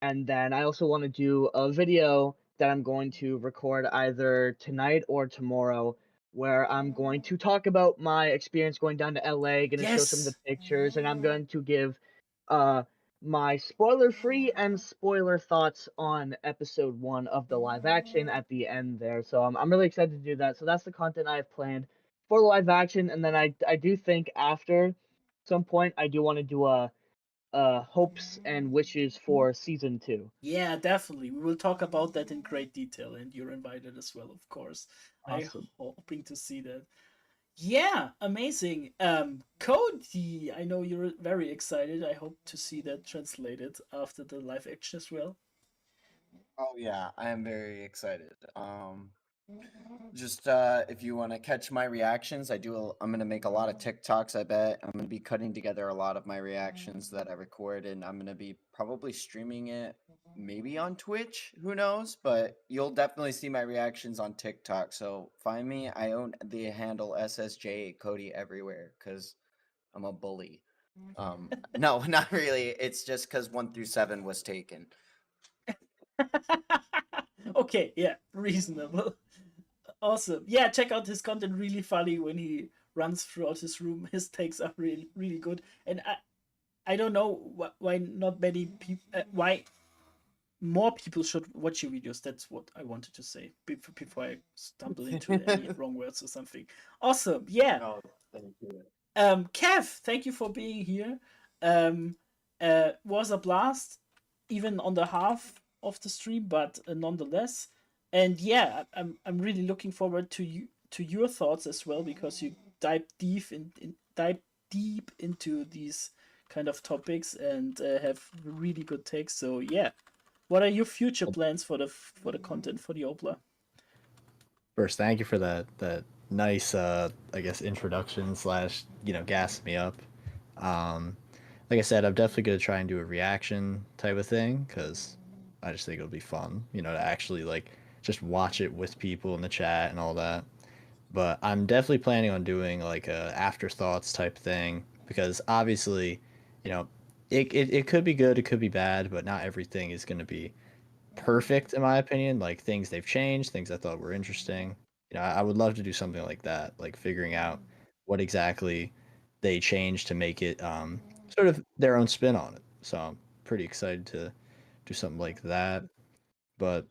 and then I also want to do a video that I'm going to record either tonight or tomorrow, where I'm going to talk about my experience going down to LA, gonna show some of the pictures, and I'm going to give my spoiler-free and spoiler thoughts on episode 1 of the live action at the end there. So I'm really excited to do that. So that's the content I have planned for the live action, and then I do think after some point I do want to do a hopes and wishes for season 2. Yeah, definitely. We will talk about that in great detail, and you're invited as well, of course. Awesome. I'm hoping to see that. Yeah, amazing. Cody, I know you're very excited. I hope to see that translated after the live action as well. Oh yeah, I am very excited. Just if you want to catch my reactions, I'm gonna make a lot of TikToks. I bet I'm gonna be cutting together a lot of my reactions that I record, and I'm gonna be probably streaming it, maybe on Twitch. Who knows? But you'll definitely see my reactions on TikTok. So find me. I own the handle SSJ Cody everywhere because I'm a bully. No, not really. It's just because 1 through 7 was taken. Okay, yeah, reasonable. Awesome. Yeah, check out his content. Really funny when he runs throughout his room. His takes are really good. And I don't know why not many people why more people should watch your videos. That's what I wanted to say before I stumble into any wrong words or something. Awesome. Yeah. Oh, thank you. Kev, thank you for being here. Was a blast, even on the half of the stream, but nonetheless. And yeah, I'm really looking forward to your thoughts as well, because you dive deep into these kind of topics and have really good takes. So yeah, what are your future plans for the content for the OPLA? First, thank you for that nice I guess introduction slash gas me up. Like I said, I'm definitely gonna try and do a reaction type of thing because I just think it'll be fun, to actually like just watch it with people in the chat and all that. But I'm definitely planning on doing like a afterthoughts type thing because obviously, it could be good, it could be bad, but not everything is gonna be perfect in my opinion. Like things they've changed, things I thought were interesting. I would love to do something like that, like figuring out what exactly they changed to make it sort of their own spin on it. So I'm pretty excited to do something like that. But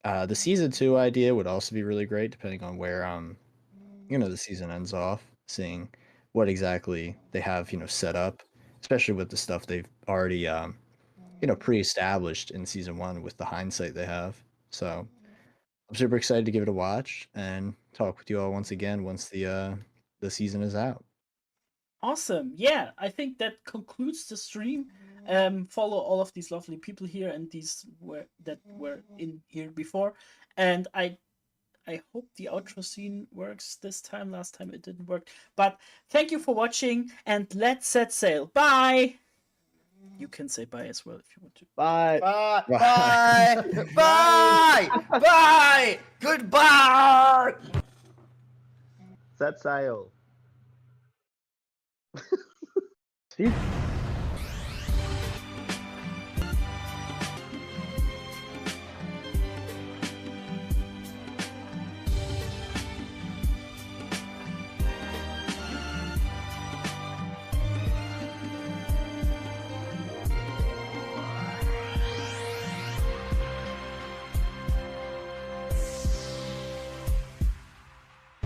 the season 2 idea would also be really great, depending on where the season ends off, seeing what exactly they have set up, especially with the stuff they've already pre-established in season 1 with the hindsight they have. So I'm super excited to give it a watch and talk with you all once again once the season is out. Awesome. Yeah, I think that concludes the stream. Follow all of these lovely people here and these that were in here before. And I hope the outro scene works this time. Last time it didn't work. But thank you for watching and let's set sail. Bye! You can say bye as well if you want to. Bye. Bye. Bye. Bye. Bye. Bye. Goodbye. Set sail. See?